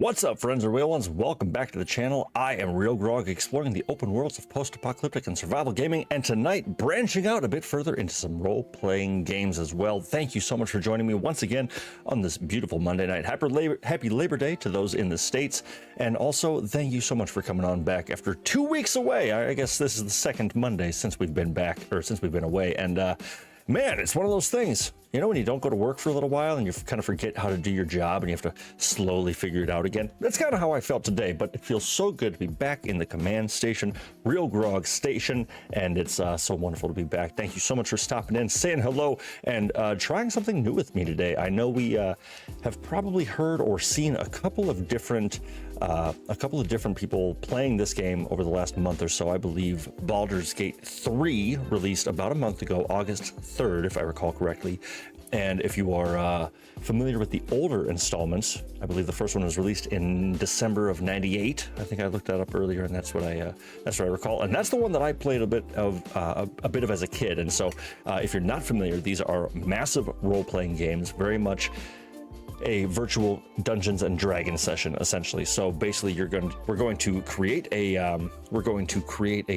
What's up, friends and real ones? Welcome back to the channel. I am RealGrogg, exploring the open worlds of post-apocalyptic and survival gaming, and tonight branching out a bit further into some role-playing games as well. Thank you so much for joining me once again on this beautiful Monday night. Happy Labor Day to those in the States, and also thank you so much for coming on back after 2 weeks away. I guess this is the second Monday since we've been back, or since we've been away, and man, it's one of those things. You know, when you don't go to work for a little while and you kind of forget how to do your job and you have to slowly figure it out again. That's kind of how I felt today, but it feels so good to be back in the command station, RealGrogg station, and it's so wonderful to be back. Thank you so much for stopping in, saying hello, and trying something new with me today. I know we have probably heard or seen a couple of different people playing this game over the last month or so. I believe Baldur's Gate 3 released about a month ago, August 3rd, if I recall correctly. And if you are familiar with the older installments, I believe the first one was released in December of '98. I think I looked that up earlier, and that's what I recall. And that's the one that I played a bit of as a kid. And so, if you're not familiar, these are massive role-playing games, very much a virtual Dungeons and Dragons session, essentially. So basically, we're going to create a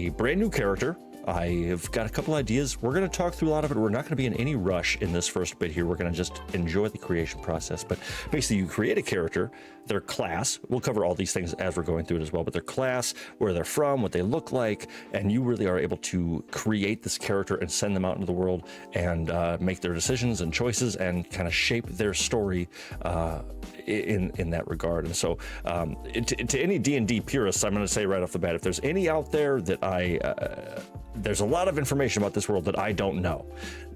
brand new character. I've got a couple ideas. We're going to talk through a lot of it. We're not going to be in any rush in this first bit here. We're going to just enjoy the creation process. But basically, you create a character, their class. We'll cover all these things as we're going through it as well. But their class, where they're from, what they look like, and you really are able to create this character and send them out into the world and make their decisions and choices and kind of shape their story in that regard. And so, to any D&D purists, I'm going to say right off the bat, if there's any out there that there's a lot of information about this world that I don't know,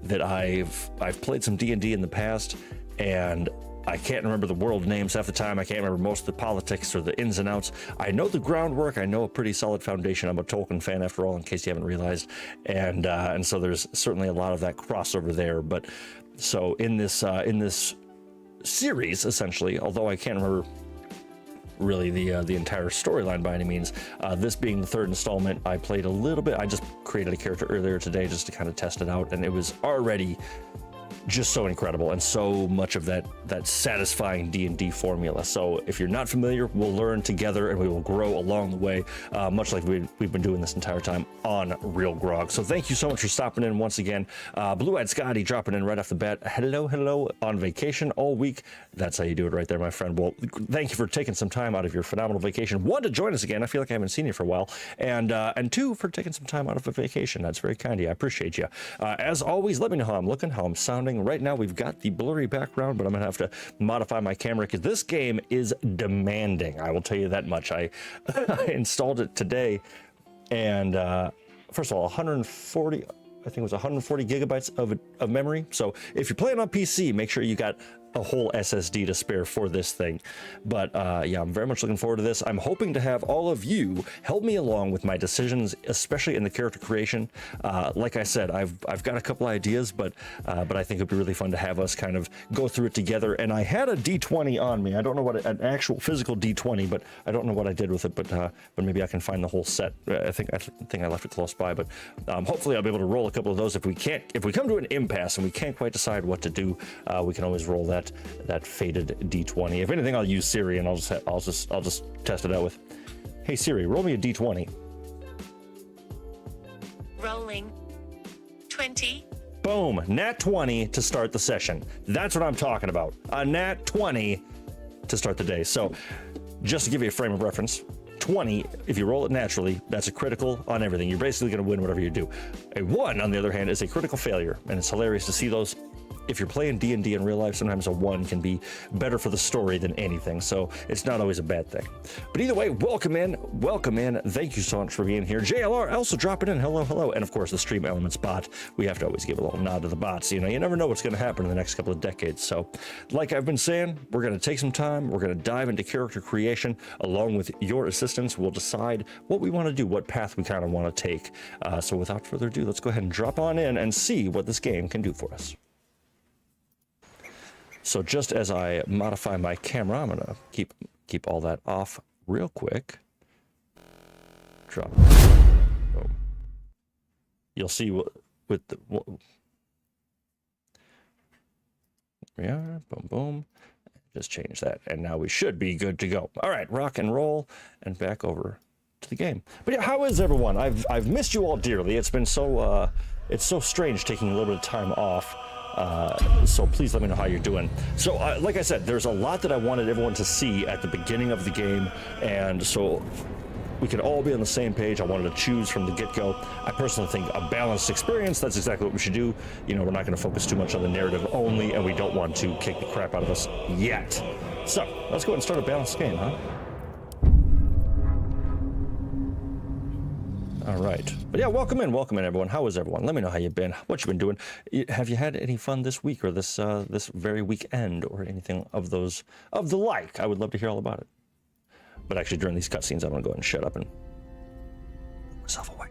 that I've played some D&D in the past, and I can't remember the world names half the time. I can't remember most of the politics or the ins and outs. I know the groundwork. I know a pretty solid foundation. I'm a Tolkien fan after all, in case you haven't realized. And so there's certainly a lot of that crossover there. But so in this series, essentially, although I can't remember really the entire storyline by any means, this being the third installment, I played a little bit. I just created a character earlier today just to kind of test it out, and it was already just so incredible and so much of that satisfying D&D formula. So if you're not familiar, we'll learn together and we will grow along the way, much like we've been doing this entire time on RealGrogg. So thank you so much for stopping in once again. Blue-eyed Scotty dropping in right off the bat. Hello, on vacation all week. That's how you do it right there, my friend. Well, thank you for taking some time out of your phenomenal vacation. One, to join us again. I feel like I haven't seen you for a while. And two, for taking some time out of a vacation. That's very kind of you. I appreciate you. As always, let me know how I'm looking, how I'm sounding. Right now, we've got the blurry background, but I'm going to have to modify my camera because this game is demanding. I will tell you that much. I installed it today, and first of all, 140, I think it was 140 gigabytes of memory. So if you're playing on PC, make sure you got a whole SSD to spare for this thing. But yeah, I'm very much looking forward to this. I'm hoping to have all of you help me along with my decisions, especially in the character creation. Like I said, I've got a couple ideas, but I think it'd be really fun to have us kind of go through it together. And I had a D20 on me. I don't know what an actual physical D20, but I don't know what I did with it. But maybe I can find the whole set. I think I left it close by. But hopefully I'll be able to roll a couple of those. If we come to an impasse and we can't quite decide what to do, we can always roll that faded D20. If anything, I'll use Siri, and I'll just test it out with, "Hey Siri, roll me a D20." Rolling 20. Boom, nat 20 to start the session. That's what I'm talking about. A nat 20 to start the day. So just to give you a frame of reference, 20, if you roll it naturally, that's a critical on everything. You're basically going to win whatever you do. A 1, on the other hand, is a critical failure, and it's hilarious to see those. If you're playing D&D in real life, sometimes a 1 can be better for the story than anything, so it's not always a bad thing. But either way, welcome in. Thank you so much for being here. JLR also dropping in. Hello. And of course, the Stream Elements bot. We have to always give a little nod to the bots. You know, you never know what's going to happen in the next couple of decades. So, like I've been saying, we're going to take some time. We're going to dive into character creation. Along with your assistance, we'll decide what we want to do, what path we kind of want to take. So without further ado, let's go ahead and drop on in and see what this game can do for us. So just as I modify my camera, I'm gonna keep all that off real quick. Drop. Boom. You'll see what with the yeah, boom, boom. Just change that, and now we should be good to go. All right, rock and roll, and back over to the game. But yeah, how is everyone? I've missed you all dearly. It's been so it's so strange taking a little bit of time off. So please let me know how you're doing. So like I said, there's a lot that I wanted everyone to see at the beginning of the game, and so we could all be on the same page. I wanted to choose from the get-go. I personally think a balanced experience, that's exactly what we should do. You know, we're not going to focus too much on the narrative only, and we don't want to kick the crap out of us yet. So let's go ahead and start a balanced game, huh? All right. But yeah, welcome in, everyone. How is everyone? Let me know how you've been, what you've been doing. Have you had any fun this week or this this very weekend or anything of the like? I would love to hear all about it. But actually, during these cutscenes, I'm going to go ahead and shut up and put myself away.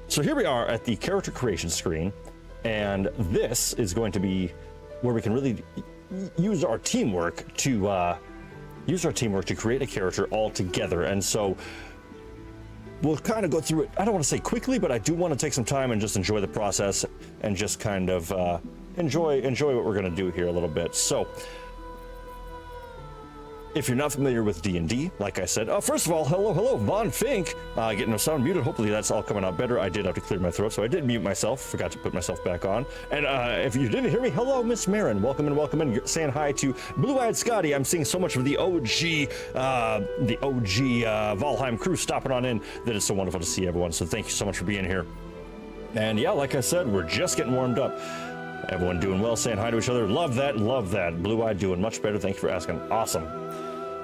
So here we are at the character creation screen, and this is going to be where we can really use our teamwork to create a character all together. And so we'll kind of go through it. I don't want to say quickly, but I do want to take some time and just enjoy the process and just kind of enjoy what we're going to do here a little bit. So if you're not familiar with D&D, like I said, first of all, hello, Von Fink, getting no sound muted. Hopefully that's all coming out better. I did have to clear my throat, so I did mute myself. Forgot to put myself back on. And if you didn't hear me, hello, Miss Marin. Welcome in. You're saying hi to Blue-Eyed Scotty. I'm seeing so much of the OG Valheim crew stopping on in that it's so wonderful to see everyone. So thank you so much for being here. And yeah, like I said, we're just getting warmed up. Everyone doing well, saying hi to each other. Love that. Blue-Eyed doing much better. Thank you for asking. Awesome.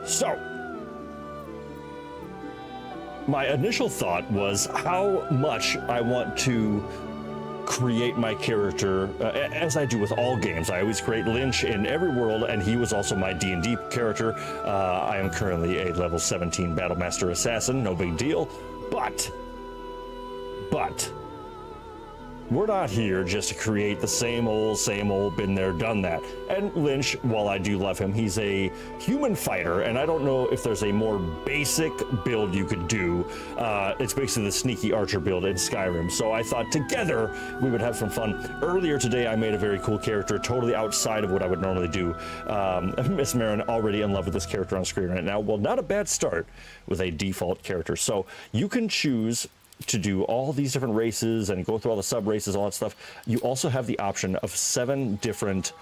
So, my initial thought was how much I want to create my character, as I do with all games. I always create Lynch in every world, and he was also my D&D character. I am currently a level 17 Battlemaster Assassin, no big deal, but we're not here just to create the same old, been there, done that. And Lynch, while I do love him, he's a human fighter, and I don't know if there's a more basic build you could do. It's basically the sneaky archer build in Skyrim. So I thought together we would have some fun. Earlier today, I made a very cool character, totally outside of what I would normally do. Miss Marin already in love with this character on screen right now. Well, not a bad start with a default character. So you can choose to do all these different races and go through all the sub races, all that stuff, you also have the option of 7 different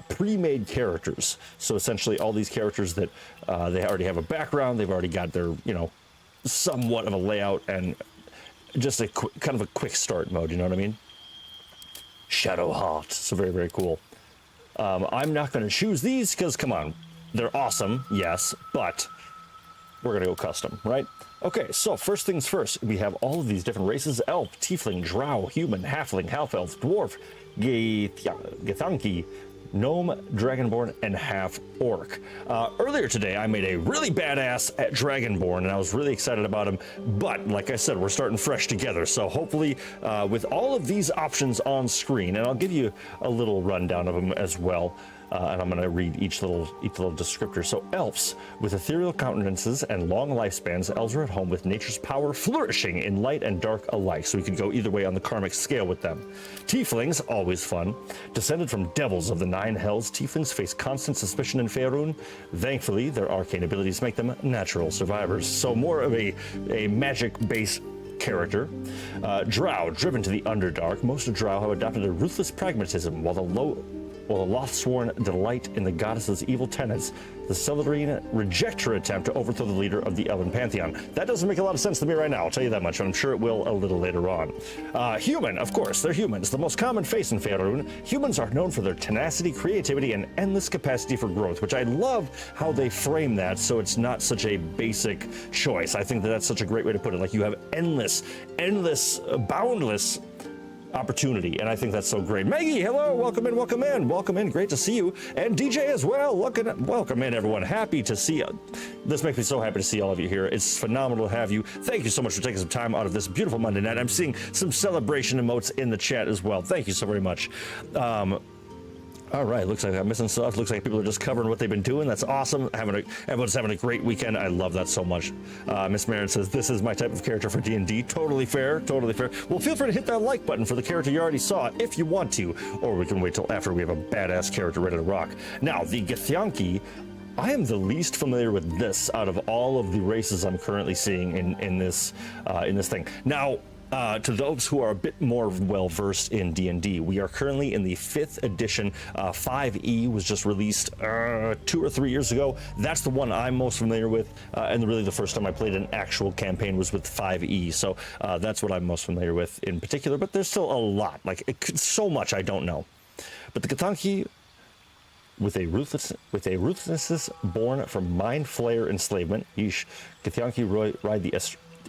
pre-made characters. So essentially all these characters that they already have a background, they've already got their, you know, somewhat of a layout and just a kind of a quick start mode, you know what I mean? Shadow Heart, so very, very cool. I'm not going to choose these because, come on, they're awesome, yes, but we're going to go custom, right? Okay, so first things first, we have all of these different races: elf, tiefling, drow, human, halfling, half-elf, dwarf, githyanki, gnome, dragonborn, and half-orc. Earlier today, I made a really badass dragonborn, and I was really excited about him, but like I said, we're starting fresh together, so hopefully with all of these options on screen, and I'll give you a little rundown of them as well, and I'm going to read each little descriptor. So elves, with ethereal countenances and long lifespans, elves are at home with nature's power flourishing in light and dark alike, so we can go either way on the karmic scale with them. Tieflings, always fun. Descended from devils of the 9 hells, tieflings face constant suspicion in Faerun. Thankfully, their arcane abilities make them natural survivors, so more of a magic-based character. Drow, driven to the Underdark. Most of Drow have adopted a ruthless pragmatism, while the Lothsworn delight in the goddess's evil tenets. The Celerine reject her attempt to overthrow the leader of the Elven Pantheon. That doesn't make a lot of sense to me right now, I'll tell you that much, and I'm sure it will a little later on. Human, of course, they're humans. The most common face in Faerun. Humans are known for their tenacity, creativity, and endless capacity for growth, which I love how they frame that so it's not such a basic choice. I think that that's such a great way to put it. Like, you have endless, boundless opportunity, and I think that's so great. Maggie, hello, welcome in, great to see you, and DJ as well, welcome in everyone, happy to see you. This makes me so happy to see all of you here. It's phenomenal to have you. Thank you so much for taking some time out of this beautiful Monday night. I'm seeing some celebration emotes in the chat as well. Thank you so very much. All right, looks like I'm missing stuff. Looks like people are just covering what they've been doing. That's awesome. Everyone's having a great weekend. I love that so much. Miss Marin says, this is my type of character for D&D. Totally fair, totally fair. Well, feel free to hit that like button for the character you already saw if you want to, or we can wait till after we have a badass character ready to rock. Now, the Githyanki, I am the least familiar with this out of all of the races I'm currently seeing in this thing. Now, to those who are a bit more well-versed in D&D, we are currently in the 5th edition. 5e was just released 2 or 3 years ago. That's the one I'm most familiar with, and really the first time I played an actual campaign was with 5e, so that's what I'm most familiar with in particular, but there's still a lot, so much I don't know. But the Githyanki, with a ruthlessness born from mind flayer enslavement, Githyanki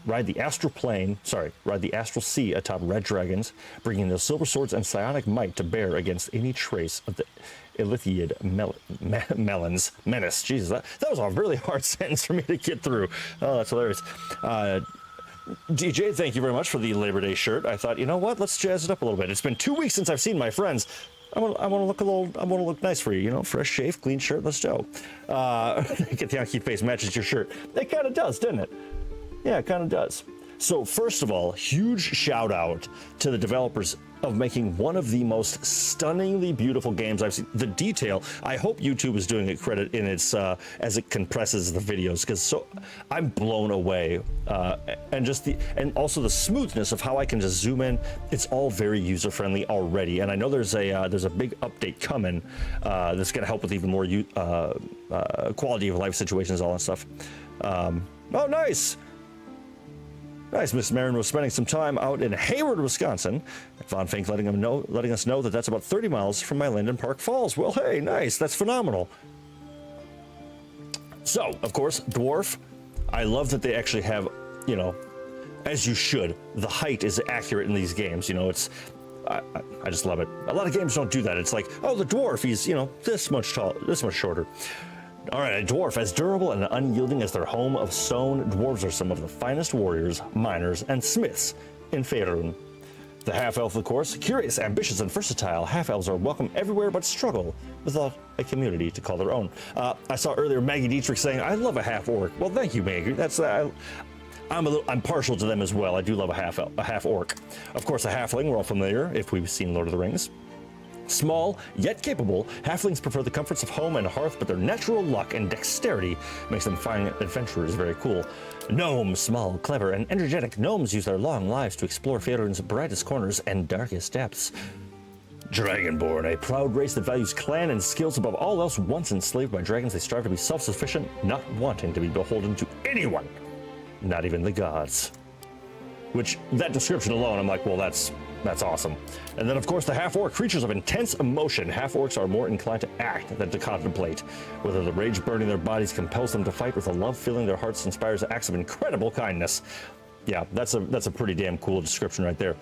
ride the astral sea atop red dragons, bringing their silver swords and psionic might to bear against any trace of the Illithiid menace. Jesus, that was a really hard sentence for me to get through. Oh, that's hilarious. DJ, thank you very much for the Labor Day shirt. I thought, you know what, let's jazz it up a little bit. It's been 2 weeks since I've seen my friends. I want to look nice for you, you know, fresh shave, clean shirt, let's go. Githyanki face matches your shirt. It kind of does, doesn't it? Yeah, it kind of does. So first of all, huge shout out to the developers of making one of the most stunningly beautiful games I've seen. The detail, I hope YouTube is doing it credit in its as it compresses the videos, because I'm blown away, and also the smoothness of how I can just zoom in. It's all very user friendly already, and I know there's a big update coming that's going to help with even more quality of life situations, all that stuff. Oh, nice. Nice. Miss Marin was spending some time out in Hayward, Wisconsin. Von Fink letting us know that that's about 30 miles from my Linden Park Falls. Well, hey, nice. That's phenomenal. So, of course, dwarf. I love that they actually have, you know, as you should, the height is accurate in these games. You know, I just love it. A lot of games don't do that. It's like, oh, the dwarf, he's, you know, this much tall, this much shorter. All right, a dwarf, as durable and unyielding as their home of stone, dwarves are some of the finest warriors, miners, and smiths in Faerun. The half-elf, of course, curious, ambitious, and versatile, half-elves are welcome everywhere but struggle without a community to call their own. I saw earlier Maggie Dietrich saying, I love a half-orc. Well, thank you, Maggie. That's I'm partial to them as well. I do love a half-orc. Of course, a halfling, we're all familiar if we've seen Lord of the Rings. Small, yet capable, halflings prefer the comforts of home and hearth, but their natural luck and dexterity makes them fine adventurers very cool. Gnomes, small, clever, and energetic. Gnomes use their long lives to explore Faerun's brightest corners and darkest depths. Dragonborn, a proud race that values clan and skills above all else. Once enslaved by dragons, they strive to be self-sufficient, not wanting to be beholden to anyone, not even the gods. Which, that description alone, I'm like, well, that's awesome. And then, of course, the half-orc, creatures of intense emotion. Half-orcs are more inclined to act than to contemplate. Whether the rage burning their bodies compels them to fight, with the love filling their hearts inspires acts of incredible kindness. Yeah, that's a pretty damn cool description right there.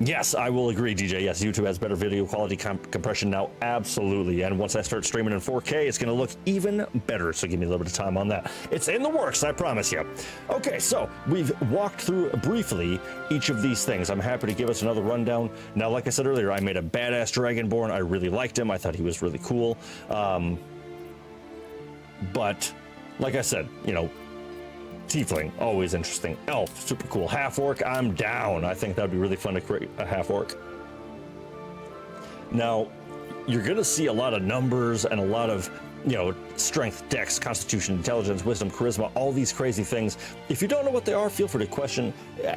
Yes, I will agree, DJ. Yes, YouTube has better video quality compression now, absolutely. And once I start streaming in 4K, it's going to look even better. So give me a little bit of time on that. It's in the works, I promise you. Okay, so we've walked through briefly each of these things. I'm happy to give us another rundown. Now, like I said earlier, I made a badass Dragonborn. I really liked him. I thought he was really cool. But like I said, you know, Tiefling, always interesting. Elf, super cool. Half-orc, I'm down. I think that'd be really fun to create a half-orc. Now, you're going to see a lot of numbers and a lot of, you know, strength, dex, constitution, intelligence, wisdom, charisma, all these crazy things. If you don't know what they are, feel free to question,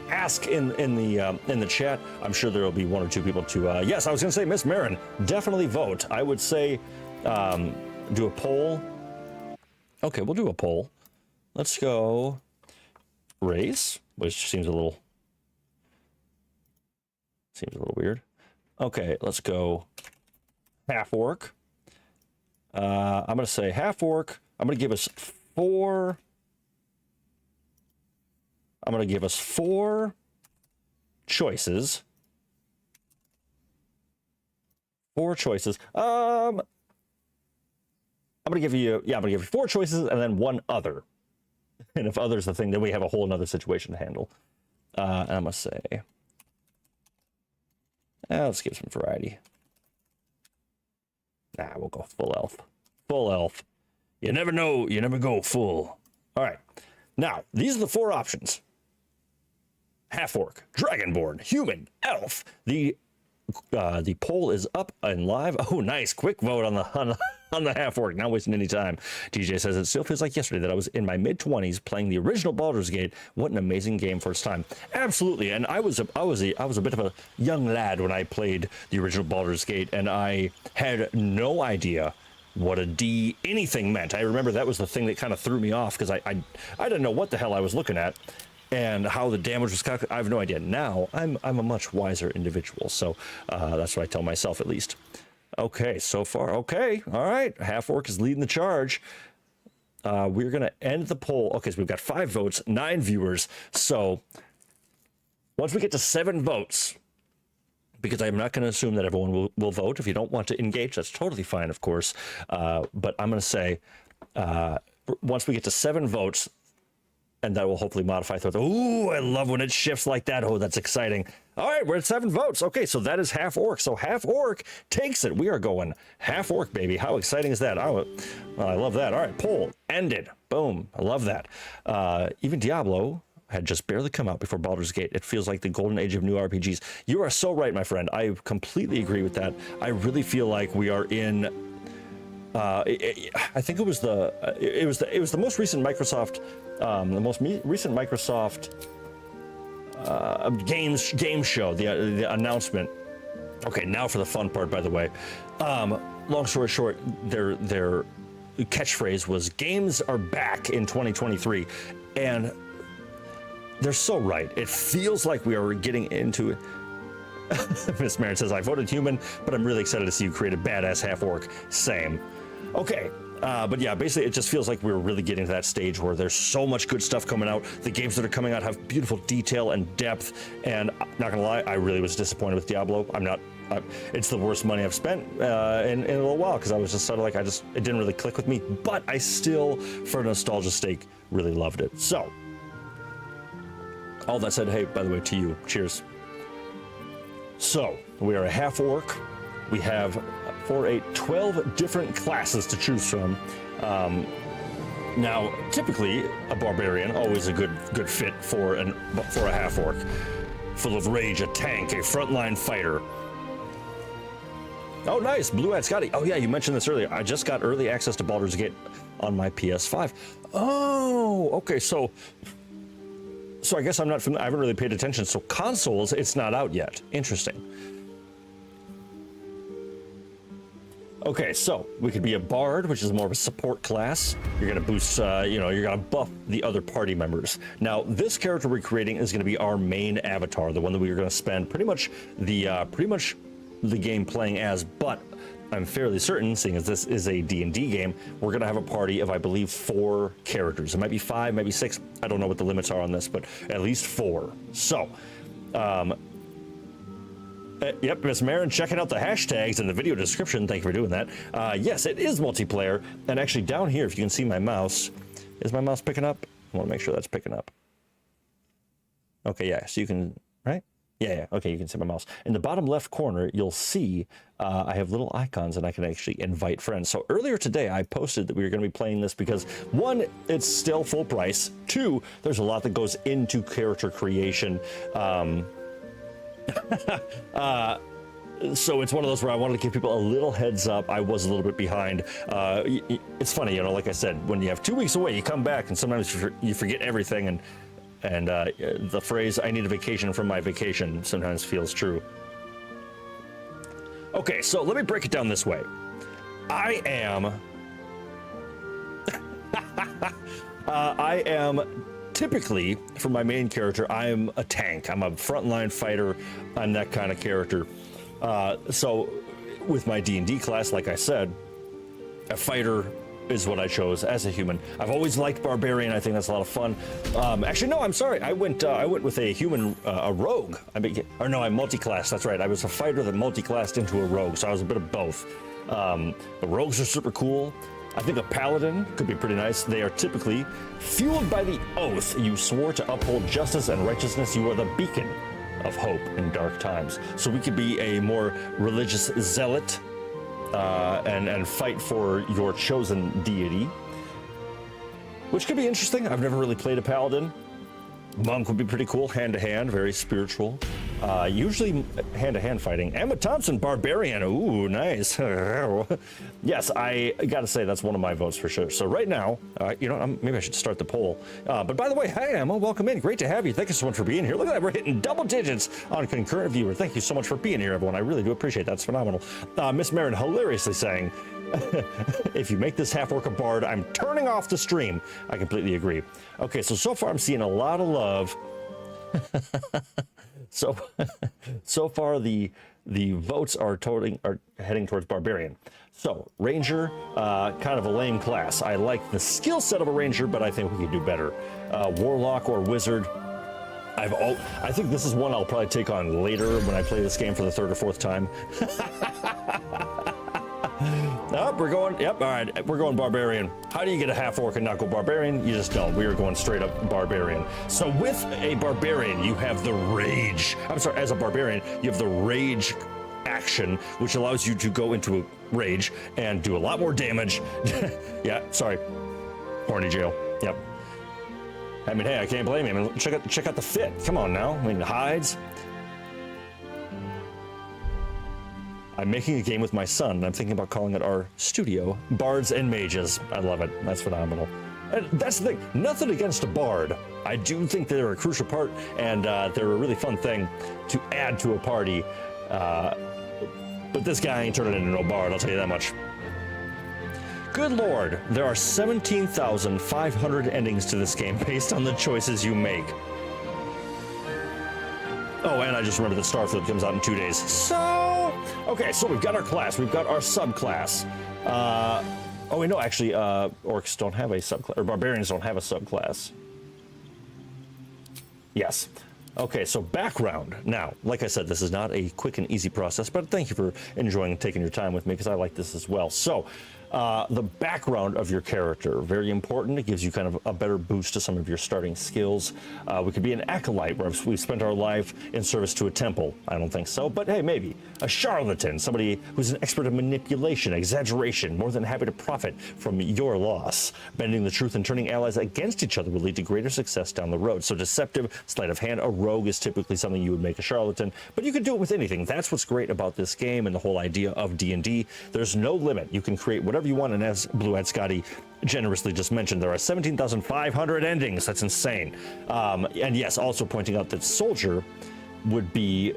ask in the chat. I'm sure there will be one or two people to, yes, I was going to say, Miss Marin, definitely vote. I would say do a poll. Okay, we'll do a poll. Let's go race, which seems a little weird. Okay, let's go half-orc. I'm going to say half-orc. I'm going to give us four choices. I'm going to give you, I'm going to give you four choices and then one other. And if other's the thing, then we have a whole another situation to handle. And I'm going to say, let's give some variety. We'll go full elf. Full elf. You never know, you never go full. All right. Now, these are the four options. Half-orc, dragonborn, human, elf. The poll is up and live. Oh, nice. Quick vote on the half-orc. Not wasting any time. DJ says, it still feels like yesterday that I was in my mid-20s playing the original Baldur's Gate. What an amazing game for its time. Absolutely. And I was a bit of a young lad when I played the original Baldur's Gate, and I had no idea what a D anything meant. I remember that was the thing that kind of threw me off, because I didn't know what the hell I was looking at and how the damage was calculated. I have no idea. Now I'm a much wiser individual, so that's what I tell myself, at least. Okay, so far, okay, all right. Half-orc is leading the charge. We're going to end the poll. Okay, so we've got 5 votes, 9 viewers. So once we get to 7 votes, because I'm not going to assume that everyone will vote. If you don't want to engage, that's totally fine, of course. But I'm going to say once we get to 7 votes, and that will hopefully modify throughout. Ooh, I love when it shifts like that. Oh, that's exciting. All right, we're at 7 votes. Okay, so that is half-orc. So half-orc takes it. We are going half-orc, baby. How exciting is that? Oh, well, I love that. All right, poll ended. Boom. I love that. Even Diablo had just barely come out before Baldur's Gate. It feels like the golden age of new RPGs. You are so right, my friend. I completely agree with that. I really feel like we are in... I think it was the most recent Microsoft, recent Microsoft game show, the announcement. Okay, now for the fun part, by the way. Long story short, their catchphrase was "Games are back in 2023," and they're so right. It feels like we are getting into it. Miss Marin says, I voted human, but I'm really excited to see you create a badass half-orc. Same. Okay, but yeah, basically it just feels like we're really getting to that stage where there's so much good stuff coming out. The games that are coming out have beautiful detail and depth, and not gonna lie, I really was disappointed with Diablo. It's the worst money I've spent in a little while, because I was just sort of like, it didn't really click with me, but I still, for nostalgia's sake, really loved it. So, all that said, hey, by the way, to you, cheers. So, we are a half-orc. We have 12 different classes to choose from. Now, typically, a barbarian, always a good fit for a half-orc. Full of rage, a tank, a frontline fighter. Oh, nice. Blue-eyed Scotty. Oh, yeah, you mentioned this earlier. I just got early access to Baldur's Gate on my PS5. Oh, okay. So I guess I haven't really paid attention. So consoles, it's not out yet. Interesting. Okay, so we could be a bard, which is more of a support class. You're going to boost, you're going to buff the other party members. Now, this character we're creating is going to be our main avatar, the one that we are going to spend pretty much the game playing as. But I'm fairly certain, seeing as this is a D&D game, we're going to have a party of, I believe, 4 characters. It might be 5, maybe 6. I don't know what the limits are on this, but at least 4. So, yep, Miss Marin checking out the hashtags in the video description. Thank you for doing that. Yes, it is multiplayer. And actually down here, if you can see my mouse, is my mouse picking up? I want to make sure that's picking up. Okay, yeah, so you can, right? Yeah, okay, you can see my mouse. In the bottom left corner, you'll see I have little icons and I can actually invite friends. So earlier today, I posted that we were going to be playing this because 1, it's still full price. 2, there's a lot that goes into character creation. So it's one of those where I wanted to give people a little heads up. I was a little bit behind. It's funny, like I said, when you have 2 weeks away, you come back and sometimes you forget everything, and the phrase "I need a vacation from my vacation" sometimes feels true. Okay, so let me break it down this way. I am typically, for my main character, I'm a tank. I'm a frontline fighter. I'm that kind of character. So with my D&D class, like I said, a fighter is what I chose as a human. I've always liked barbarian. I think that's a lot of fun. Actually, no, I'm sorry. I went with a human, a rogue. I'm multi-class. That's right. I was a fighter that multi-classed into a rogue, so I was a bit of both. The rogues are super cool. I think a paladin could be pretty nice. They are typically fueled by the oath you swore to uphold justice and righteousness. You are the beacon of hope in dark times. So we could be a more religious zealot and fight for your chosen deity, which could be interesting. I've never really played a paladin. Monk would be pretty cool, hand-to-hand, very spiritual. Usually hand-to-hand fighting. Emma Thompson, barbarian. Ooh, nice. Yes, I gotta say that's one of my votes for sure. So right now, maybe I should start the poll. But by the way, hi Emma, welcome in. Great to have you. Thank you so much for being here. Look at that, we're hitting double digits on concurrent viewer. Thank you so much for being here, everyone. I really do appreciate that. It's phenomenal. Miss Marin hilariously saying, if you make this half-orc a bard, I'm turning off the stream. I completely agree. Okay, so far I'm seeing a lot of love. So far the votes are heading towards barbarian. So ranger, kind of a lame class. I like the skill set of a ranger, but I think we could do better. Warlock or wizard. I think this is one I'll probably take on later when I play this game for the 3rd or 4th time. Nope, we're going, yep, all right, we're going barbarian. How do you get a half-orc and not go barbarian? You just don't. We are going straight up barbarian. So with a barbarian, you have the rage. I'm sorry, as a barbarian, you have the rage action, which allows you to go into a rage and do a lot more damage. Yeah, sorry. Horny jail, yep. I mean, hey, I can't blame you. I mean, check out the fit. Come on now. I mean, the hides. I'm making a game with my son, and I'm thinking about calling it our studio, Bards and Mages. I love it. That's phenomenal. And that's the thing. Nothing against a bard. I do think they're a crucial part, and they're a really fun thing to add to a party. But this guy ain't turning into no bard, I'll tell you that much. Good Lord, there are 17,500 endings to this game based on the choices you make. Oh, and I just remembered that Starfield comes out in 2 days. So, okay, so we've got our class, we've got our subclass. Oh, wait, no, actually, orcs don't have a subclass, or barbarians don't have a subclass. Yes. Okay, so background. Now, like I said, this is not a quick and easy process, but thank you for taking your time with me, because I like this as well. So, The background of your character, very important. It gives you kind of a better boost to some of your starting skills. We could be an acolyte, where we've spent our life in service to a temple. I don't think so, but hey, maybe. A charlatan, somebody who's an expert in manipulation, exaggeration, more than happy to profit from your loss. Bending the truth and turning allies against each other will lead to greater success down the road. So deceptive, sleight of hand, a rogue is typically something you would make a charlatan, but you could do it with anything. That's what's great about this game and the whole idea of D&D. There's no limit. You can create whatever you want, and as Blue-Eyed Scotty generously just mentioned, there are 17,500 endings. That's insane. And yes, also pointing out that Soldier would be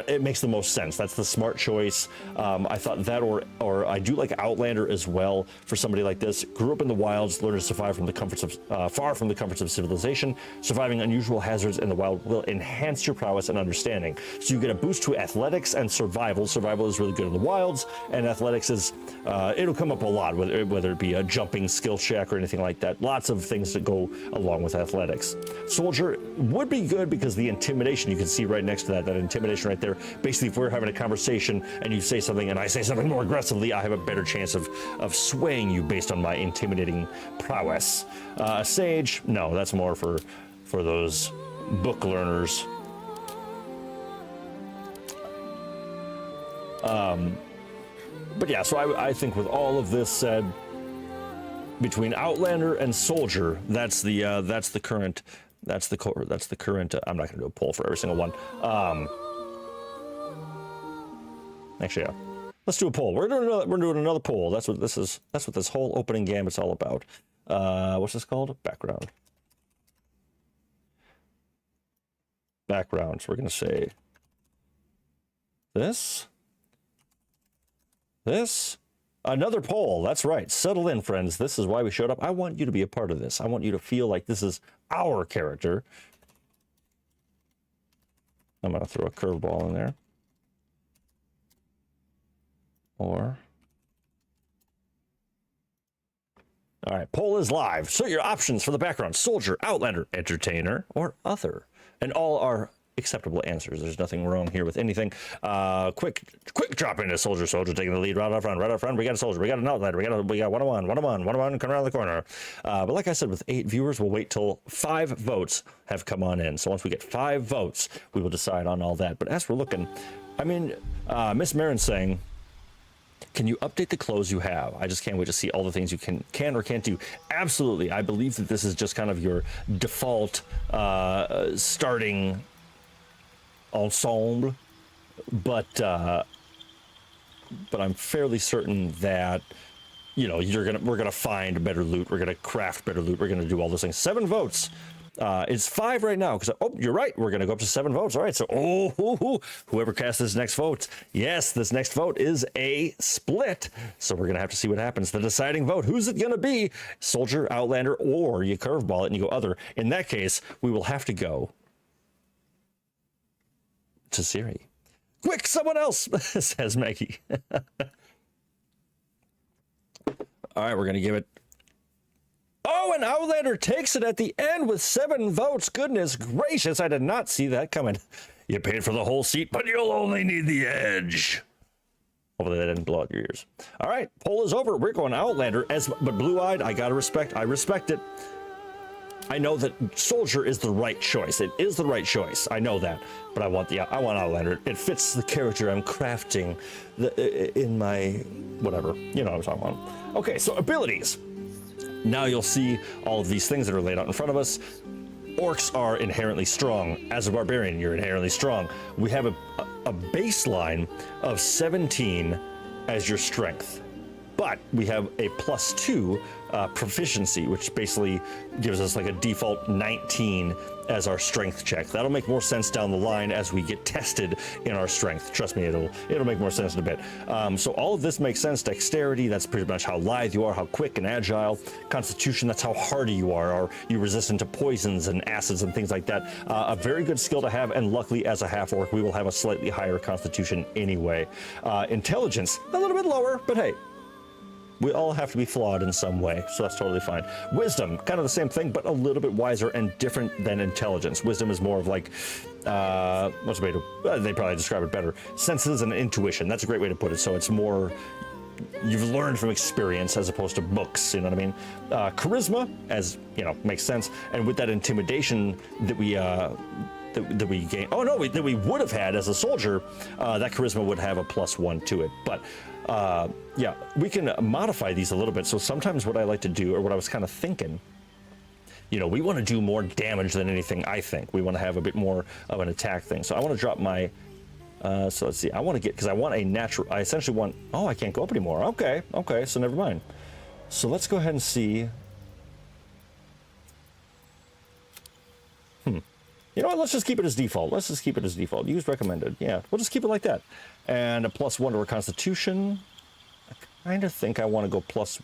it makes the most sense. That's the smart choice. I thought that, or I do like Outlander as well for somebody like this. Grew up in the wilds, learned to survive from the comforts of far from the comforts of civilization. Surviving unusual hazards in the wild will enhance your prowess and understanding. So you get a boost to athletics and survival. Survival is really good in the wilds, and athletics is it'll come up a lot, whether it be a jumping skill check or anything like that. Lots of things that go along with athletics. Soldier would be good because the intimidation, you can see right next to that intimidation right there. Basically, if we're having a conversation and you say something and I say something more aggressively, I have a better chance of swaying you based on my intimidating prowess. Sage, no, that's more for those book learners. But yeah, so I think with all of this said, between Outlander and Soldier, that's the current. I'm not going to do a poll for every single one. Actually, yeah. Let's do a poll. We're doing another poll. That's what this is. That's what this whole opening gambit's all about. What's this called? Background. Background. So we're going to say this. Another poll. That's right. Settle in, friends. This is why we showed up. I want you to be a part of this. I want you to feel like this is our character. I'm going to throw a curveball in there. All right, poll is live. So your options for the background: Soldier, Outlander, Entertainer, or Other. And all are acceptable answers. There's nothing wrong here with anything. Quick drop into Soldier. Soldier taking the lead right up front. We got a Soldier. We got an Outlander. We got one-on-one coming around the corner. But like I said, with 8 viewers, we'll wait till 5 votes have come on in. So once we get 5 votes, we will decide on all that. But as we're looking, I mean, Miss Marin's saying, can you update the clothes you have? I just can't wait to see all the things you can or can't do. Absolutely. I believe that this is just kind of your default starting ensemble, but I'm fairly certain that, you know, we're gonna find better loot, we're gonna craft better loot, we're gonna do all those things. 7 votes. It's 5 right now, because you're right, we're gonna go up to 7 votes. All right, so whoever casts this next vote, yes, this next vote is a split, so we're gonna have to see what happens. The deciding vote, who's it gonna be? Soldier, Outlander, or you curveball it and you go Other. In that case, we will have to go to Siri. Quick, someone else, says Maggie. All right, we're gonna give it. Oh, and Outlander takes it at the end with 7 votes. Goodness gracious, I did not see that coming. You paid for the whole seat, but you'll only need the edge. Hopefully that didn't blow out your ears. All right, poll is over. We're going Outlander, but Blue-Eyed, I respect it. I know that Soldier is the right choice. It is the right choice. I know that, but I want Outlander. It fits the character I'm crafting in my whatever. You know what I'm talking about. Okay, so abilities. Now you'll see all of these things that are laid out in front of us. Orcs are inherently strong. As a barbarian, you're inherently strong. We have a baseline of 17 as your strength, but we have a +2 proficiency, which basically gives us like a default 19 as our strength check. That'll make more sense down the line as we get tested in our strength. Trust me, it'll make more sense in a bit. So all of this makes sense. Dexterity, that's pretty much how lithe you are, how quick and agile. Constitution, that's how hardy you are. Are you resistant to poisons and acids and things like that? A very good skill to have, and luckily as a half-orc, we will have a slightly higher constitution anyway. Intelligence, a little bit lower, but hey, we all have to be flawed in some way, so that's totally fine. Wisdom, kind of the same thing, but a little bit wiser and different than intelligence. Wisdom is more of like, what's the way to, they probably describe it better. Senses and intuition, that's a great way to put it. So it's more, you've learned from experience as opposed to books. You know what I mean? Charisma, as you know, makes sense. And with that intimidation that we that we gain, that we would have had as a soldier, that charisma would have a +1 to it. But yeah, we can modify these a little bit. So sometimes what I like to do, or what I was kind of thinking, you know, we want to do more damage than anything. I think we want to have a bit more of an attack thing. So I want to drop my so let's see, I want to get, because I want a natural, I essentially want, oh, I can't go up anymore. Okay, so never mind. So let's go ahead and see. You know what, let's just keep it as default. Use recommended. Yeah, we'll just keep it like that. And a +1 to our constitution. I kind of think I want to go plus.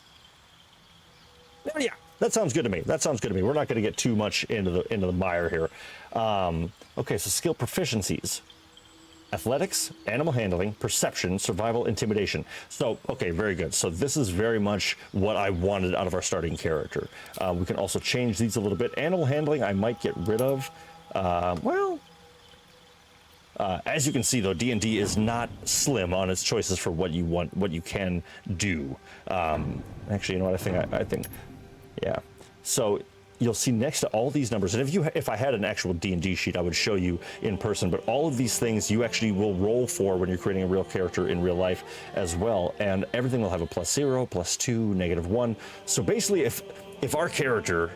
Oh, yeah, that sounds good to me. We're not going to get too much into the mire here. Okay, so skill proficiencies. Athletics, animal handling, perception, survival, intimidation. So, okay, very good. So this is very much what I wanted out of our starting character. We can also change these a little bit. Animal handling, I might get rid of. As you can see, though, D&D is not slim on its choices for what you want, what you can do. Actually, you know what? I think, yeah. So you'll see next to all these numbers, and if I had an actual D&D sheet, I would show you in person, but all of these things you actually will roll for when you're creating a real character in real life as well, and everything will have a +0, +2, -1. So basically, if our character,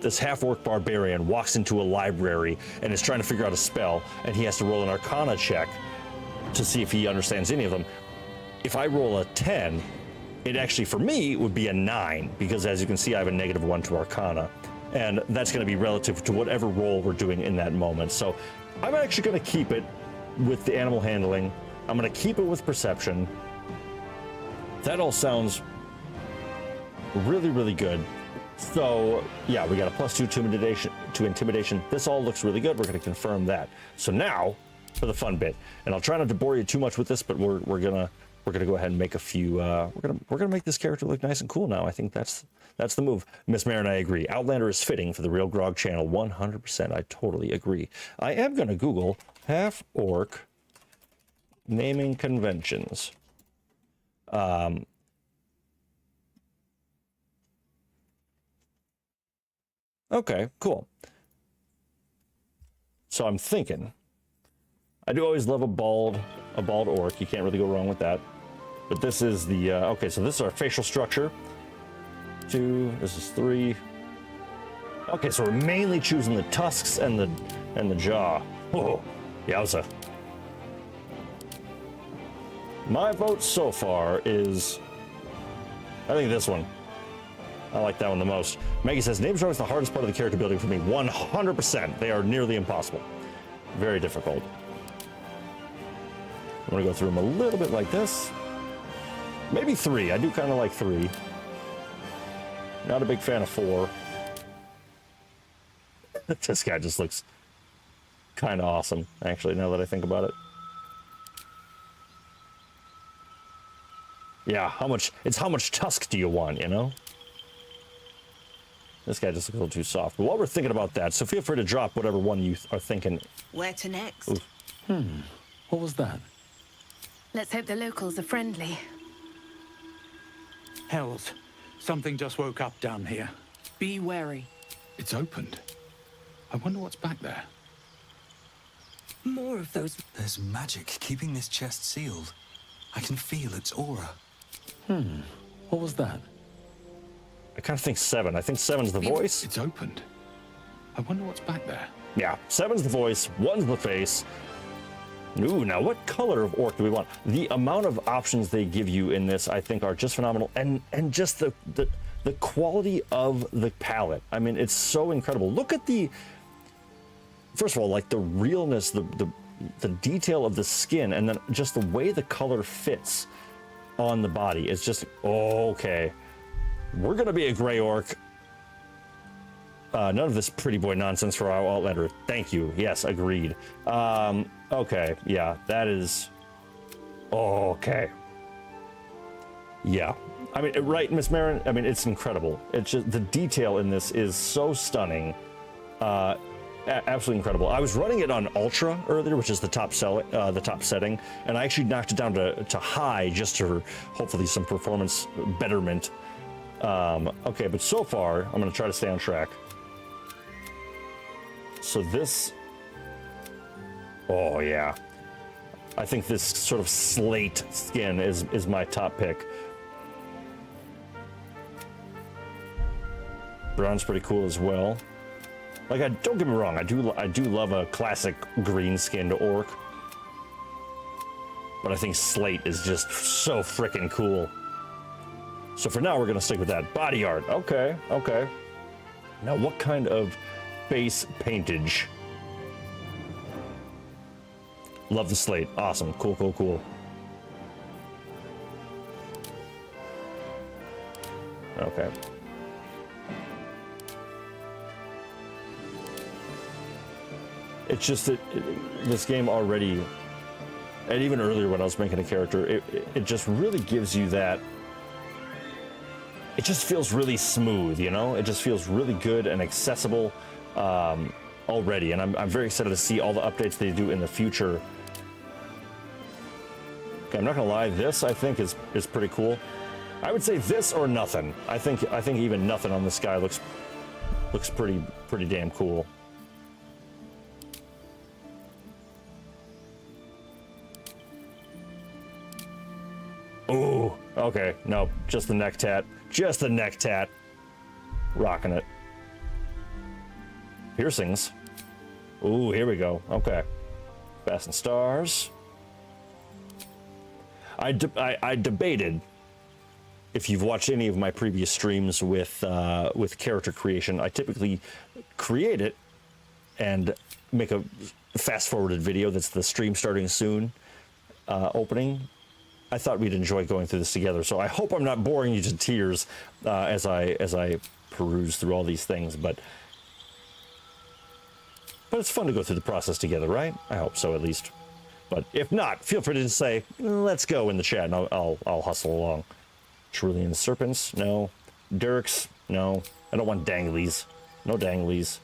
this half-orc barbarian, walks into a library and is trying to figure out a spell, and he has to roll an Arcana check to see if he understands any of them, if I roll a 10, it actually, for me, would be a 9, because as you can see, I have a -1 to Arcana. And that's going to be relative to whatever role we're doing in that moment. So I'm actually going to keep it with the animal handling. I'm going to keep it with perception. That all sounds really, really good. So yeah, we got a +2 to intimidation. This all looks really good. We're going to confirm that. So now for the fun bit, and I'll try not to bore you too much with this, but we're gonna go ahead and make a few. We're gonna make this character look nice and cool now. I think that's the move. Miss Mare and I agree. Outlander is fitting for the RealGrogg channel. 100%. I totally agree. I am gonna Google half-orc naming conventions. Okay, cool. So I'm thinking, I do always love a bald orc. You can't really go wrong with that. But this is the, okay, so this is our facial structure. 2, this is 3. Okay, so we're mainly choosing the tusks and the jaw. Oh, yowza. My vote so far is, I think this one. I like that one the most. Maggie says, names are always the hardest part of the character building for me. 100%. They are nearly impossible. Very difficult. I'm gonna go through them a little bit like this. Maybe 3. I do kind of like 3. Not a big fan of 4. This guy just looks kind of awesome, actually, now that I think about it. Yeah, how much tusk do you want, you know? This guy just looks a little too soft. But while we're thinking about that, so feel free to drop whatever one you are thinking. Where to next? Oof. What was that? Let's hope the locals are friendly. Hells. Something just woke up down here. Be wary. It's opened. I wonder what's back there. More of those. There's magic keeping this chest sealed. I can feel its aura. What was that? I kind of think 7. I think 7's the voice. It's opened. I wonder what's back there. Yeah, 7's the voice, 1's the face. Ooh, now what color of orc do we want? The amount of options they give you in this, I think, are just phenomenal. And just the quality of the palette. I mean, it's so incredible. Look at the, first of all, like the realness, the detail of the skin, and then just the way the color fits on the body. It's just, okay. We're gonna be a gray orc. None of this pretty boy nonsense for our Outlander. Thank you. Yes, agreed. Okay, yeah, that is... Okay. Yeah. I mean, right, Miss Marin? I mean, it's incredible. It's just, the detail in this is so stunning. Absolutely incredible. I was running it on Ultra earlier, which is the top setting, and I actually knocked it down to high just for hopefully some performance betterment. Okay, but so far, I'm going to try to stay on track. So this... Oh, yeah. I think this sort of slate skin is my top pick. Brown's pretty cool as well. Like, don't get me wrong, I do love a classic green-skinned orc. But I think slate is just so freaking cool. So for now, we're gonna stick with that. Body art, okay, okay. Now, what kind of base paintage? Love the slate, awesome, cool, cool, cool. Okay. It's just that this game already, and even earlier when I was making a character, it just really gives you that, it just feels really smooth, you know? It just feels really good and accessible already, and I'm very excited to see all the updates they do in the future. Okay, I'm not gonna lie, this I think is pretty cool. I would say this or nothing. I think even nothing on this guy looks pretty damn cool. Ooh, okay, no, just the neck tat. Just the neck tat. Rocking it. Piercings. Ooh, here we go. Okay. Fasten stars. I debated, if you've watched any of my previous streams with character creation, I typically create it and make a fast-forwarded video that's the stream starting soon opening. I thought we'd enjoy going through this together, so I hope I'm not boring you to tears as I peruse through all these things, but it's fun to go through the process together, right? I hope so, at least. But if not, feel free to just say, let's go in the chat, and I'll hustle along. Trillian serpents, no. Dirks, no. I don't want danglies. No danglies.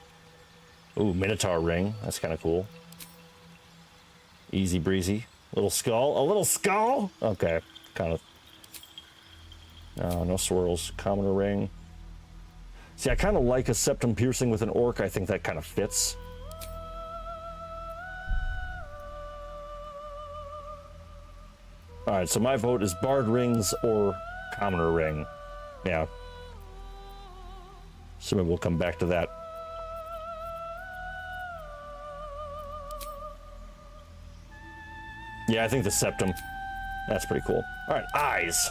Ooh, Minotaur ring, that's kind of cool. Easy breezy. Little skull, a little skull? Okay, kind of. No, no swirls. Commoner ring. See, I kind of like a septum piercing with an orc. I think that kind of fits. All right, so my vote is Bard rings or Commoner ring. Yeah. So maybe we'll come back to that. Yeah, I think the septum. That's pretty cool. All right, eyes.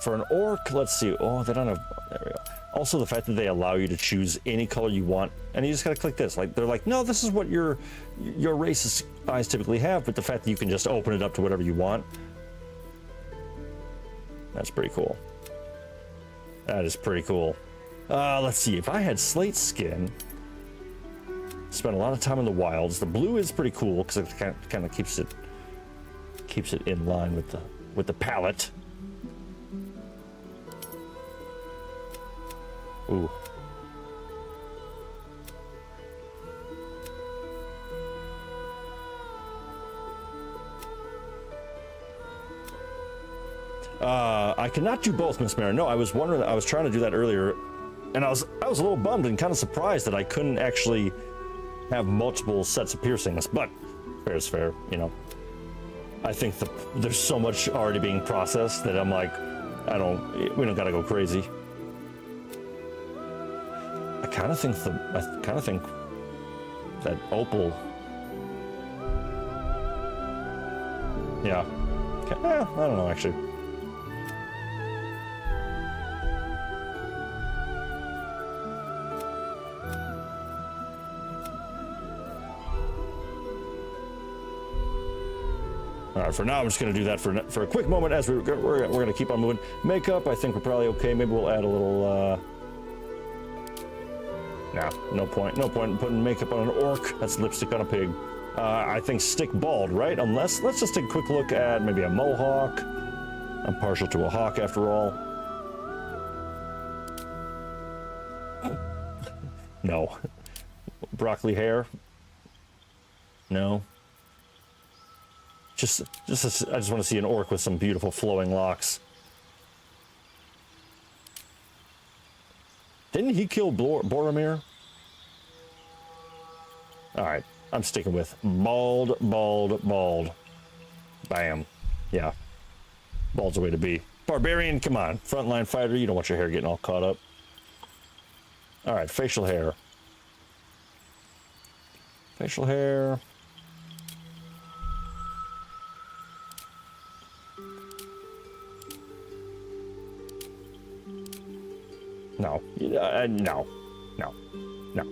For an orc, let's see. Oh, they don't have. There we go. Also, the fact that they allow you to choose any color you want, and you just gotta click this. Like they're like, no, this is what your race's eyes typically have, but the fact that you can just open it up to whatever you want. That's pretty cool. That is pretty cool. Let's see. If I had slate skin, spent a lot of time in the wilds. The blue is pretty cool because it kind of keeps it in line with the palette. Ooh. I cannot do both, Miss Mara. No, I was wondering. I was trying to do that earlier, and I was a little bummed and kind of surprised that I couldn't actually have multiple sets of piercings. But fair is fair, you know. I think there's so much already being processed that I'm like, we don't gotta go crazy. I kind of think that opal. Yeah. I don't know actually. All right, for now, I'm just going to do that for a quick moment as we're going to keep on moving. Makeup, I think we're probably okay. Maybe we'll add a little, nah, no point in putting makeup on an orc. That's lipstick on a pig. I think stick bald, right? Unless, let's just take a quick look at maybe a mohawk. I'm partial to a hawk after all. No. Broccoli hair? No. I just want to see an orc with some beautiful flowing locks. Didn't he kill Boromir? All right, I'm sticking with bald, bald, bald. Bam. Yeah. Bald's the way to be. Barbarian, come on. Frontline fighter, you don't want your hair getting all caught up. All right, facial hair. Facial hair. No. No. No. No.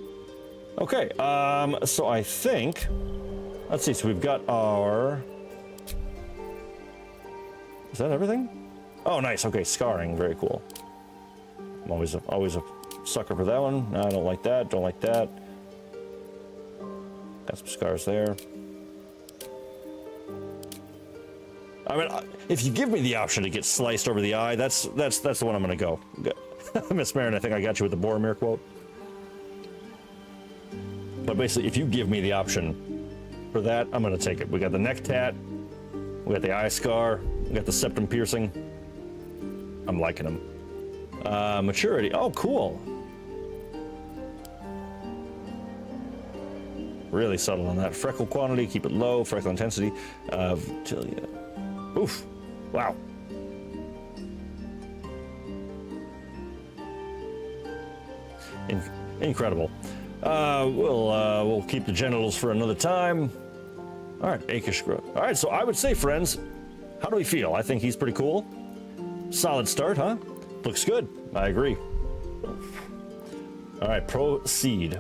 Okay, so I think... Let's see, so we've got our... Is that everything? Oh, nice. Okay, scarring. Very cool. I'm always a sucker for that one. No, I don't like that. Don't like that. Got some scars there. I mean, if you give me the option to get sliced over the eye, that's the one I'm gonna go. Miss Marin, I think I got you with the Boromir quote. But basically, if you give me the option for that, I'm gonna take it. We got the neck tat, we got the eye scar, we got the septum piercing. I'm liking them. Maturity. Oh, cool. Really subtle on that. Freckle quantity, keep it low. Freckle intensity. Vitilia. Oof. Wow. Incredible. We'll keep the genitals for another time. All right, Akish growth. All right, so I would say, friends, how do we feel? I think he's pretty cool. Solid start, huh? Looks good. I agree. All right, proceed.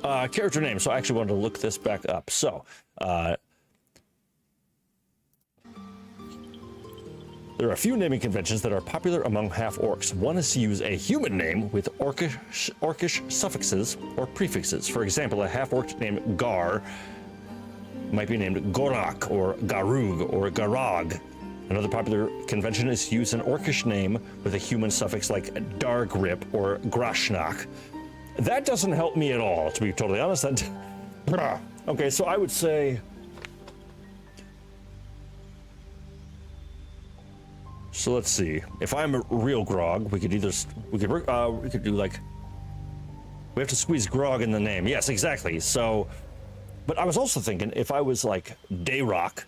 Character name. So I actually wanted to look this back up. So, there are a few naming conventions that are popular among half-orcs. One is to use a human name with orcish suffixes or prefixes. For example, a half-orc named Gar might be named Gorak or Garug or Garog. Another popular convention is to use an orcish name with a human suffix like Dargrip or Grashnak. That doesn't help me at all, to be totally honest. Okay, so I would say... So let's see. If I'm a real Grog, we could either we could do like we have to squeeze Grog in the name. Yes, exactly. So, but I was also thinking if I was like Dayrock.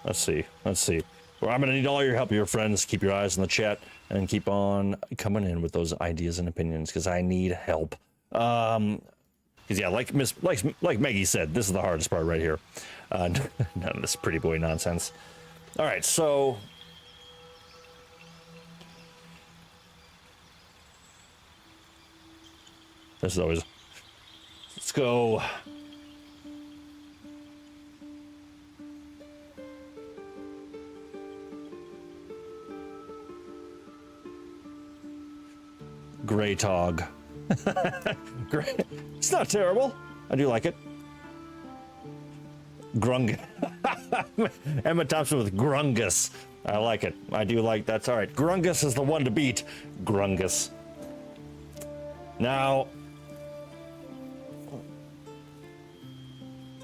Let's see. Let's see. Well, I'm gonna need all your help, your friends. Keep your eyes on the chat and keep on coming in with those ideas and opinions because I need help. Because yeah, like Maggie said, this is the hardest part right here. None of this pretty boy nonsense. All right, so this is always. Let's go. Grey Tog. Great. It's not terrible. I do like it. Grung. Emma Thompson with Grungus. I like it. I do like that's all right. Grungus is the one to beat. Grungus. Now,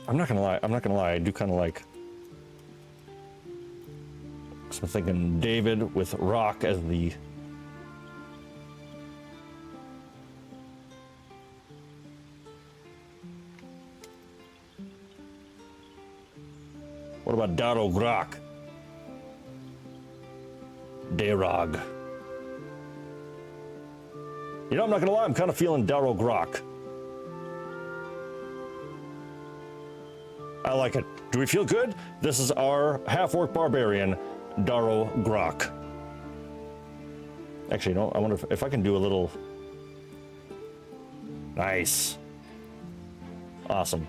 I'm not gonna lie. I do kind of like. So I'm thinking David with Rock as the. What about Daro Grok? Dayrog. You know, I'm not gonna lie, I'm kind of feeling Daro Grok. I like it. Do we feel good? This is our half-orc barbarian, Daro Grok. Actually, no, I wonder if I can do a little... Nice. Awesome.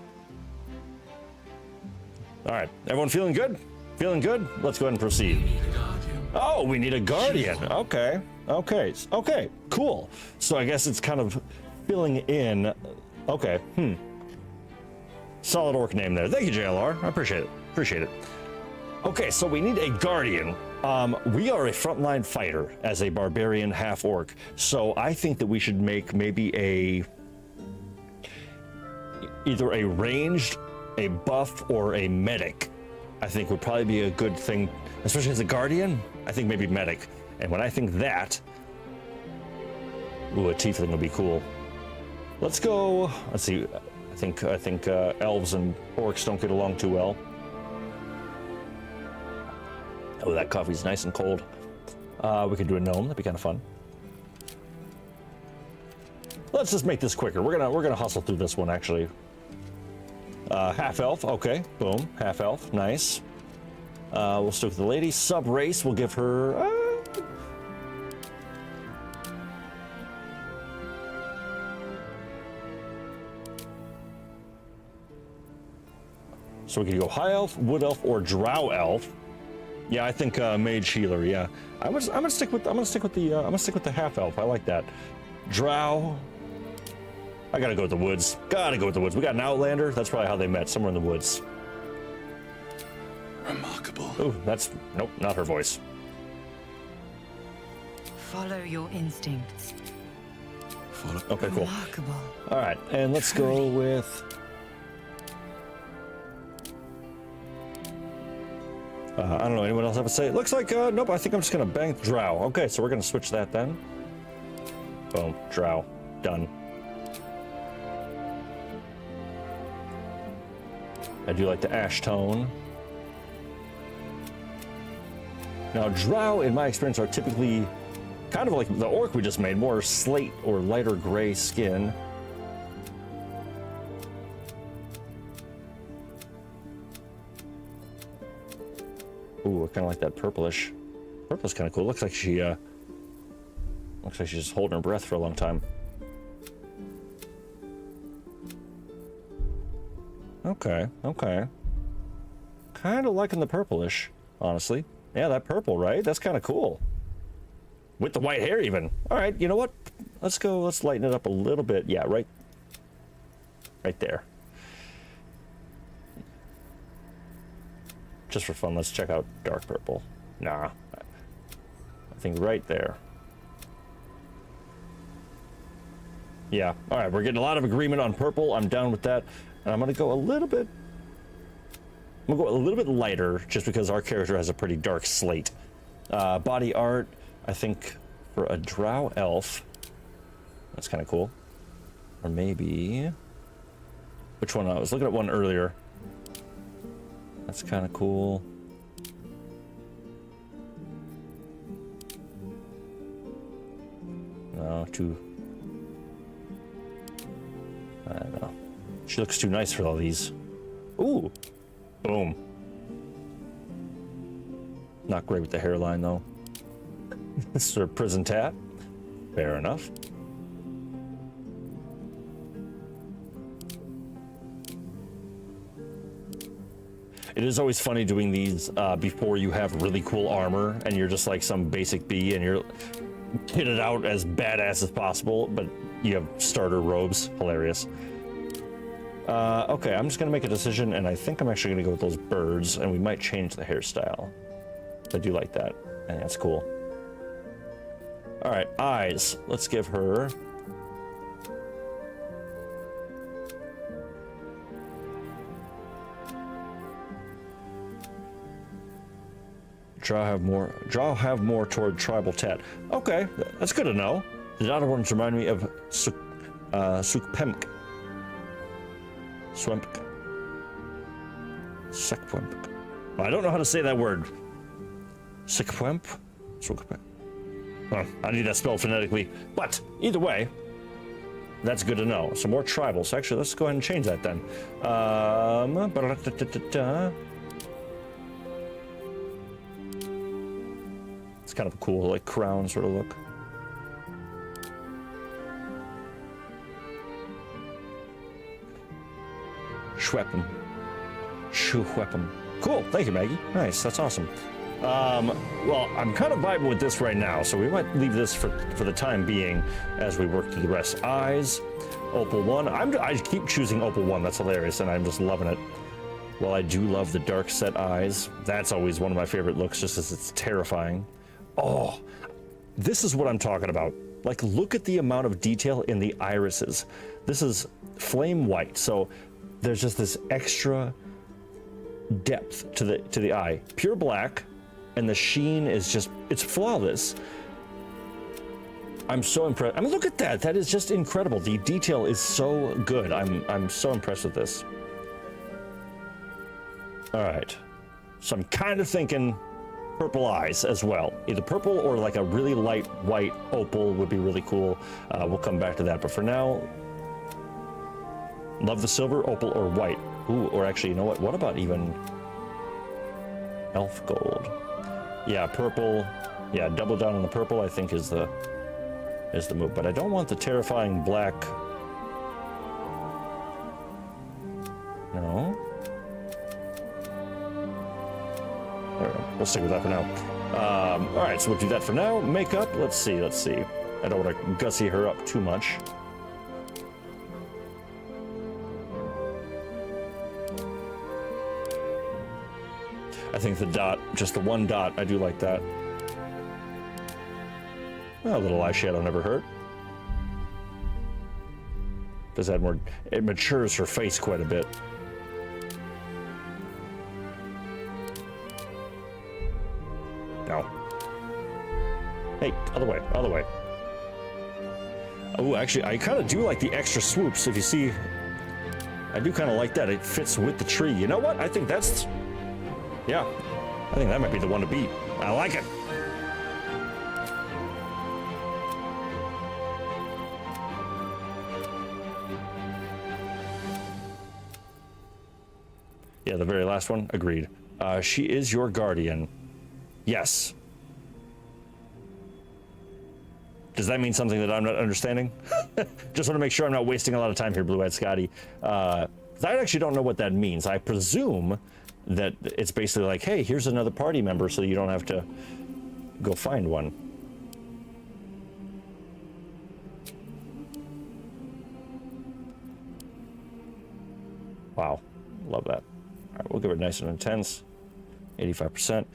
All right, everyone feeling good? Feeling good? Let's go ahead and proceed. Oh, we need a guardian. Okay, cool. So I guess it's kind of filling in. Okay, Solid orc name there. Thank you, JLR. I appreciate it. Okay, so we need a guardian. We are a frontline fighter as a barbarian half-orc, so I think that we should make maybe either a ranged, a buff, or a medic. I think would probably be a good thing, especially as a guardian. I think maybe medic. And when I think that, ooh, a tiefling would be cool. Let's go. Let's see. I think elves and orcs don't get along too well. Oh, that coffee's nice and cold. We could do a gnome. That'd be kind of fun. Let's just make this quicker. We're gonna hustle through this one actually. Half elf. Okay. Boom. Half elf. Nice. We'll stick with the lady. Sub race. We'll give her. So we could go high elf, wood elf, or drow elf. Yeah, I think mage healer. Yeah, I'm gonna stick with the half elf. I like that. Drow. I gotta go with the woods. Gotta go with the woods. We got an outlander. That's probably how they met, somewhere in the woods. Remarkable. Oh, that's nope, not her voice. Follow your instincts. Okay, cool. Remarkable. All right, and let's go with. I don't know. Anyone else have to say? It looks like nope. I think I'm just gonna bang drow. Okay, so we're gonna switch that then. Boom, drow, done. I do like the ash tone. Now, drow, in my experience, are typically kind of like the orc we just made, more slate or lighter gray skin. Ooh, I kind of like that purplish. Purple's kind of cool. Looks like she's just holding her breath for a long time. Okay, okay. Kind of liking the purplish, honestly. Yeah, that purple, right? That's kind of cool. With the white hair, even. All right, you know what? Let's go. Let's lighten it up a little bit. Yeah, right there. Just for fun, let's check out dark purple. Nah, I think right there. Yeah, all right, we're getting a lot of agreement on purple. I'm down with that. And I'm gonna go a little bit lighter just because our character has a pretty dark slate. Body art, I think for a drow elf, that's kind of cool. Or maybe, which one? I was looking at one earlier. That's kind of cool. No, too. I don't know. She looks too nice for all these. Ooh. Boom. Not great with the hairline, though. This is her prison tat. Fair enough. It is always funny doing these before you have really cool armor and you're just like some basic bee and you're kitted out as badass as possible, but you have starter robes. Hilarious. Okay, I'm just gonna make a decision, and I think I'm actually gonna go with those birds, and we might change the hairstyle. I do like that, and that's cool. All right, eyes. Let's give her. Drow have more toward tribal tat. Okay, that's good to know. The other ones remind me of Sukpemk. Swempk. Sekpwemp. I don't know how to say that word. Sekpwemp? Sukpemp. Well, I need that spelled phonetically. But either way, that's good to know. Some more tribals. Actually, let's go ahead and change that then. It's kind of a cool, like, crown sort of look. Schweppen. Schweppen. Cool. Thank you, Maggie. Nice. That's awesome. Well, I'm kind of vibing with this right now, so we might leave this for the time being as we work through the rest. Eyes, Opal 1. I keep choosing Opal 1. That's hilarious, and I'm just loving it. Well, I do love the dark set eyes. That's always one of my favorite looks, just as it's terrifying. Oh, this is what I'm talking about. Like, look at the amount of detail in the irises. This is flame white, so there's just this extra depth to the eye. Pure black, and the sheen is just, it's flawless. I'm so impressed. I mean, look at that. That is just incredible. The detail is so good. I'm so impressed with this. All right. So I'm kind of thinking purple eyes as well. Either purple or like a really light white opal would be really cool. We'll come back to that. But for now, love the silver, opal, or white. Ooh, or actually, you know what? What about even elf gold? Yeah, purple. Yeah, double down on the purple, I think is the move. But I don't want the terrifying black. No. We'll stick with that for now. All right, so we'll do that for now. Makeup, let's see. I don't want to gussy her up too much. I think the dot, just the one dot, I do like that. Well, a little eyeshadow never hurt. Does add more, it matures her face quite a bit. No. Hey, other way, other way. Oh, actually, I kind of do like the extra swoops. If you see, I do kind of like that. It fits with the tree. You know what? I think that's, yeah, I think that might be the one to beat. I like it. Yeah, the very last one, agreed. She is your guardian. Yes. Does that mean something that I'm not understanding? Just want to make sure I'm not wasting a lot of time here, Blue-Eyed Scotty. I actually don't know what that means. I presume that it's basically like, hey, here's another party member, so you don't have to go find one. Wow, love that. All right, we'll give it nice and intense. 85%.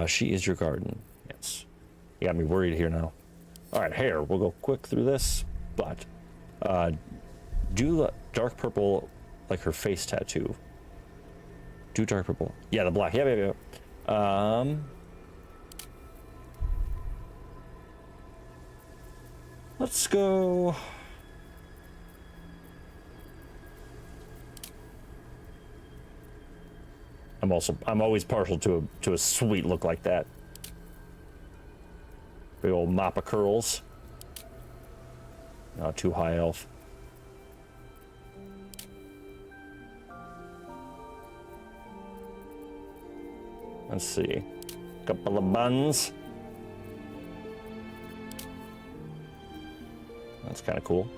She is your garden. Yes. You got me worried here now. All right, hair. We'll go quick through this, but do dark purple like her face tattoo. Do dark purple. Yeah, the black. Yeah. Let's go. I'm always partial to a sweet look like that. Big old mop of curls. Not too high elf. Let's see. Couple of buns. That's kind of cool.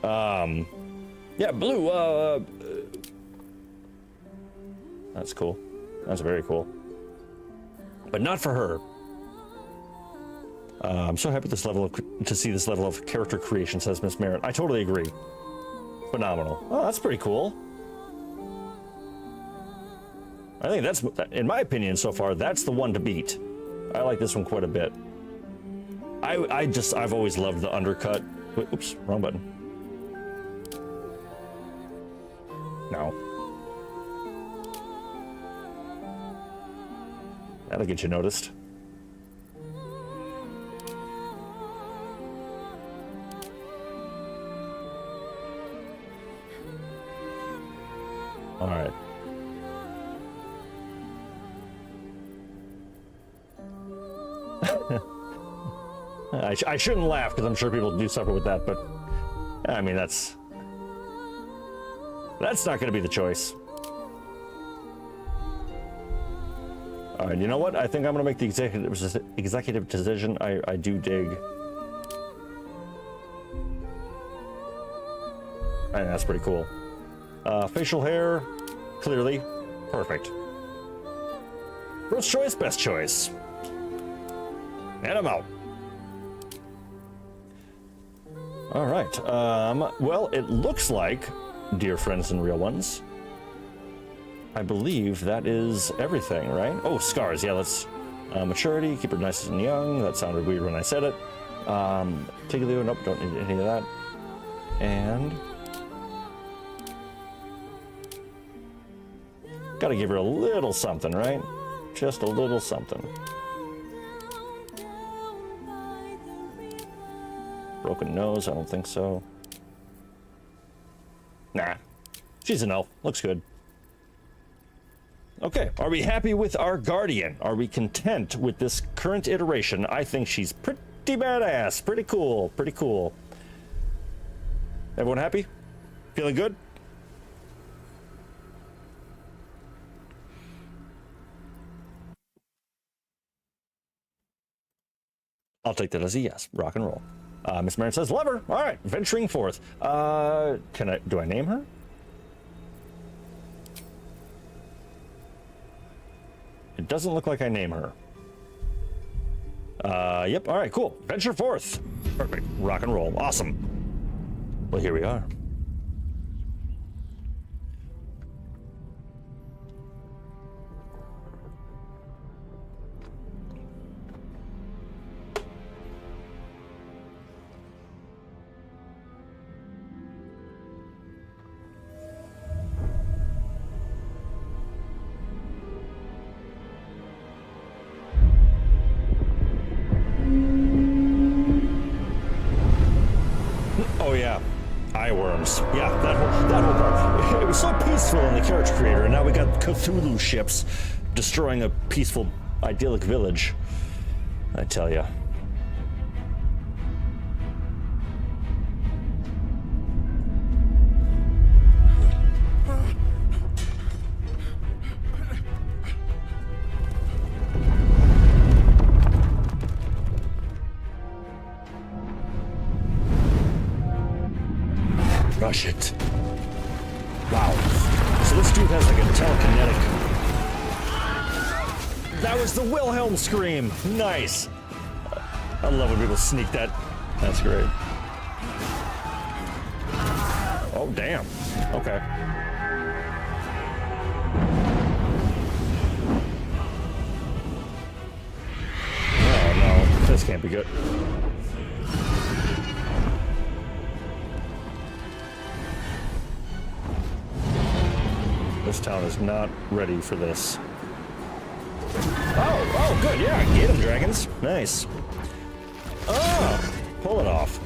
Yeah, blue. That's cool. That's very cool. But not for her. I'm so happy to see this level of character creation, says Miss Merritt. I totally agree. Phenomenal. Oh, that's pretty cool. I think that's, in my opinion so far, that's the one to beat. I like this one quite a bit. I've always loved the undercut. Wait, oops, wrong button. No. That'll get you noticed. All right. I shouldn't laugh because I'm sure people do suffer with that, but I mean, that's not going to be the choice. All right, you know what? I think I'm going to make the executive decision. I do dig. And that's pretty cool. Facial hair, clearly, perfect. First choice, best choice. And I'm out. All right. Well, it looks like, dear friends and real ones, I believe that is everything, right? Oh, scars. Yeah, let's maturity. Keep her nice and young. That sounded weird when I said it. Tiglio, nope, don't need any of that. And gotta give her a little something, right? Just a little something. Broken nose, I don't think so. Nah, she's an elf. Looks good. Okay, are we happy with our guardian? Are we content with this current iteration? I think she's pretty badass. Pretty cool. Pretty cool. Everyone happy? Feeling good? I'll take that as a yes. Rock and roll. Miss Marin says, love her. All right, venturing forth. Do I name her? It doesn't look like I name her. Yep, all right, cool. Venture forth. Perfect. Rock and roll. Awesome. Well, here we are. Yeah, that whole part. It was so peaceful in the character creator, and now we got Cthulhu ships destroying a peaceful, idyllic village. I tell ya. Rush it. Wow. So this dude has like a telekinetic. That was the Wilhelm scream. Nice. I love when people sneak that. That's great. Oh, damn. Okay. Oh, no. This can't be good. This town is not ready for this. Oh, good, yeah, get him, dragons. Nice. Oh, pull it off.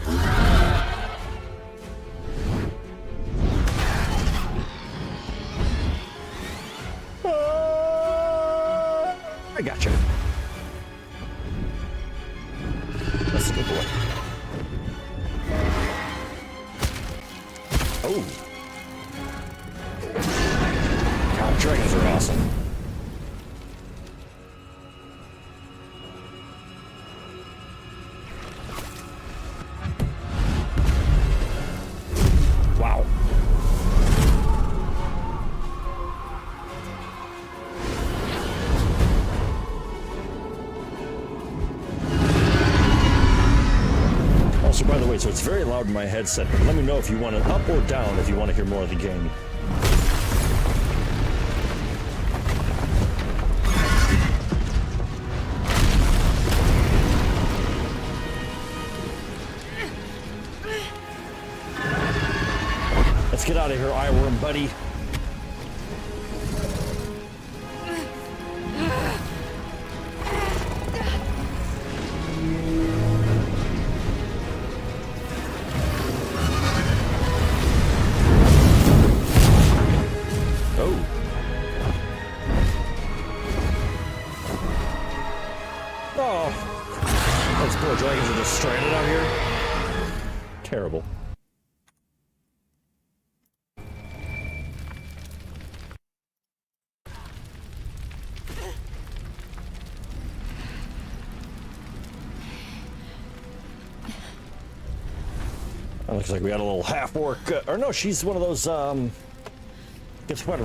I gotcha. That's a good boy. Oh. Dragons are awesome. Wow. Also, by the way, so it's very loud in my headset, but let me know if you want it up or down if you want to hear more of the game. Get out of here, eyeworm buddy. Oh. Oh. Those poor dragons are just stranded out here. Terrible. Looks like we got a little half orc, or no, she's one of those, gets better.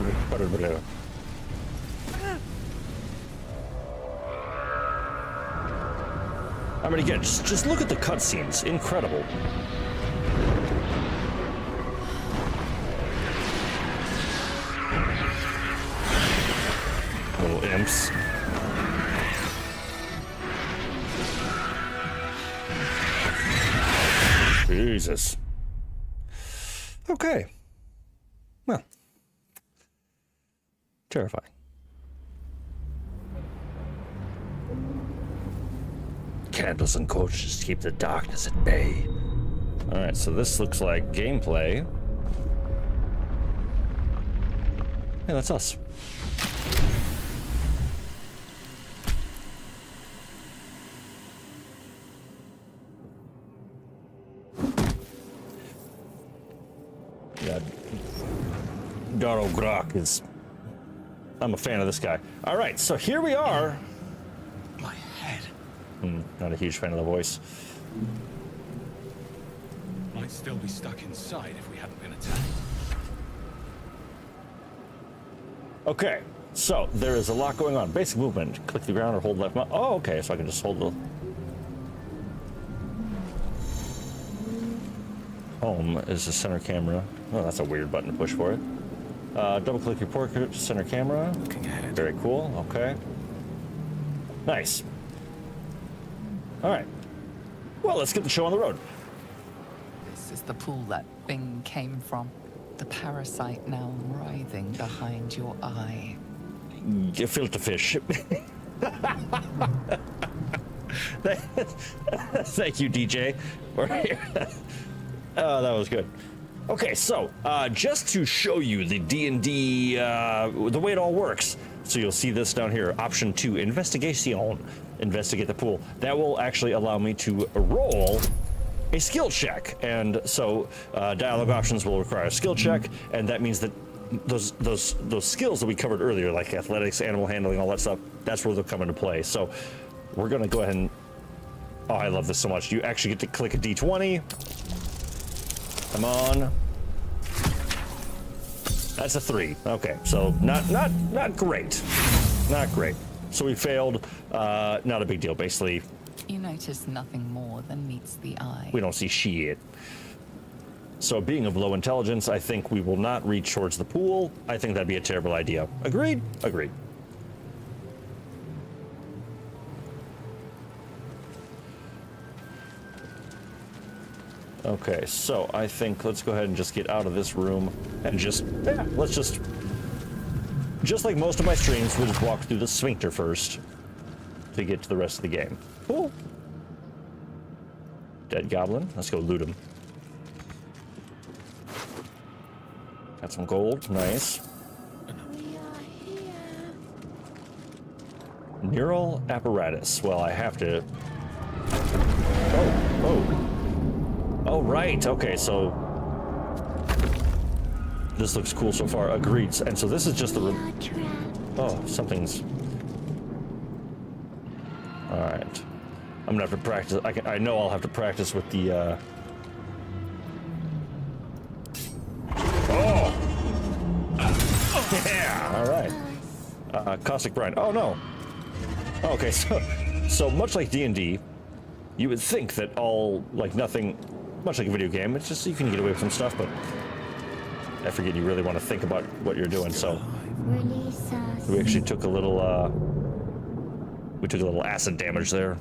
I mean, again, just look at the cutscenes. Incredible. imps. Jesus. Okay. Well. Terrifying. Candles and torches keep the darkness at bay. Alright, so this looks like gameplay. Hey, that's us. Yeah. RealGrogg is... I'm a fan of this guy. Alright, so here we are. My head. Not a huge fan of the voice. Might still be stuck inside if we hadn't been attacked. Okay, so there is a lot going on. Basic movement. Click the ground or hold left mouse. Oh, okay, so I can just hold the... Home is the center camera. Oh, that's a weird button to push for it. Double click your portrait, center camera. Looking ahead. Very cool, okay. Nice. All right. Well, let's get the show on the road. This is the pool that thing came from. The parasite now writhing behind your eye. Filter fish. Thank you, DJ. Oh, that was good. Okay, so just to show you the D&D, the way it all works. So you'll see this down here, option 2, investigation. Investigate the pool. That will actually allow me to roll a skill check, and so dialogue options will require a skill check, and that means that those skills that we covered earlier, like athletics, animal handling, all that stuff, that's where they'll come into play. So we're gonna go ahead and, oh, I love this so much. You actually get to click a D20. Come on. That's a 3. Okay, so not great, not great. So we failed. Not a big deal. Basically, You notice nothing more than meets the eye. we don't see shit. So being of low intelligence, I think we will not reach towards the pool. I think that'd be a terrible idea. Agreed? Agreed. Okay, so I think let's go ahead and just get out of this room and just, yeah, let's just like most of my streams, we'll just walk through the sphincter first to get to the rest of the game. Cool. Dead goblin. Let's go loot him. Got some gold. Nice. Neural apparatus. Well, I have to... Oh, right. Okay, so... This looks cool so far. Agreed. And so this is just the... Oh, something's... Alright. I'm gonna have to practice. I know I'll have to practice with the, Oh! Yeah! Alright. Caustic brine. Oh, no! Okay, so much like D&D, you would think that all, like, nothing... Much like a video game, it's just you can get away with some stuff, but... I forget you really want to think about what you're doing, so... We actually took a little, We took a little acid damage there.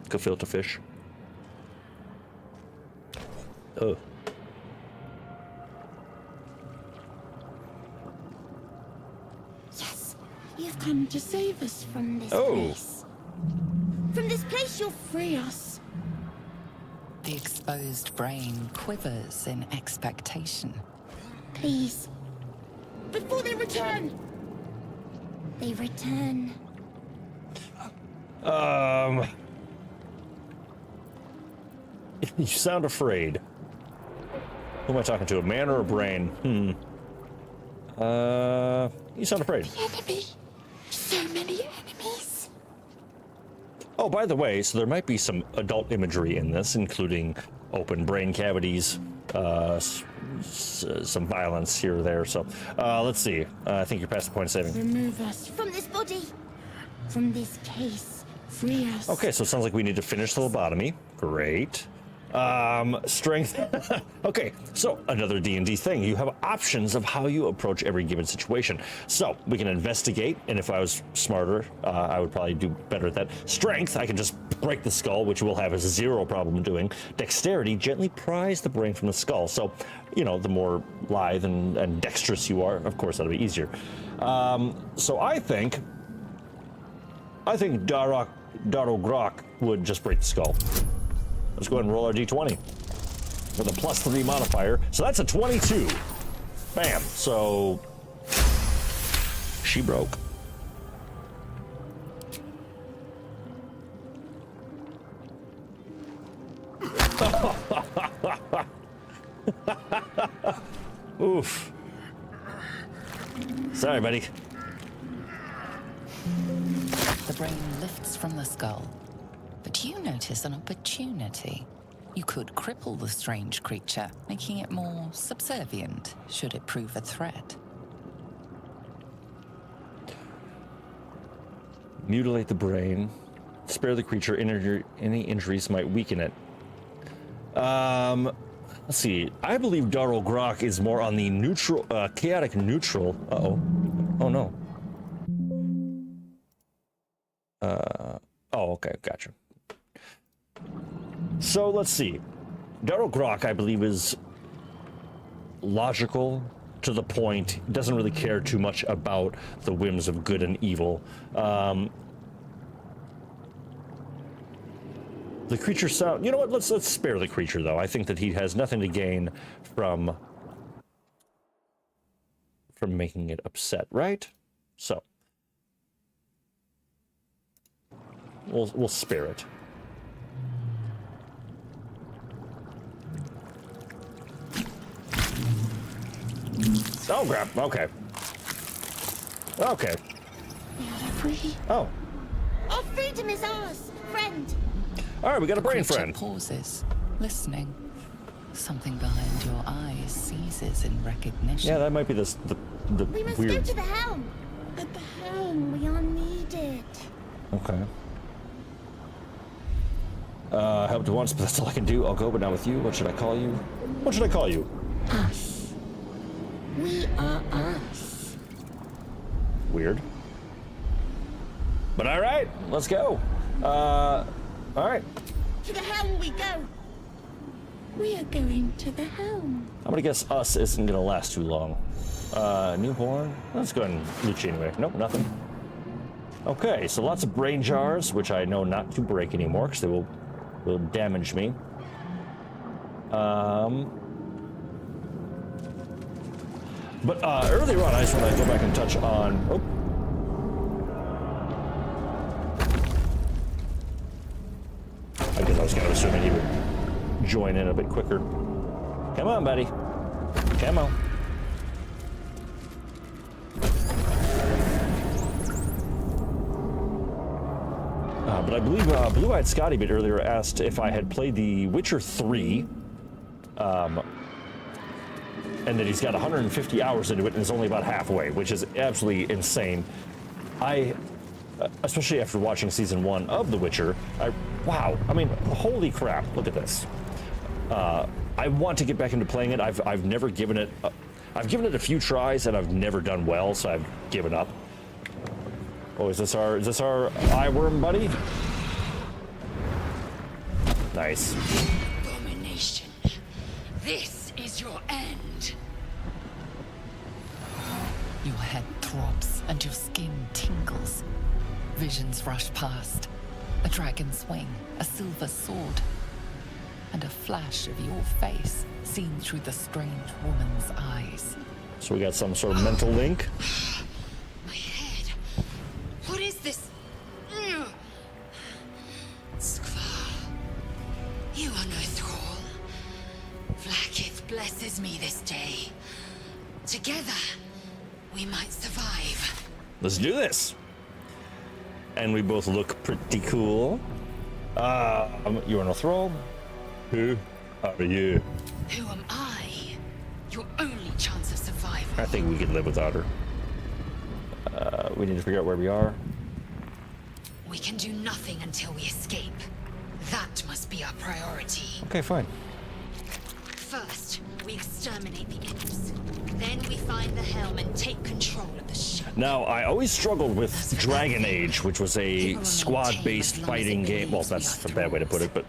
Gefilte fish. Oh. Yes, you've come to save us from this Oh. place. From this place, you'll free us. The exposed brain quivers in expectation. Please. Before they return. They return. You sound afraid. Who am I talking to? A man or a brain? You sound afraid. Enemy. So many enemies. Oh, by the way, so there might be some adult imagery in this, including open brain cavities, some violence here or there. So, let's see. I think you're past the point of saving. Remove us from this body. From this case. Free us. Okay, so it sounds like we need to finish the lobotomy. Great. Strength. Okay, so another D&D thing. You have options of how you approach every given situation. So we can investigate, and if I was smarter, I would probably do better at that. Strength, I can just break the skull, which we'll have a zero problem doing. Dexterity, gently prise the brain from the skull. So, you know, the more lithe and dexterous you are, of course, that'll be easier. So I think RealGrogg would just break the skull. Let's go ahead and roll our d20 with a +3 modifier. So that's a 22. Bam. So she broke. Oof. Sorry, buddy. The brain lifts from the skull. But you notice an opportunity. You could cripple the strange creature, making it more subservient, should it prove a threat. Mutilate the brain. Spare the creature. Any injuries might weaken it. Let's see. I believe RealGrogg is more on the neutral, chaotic neutral. Uh-oh. Oh, no. Oh, okay. Gotcha. So let's see. RealGrogg, I believe, is logical, to the point, doesn't really care too much about the whims of good and evil. The creature sound. You know what? Let's spare the creature, though. I think that he has nothing to gain from making it upset, right? So we'll spare it. Oh, crap. Okay. Okay. We are free. Oh. Our freedom is ours, friend. All right, we got a brain Creature friend. pauses, listening. Something behind your eyes seizes in recognition. Yeah, that might be the We must weird. go to the helm. At the helm, we are needed. Okay. Helped once, but that's all I can do. I'll go, but not with you. What should I call you? What should I call you? Us. We are us. Weird. But all right, let's go. All right. To the helm we go. We are going to the helm. I'm gonna guess us isn't gonna last too long. Newborn. Let's go ahead and loot you anyway. Nope, nothing. Okay, so lots of brain jars, which I know not to break anymore because they will damage me. But earlier on, I just want to go back and touch on. Oh. I guess I was kind of assuming he would join in a bit quicker. Come on, buddy. Come on. But I believe Blue-Eyed Scotty bit earlier asked if I had played The Witcher 3, and that he's got 150 hours into it and is only about halfway, which is absolutely insane. Especially after watching season 1 of The Witcher, wow, I mean, holy crap, look at this. I want to get back into playing it. I've never given it, I've given it a few tries and I've never done well, so I've given up. Oh, is this our eye worm buddy? Nice. Abomination. This is your end. Your head throbs and your skin tingles. Visions rush past. A dragon's wing, a silver sword, and a flash of your face seen through the strange woman's eyes. So we got some sort of mental link. My head. What is this? Skvar. You are no thrall. Vlaakith blesses me this day. Together, we might survive. Let's do this. And we both look pretty cool. You are no thrall. Who are you? Who am I? Your only chance of survival. I think we can live without her. We need to figure out where we are. We can do nothing until we escape. That must be our priority. Okay, fine. First, we exterminate the imps. Then we find the helm and take control of the ship. Now, I always struggled with Dragon Age, which was a squad-based fighting game. Well, that's a bad way to put it, but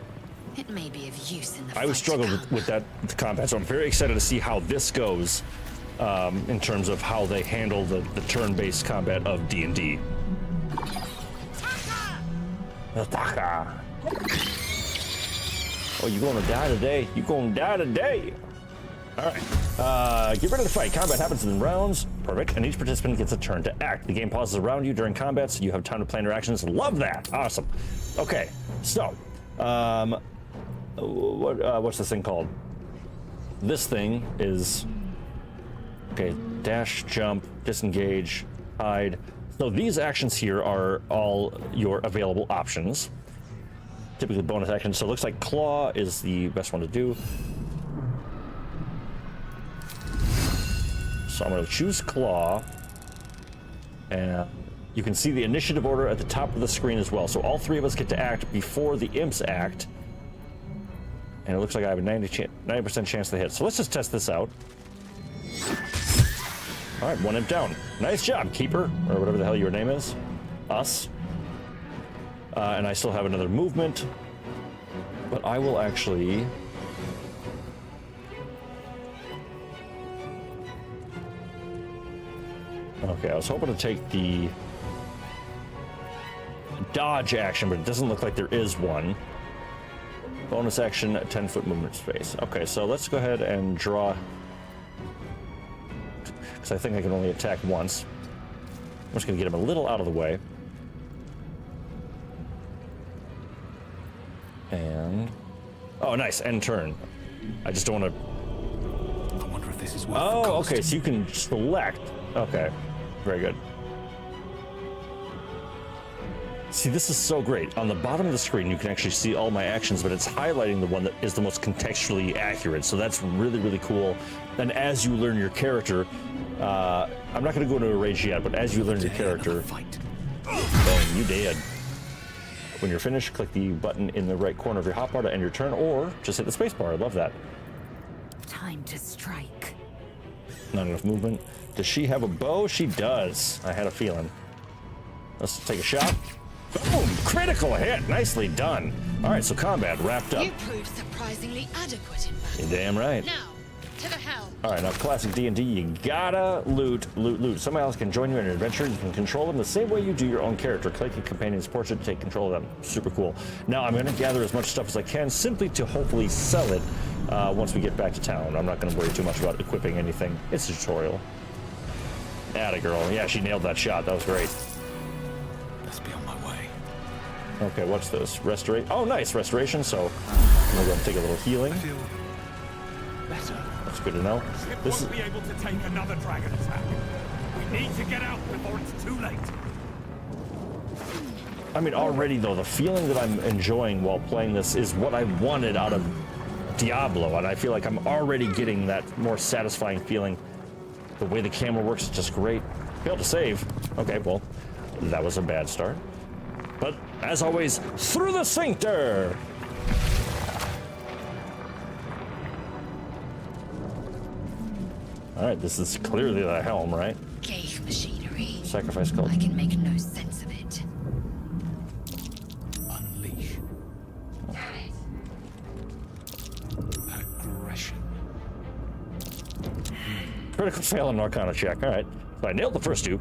It may be of use in the I always fight to struggled come. with that combat, so I'm very excited to see how this goes in terms of how they handle the turn-based combat of D&D. Attacker! Oh, you gonna die today? You gonna die today? All right. Get ready to fight. Combat happens in rounds. Perfect. And each participant gets a turn to act. The game pauses around you during combat, so you have time to plan your actions. Love that. Awesome. Okay. So, what's this thing called? This thing is okay. Dash, jump, disengage, hide. So these actions here are all your available options. Typically bonus actions. So it looks like claw is the best one to do. So I'm going to choose claw, and you can see the initiative order at the top of the screen as well. So all three of us get to act before the imps act, and it looks like I have a 90% chance to hit. So let's just test this out. All right, one imp down. Nice job, keeper, or whatever the hell your name is. Us. And I still have another movement, but I will actually... Okay, I was hoping to take the dodge action, but it doesn't look like there is one. Bonus action, 10-foot movement space. Okay, so let's go ahead and draw, because I think I can only attack once. I'm just going to get him a little out of the way. And... oh, nice, end turn. I just don't want to... I wonder if this is worth the oh, cost. okay, so you can select. Okay, very good. See, this is so great. On the bottom of the screen, you can actually see all my actions, but it's highlighting the one that is the most contextually accurate. So that's really, really cool. And as you learn your character, I'm not going to go into a rage yet, but as you learn your character, boom, you did. When you're finished, click the button in the right corner of your hotbar to end your turn, or just hit the space bar. I love that. Time to strike. Not enough movement. Does she have a bow? She does. I had a feeling. Let's take a shot. Boom! Critical hit! Nicely done. All right, so combat wrapped up. You proved surprisingly adequate in battle. You're damn right. Now, to the helm. All right, now classic D&D, you gotta loot. Somebody else can join you in an adventure. You can control them the same way you do your own character. Click a companion's portrait to take control of them. Super cool. Now I'm gonna gather as much stuff as I can, simply to hopefully sell it once we get back to town. I'm not gonna worry too much about equipping anything. It's a tutorial. Atta girl. Yeah, she nailed that shot. That was great. Let's be on my way. Okay, what's this? Restorate. Oh, nice restoration. So I'm gonna go and take a little healing. I feel Better. That's good to know. This is Won't be able to take another dragon attack. We need to get out before it's too late. I mean, already though, the feeling that I'm enjoying while playing this is what I wanted out of Diablo, and I feel like I'm already getting that more satisfying feeling. The way the camera works is just great. Failed to save. Okay, well, that was a bad start. But as always, through the sphincter. All right, this is clearly the helm, right? Gate machinery. Sacrifice cult. I can make no sense of it. Unleash. Aggression. Critical fail on Arcana check. All right. So I nailed the first two.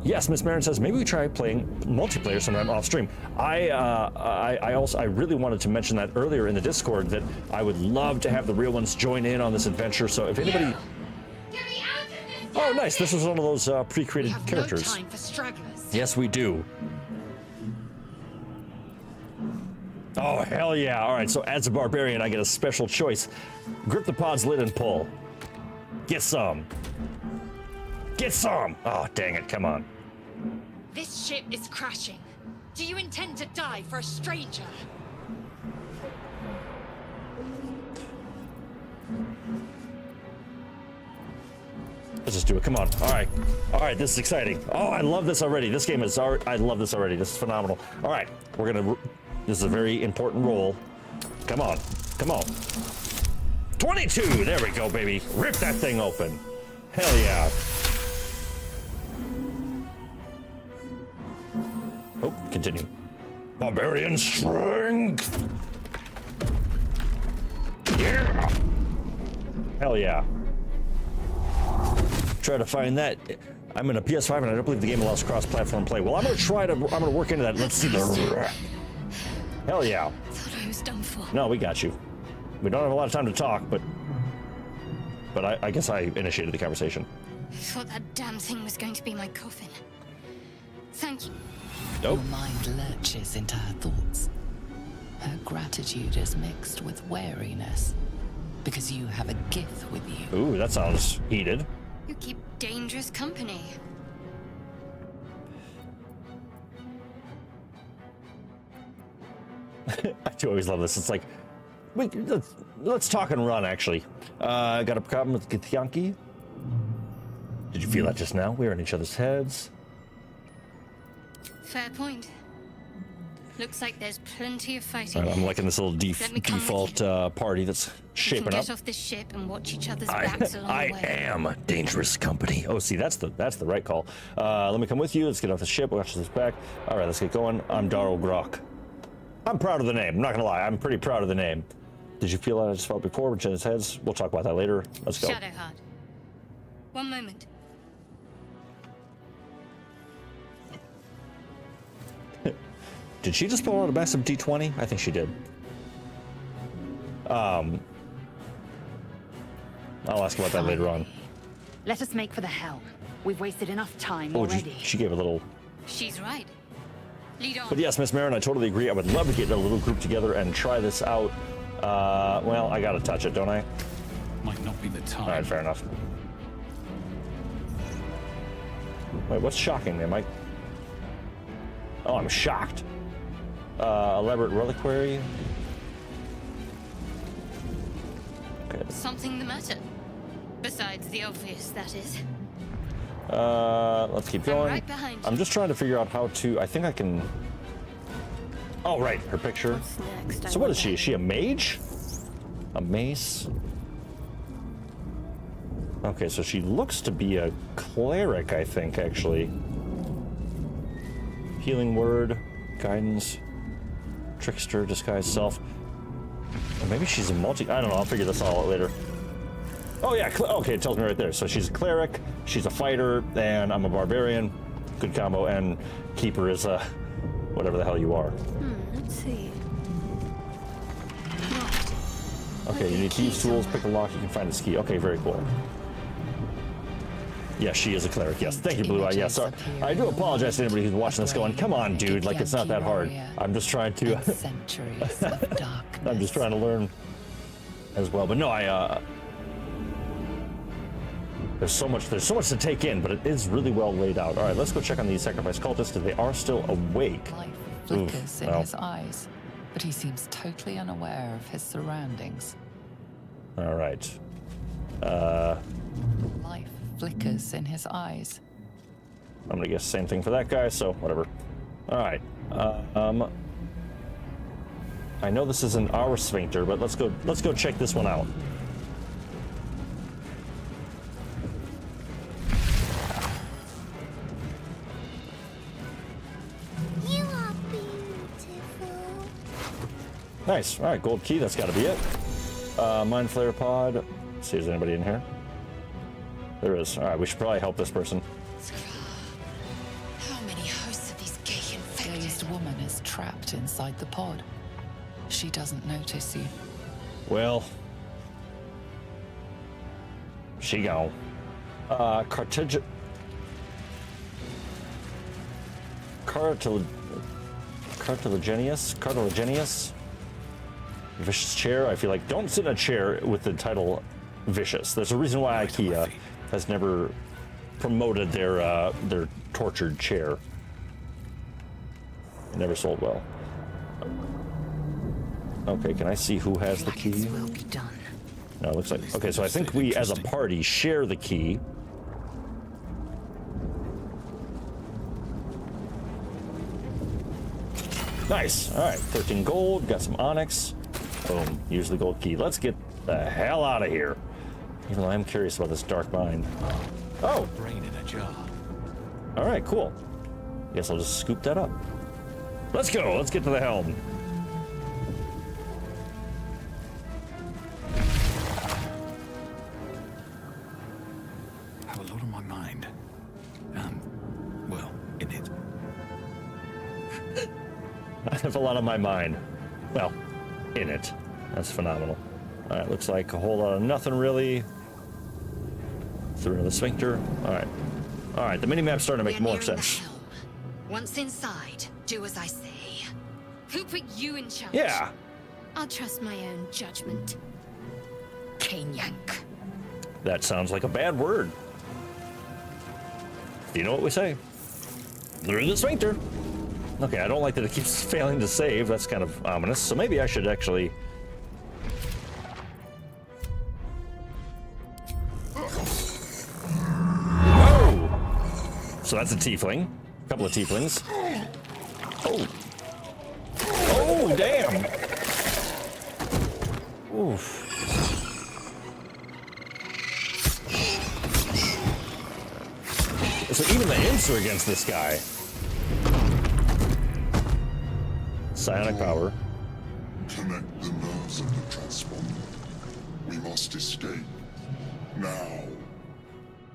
Yes, Miss Marin says maybe we try playing multiplayer sometime off stream. I really wanted to mention that earlier in the Discord, that I would love to have the real ones join in on this adventure. So if anybody, oh nice, this was one of those We pre-created have characters. no time for stragglers. Yes, we do. Oh hell yeah! All right, so as a barbarian, I get a special choice. Grip the pod's lid and pull. Get some. Get some! Oh, dang it, come on. This ship is crashing. Do you intend to die for a stranger? Let's just do it, come on. All right, this is exciting. Oh, I love this already. This game is, I love this already. This is phenomenal. All right, we're gonna This is a very important roll. Come on. Come on. 22! There we go, baby. Rip that thing open. Hell yeah. Oh, continue. Barbarian strength. Yeah. Hell yeah. Try to find that. I'm in a PS5 and I don't believe the game allows cross-platform play. Well, I'm gonna work into that. Let's see the. Hell yeah. Thought I was done for. No, we got you. We don't have a lot of time to talk, but I guess I initiated the conversation. I thought that damn thing was going to be my coffin. Thank you. Oh. Your mind lurches into her thoughts. Her gratitude is mixed with wariness, because you have a gift with you. Ooh, that sounds heated. You keep dangerous company. I do always love this. It's like, wait, let's talk and run, actually. Got a problem with Githyanki? Did you feel that just now? We were in each other's heads. Fair point. Looks like there's plenty of fighting. All right, I'm liking this little Let me come with default party that's We can shaping get up. off this ship and watch each other's backs along I the way. am dangerous company. Oh, see, that's the right call. Let me come with you. Let's get off the ship. Watch this back. All right, let's get going. I'm RealGrogg. I'm proud of the name. I'm not gonna lie. I'm pretty proud of the name. Did you feel that I just felt before with Jen's heads? We'll talk about that later. Let's go. Shadowheart. One moment. Did she just pull out a massive D20? I think she did. I'll ask about that later on. Let us make for the helm. We've wasted enough time Oh, already. she gave a little. She's right. Lead on. But yes, Miss Marin, I totally agree. I would love to get a little group together and try this out. Well, I gotta touch it, don't I? Might not be the time. All right, fair enough. Wait, what's shocking me, Mike? Oh, I'm shocked. Elaborate reliquary. Okay. Something the matter? Besides the obvious, that is. Let's keep going. right behind you. I'm just trying to figure out how to. I think I can. Oh, right, her picture. What's next? So what is she? Is she a mage? A mace? Okay, so she looks to be a cleric, I think, actually. Healing word, guidance, trickster, disguise self. Or maybe she's a multi. I don't know. I'll figure this all out later. Oh yeah. Okay, it tells me right there. So she's a cleric, she's a fighter, and I'm a barbarian. Good combo. And keeper is a whatever the hell you are. Let's see. Okay, you need thieves tools. Pick a lock. You can find a key. Okay, very cool. Yes, she is a cleric. Yes, thank you, Blue Eye. Yes, sorry. I do apologize to anybody who's watching this going, come on, dude, like it's not that hard. I'm just trying to. Centuries of darkness. I'm just trying to learn as well. But no, there's so much to take in, but it is really well laid out. All right, let's go check on these sacrifice cultists because they are still awake. Life flickers in well. his eyes, but he seems totally unaware of his surroundings. All right. Life flickers in his eyes. I'm gonna guess the same thing for that guy, so whatever. All right. I know this isn't our sphincter, but let's go check this one out. You are beautiful. Nice. All right, gold key. That's got to be it. Mind flare pod. Let's see, is anybody in here? There is. All right, we should probably help this person. How many hosts of these gay infected? Dazed woman is trapped inside the pod. She doesn't notice you. Well, she gone. Cartilaginous. Vicious chair. I feel like don't sit in a chair with the title vicious. There's a reason why IKEA has never promoted their tortured chair. It never sold well. Okay, can I see who has the key? Will be done. No, it looks like. Okay, so I think we as a party share the key. Nice. All right, 13 gold. Got some onyx. Boom. Use the gold key. Let's get the hell out of here. Even though I'm curious about this dark mine. Oh. Brain in a jar. All right, cool. Guess I'll just scoop that up. Let's go. Let's get to the helm. I have a lot on my mind. Well, in it. I have a lot on my mind. Well, in it. That's phenomenal. All right, looks like a whole lot of nothing really. Through the sphincter. All right. All right, the mini-map's starting to make more sense. The helm. Once inside, do as I say. Who put you in charge? Yeah. I'll trust my own judgment. Kanyank. That sounds like a bad word. You know what we say? Through the sphincter. Okay, I don't like that it keeps failing to save. That's kind of ominous. So maybe I should actually... Whoa! So that's a tiefling. A couple of tieflings. Oh. Oh, damn! Oof. So even the imps are against this guy. Psionic power. Connect the nerves of the transponder. We must escape. Now.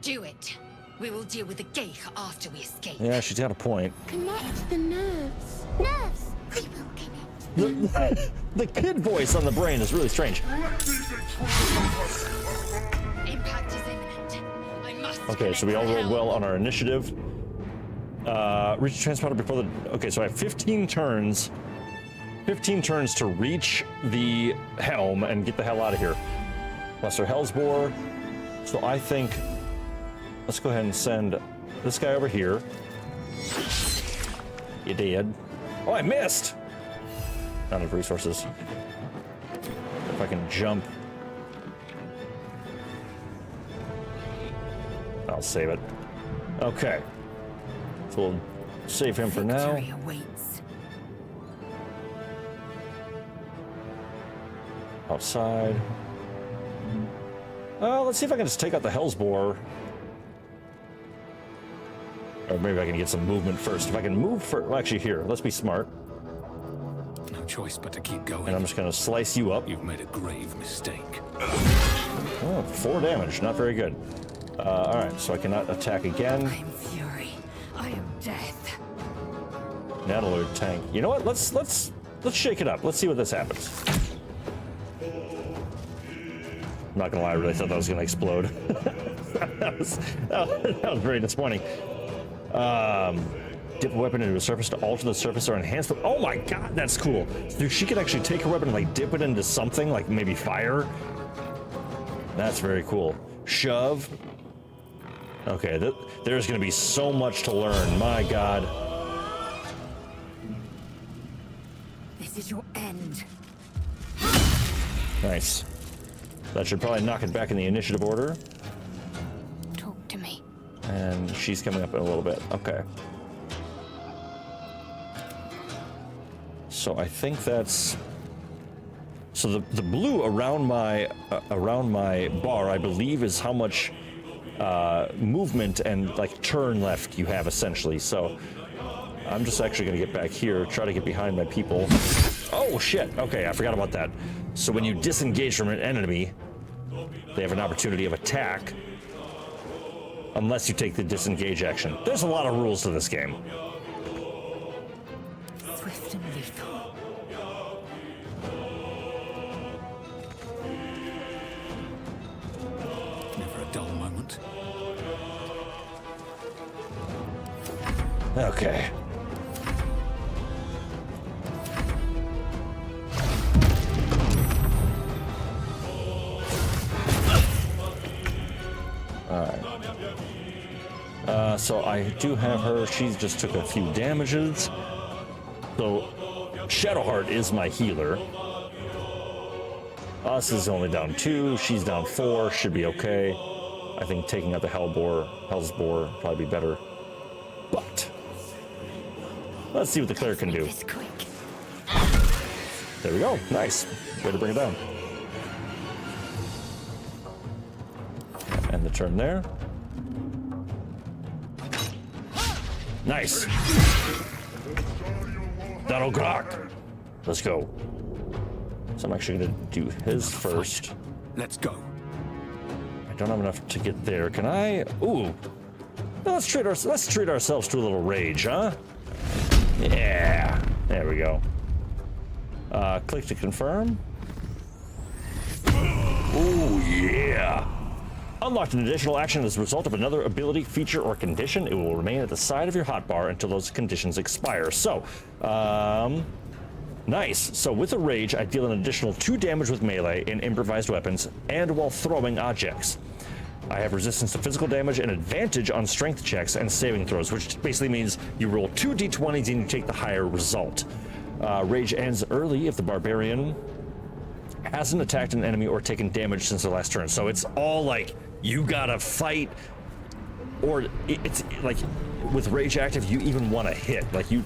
Do it. We will deal with the gate after we escape. Yeah, she's got a point. Connect the nerves. Nerves! We will connect. The kid voice on the brain is really strange. Impact is imminent. I must. Okay, so we all rolled well on our initiative. Reach the transponder before the... Okay, so I have 15 turns. 15 turns to reach the helm and get the hell out of here. Lesser Hellsbore. So I think... Let's go ahead and send this guy over here. You did. Oh, I missed! Not enough resources. If I can jump... I'll save it. Okay. So we'll save him for now. Victory awaits. Outside. Let's see if I can just take out the Hellsbore. Or maybe I can get some movement first. If I can move first. Well, actually, here. Let's be smart. No choice but to keep going. And I'm just going to slice you up. You've made a grave mistake. Oh, 4 damage. Not very good. All right, so I cannot attack again. I am fury. I am death. Natalord tank. You know what? Let's shake it up. Let's see what this happens. I'm not gonna lie, I really thought that was gonna explode. that was very disappointing. Dip a weapon into a surface to alter the surface or enhance the... Oh my god, that's cool. So she could actually take her weapon and like dip it into something, like maybe fire. That's very cool. Shove. Okay, there's gonna be so much to learn. My god. This is your end. Nice. That should probably knock it back in the initiative order. Talk to me. And she's coming up in a little bit. Okay. So I think that's... So the blue around my bar, I believe, is how much movement and like turn left you have essentially. So I'm just actually going to get back here, try to get behind my people. Oh shit! Okay, I forgot about that. So when you disengage from an enemy, they have an opportunity of attack, unless you take the disengage action. There's a lot of rules to this game. Swift and lethal. Never a dull moment. Okay. So I do have her. She just took a few damages. So Shadowheart is my healer. Us is only down 2. She's down 4. Should be okay. I think taking out the Hellsbore probably be better. But let's see what the cleric can do. This quick. There we go. Nice. Way to bring it down. End the turn there. Nice. That'll rock. Let's go. So I'm actually gonna do his first. Let's go. I don't have enough to get there. Can I? Ooh. Let's treat ourselves to a little rage, huh? Yeah. There we go. Click to confirm. Ooh, yeah. Unlocked an additional action as a result of another ability, feature, or condition. It will remain at the side of your hotbar until those conditions expire. So, nice. So with a rage, I deal an additional 2 damage with melee and improvised weapons, and while throwing objects. I have resistance to physical damage and advantage on strength checks and saving throws, which basically means you roll 2 d20s and you take the higher result. Rage ends early if the barbarian hasn't attacked an enemy or taken damage since the last turn. So it's all like, you gotta fight, or it's like with rage active, you even want to hit, you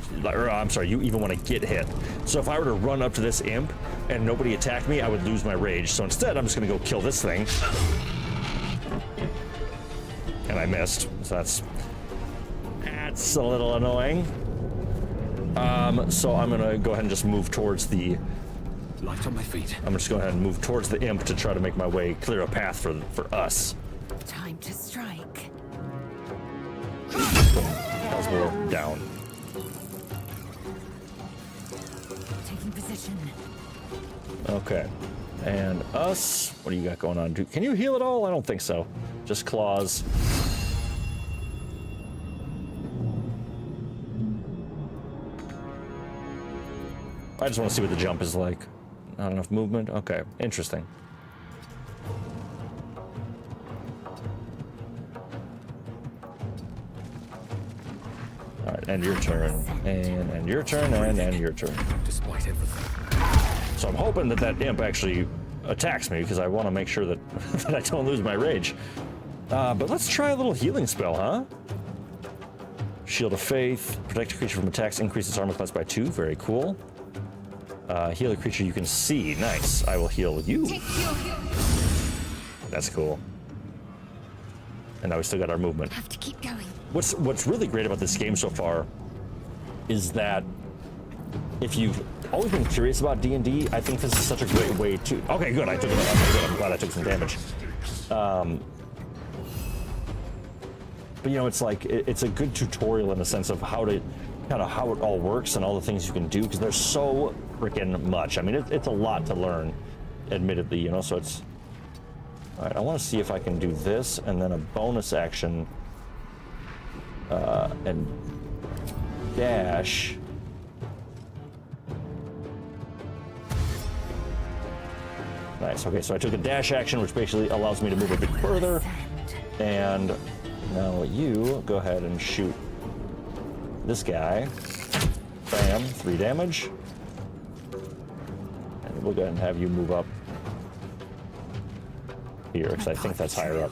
even want to get hit. So if I were to run up to this imp and nobody attacked me, I would lose my rage. So instead, I'm just gonna go kill this thing. And I missed, so that's a little annoying. So I'm gonna go ahead and just move towards the Light on my feet. I'm just going ahead and move towards the imp to try to make my way, clear a path for us. Time to strike. Oswald down. Taking position. Okay. And us, what do you got going on? Can you heal at all? I don't think so. Just claws. I just want to see what the jump is like. Not enough movement? Okay, interesting. Alright, end your turn. And end your turn, and end your turn. Despite everything. So I'm hoping that that imp actually attacks me, because I want to make sure that, that I don't lose my rage. But let's try a little healing spell, huh? Shield of Faith. Protect a creature from attacks. Increase its armor class by 2. Very cool. Heal a creature you can see. Nice. I will heal you. That's cool. And now we still got our movement. Have to keep going. What's really great about this game so far is that if you've always been curious about D&D, I think this is such a great way to... Okay, good. I took it. Okay, good. I'm glad I took some damage. But you know, it's like it's a good tutorial in the sense of how to how it all works and all the things you can do, because there's so freaking much. I mean, it's a lot to learn, admittedly, you know. So it's all right. I want to see if I can do this and then a bonus action and dash. Nice. Okay, so I took a dash action, which basically allows me to move a bit further, and now you go ahead and shoot this guy. Bam, 3 damage. And we'll go ahead and have you move up here, because I think that's higher up.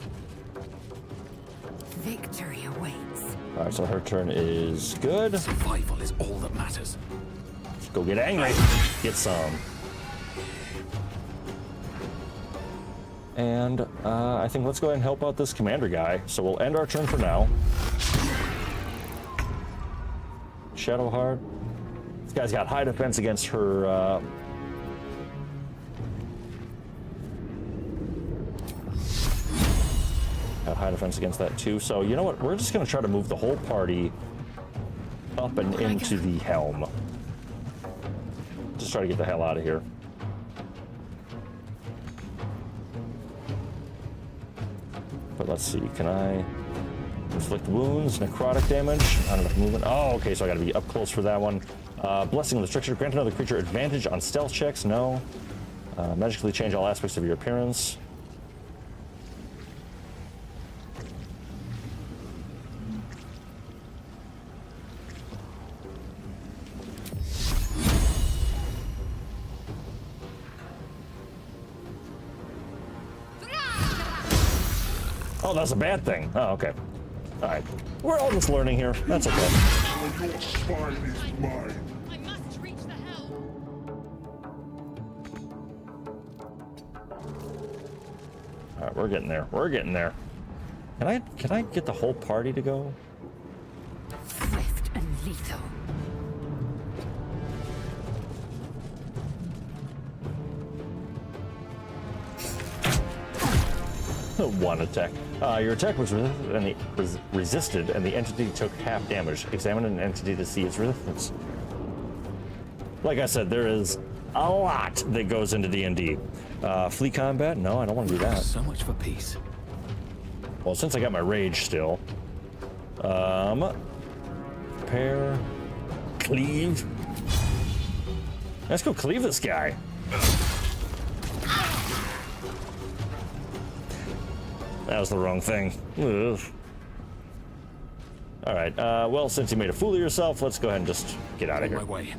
Victory awaits. All right, so her turn is good. Survival is all that matters. Let's go get angry. Get some. And I think let's go ahead and help out this commander guy. So we'll end our turn for now. Shadowheart. This guy's got high defense against her. Got high defense against that too. So you know what? We're just gonna try to move the whole party up and into the helm. Just try to get the hell out of here. But let's see, can I inflict wounds, necrotic damage, not enough movement? Oh, okay, so I gotta be up close for that one. Blessing of the Stricture, grant another creature advantage on stealth checks, no. Magically change all aspects of your appearance. Oh, that's a bad thing. Oh, okay. All right. We're all just learning here. That's okay. Your spine is mine. I must reach the helm. All right, we're getting there. We're getting there. Can I get the whole party to go? Swift and lethal. One attack. Your attack was resisted, and the entity took half damage. Examine an entity to see its resistance. Like I said, there is a lot that goes into D&D. Flee combat? No, I don't want to do that. So much for peace. Well, since I got my rage still. Pair. Cleave. Let's go cleave this guy. That was the wrong thing. Ugh. All right. Well, since you made a fool of yourself, let's go ahead and just get out of here. On my way.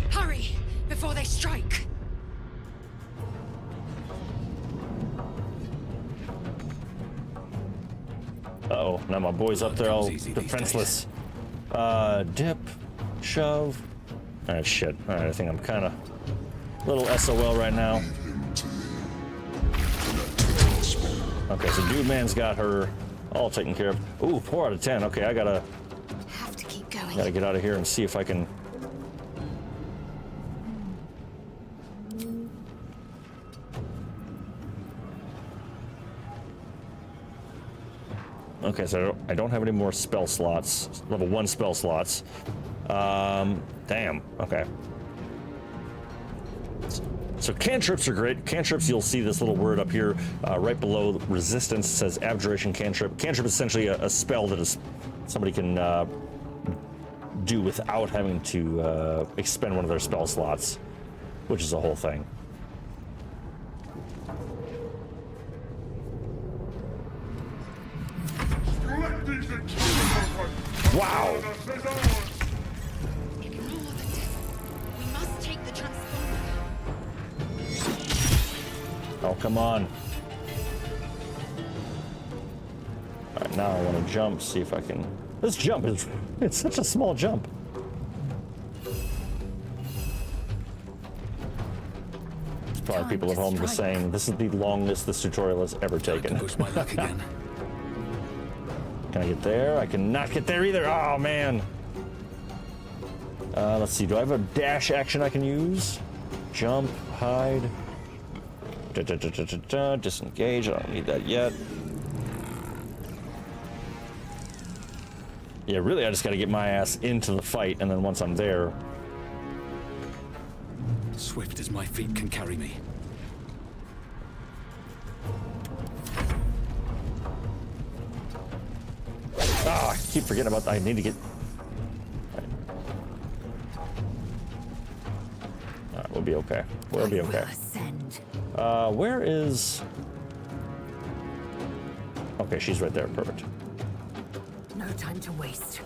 Hurry before they strike. Uh-oh. Now my boy's up there all Comes easy these defenseless. Dip. Shove. All right, shit. All right, I think I'm kind of a little SOL right now. Okay, so Dude Man's got her all taken care of. Ooh, 4 out of 10. Okay, I gotta Have to keep going. get out of here and see if I can. Okay, so I don't have any more spell slots, level 1 spell slots. Damn, okay. So cantrips are great. Cantrips, you'll see this little word up here right below resistance. It says abjuration cantrip. Cantrip is essentially a spell that somebody can do without having to expend one of their spell slots, which is a whole thing. Wow! Ignore the devil. We must take the transponder. Oh, come on. All right, now I want to jump, see if I can. This jump is, it's such a small jump. There's probably people at home just saying, this is the longest this tutorial has ever I can taken. push my luck again. Can I get there? I cannot get there either. Oh, man. Let's see. Do I have a dash action I can use? Jump, hide. Disengage. I don't need that yet. Yeah, really, I just got to get my ass into the fight, and then once I'm there. Swift as my feet can carry me. Ah, I keep forgetting about that. I need to get. All right, we'll be okay. We'll be okay. Ascend. Where is? Okay, she's right there. Perfect. No time to waste.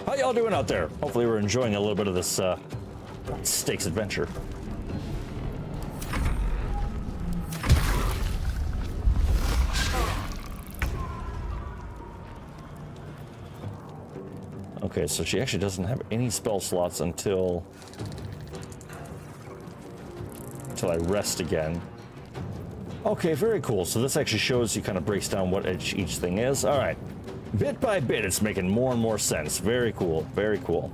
How y'all doing out there? Hopefully, we're enjoying a little bit of this stakes adventure. Okay, so she actually doesn't have any spell slots until I rest again. Okay, very cool. So this actually shows you, kind of breaks down what each thing is. All right, bit by bit, it's making more and more sense. Very cool, very cool.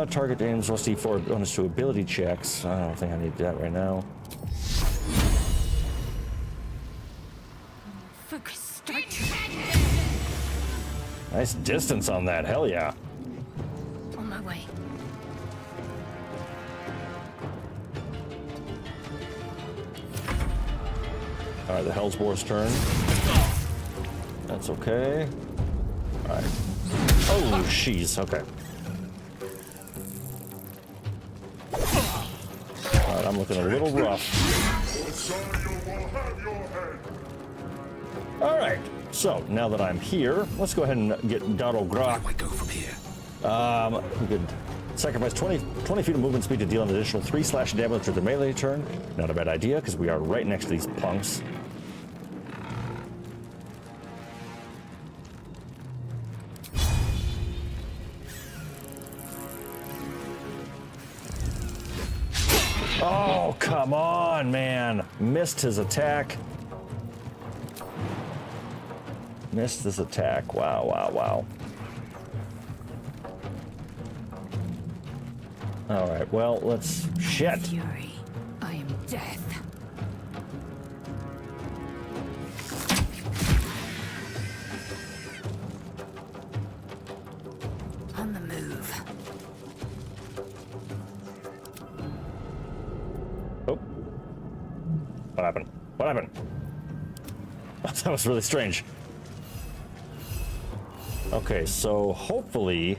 Target aims must D4 bonus to ability checks. I don't think I need that right now. Focus. Strike. Nice distance on that. Hell yeah. On my way. All right, the Hellsboar's turn. That's okay. All right. Oh, jeez. Okay. All right, I'm looking a little rough. All right. So now that I'm here, let's go ahead and get RealGrogg. Where do I go from here? We could sacrifice 20 feet of movement speed to deal an additional 3 slash damage to the melee turn. Not a bad idea, because we are right next to these punks. Oh, come on, man. Missed his attack. Missed his attack. Wow, wow, wow. All right, well, let's... Shit. Fury. I am death. On the move. Oh. What happened? What happened? That was really strange. Okay, so hopefully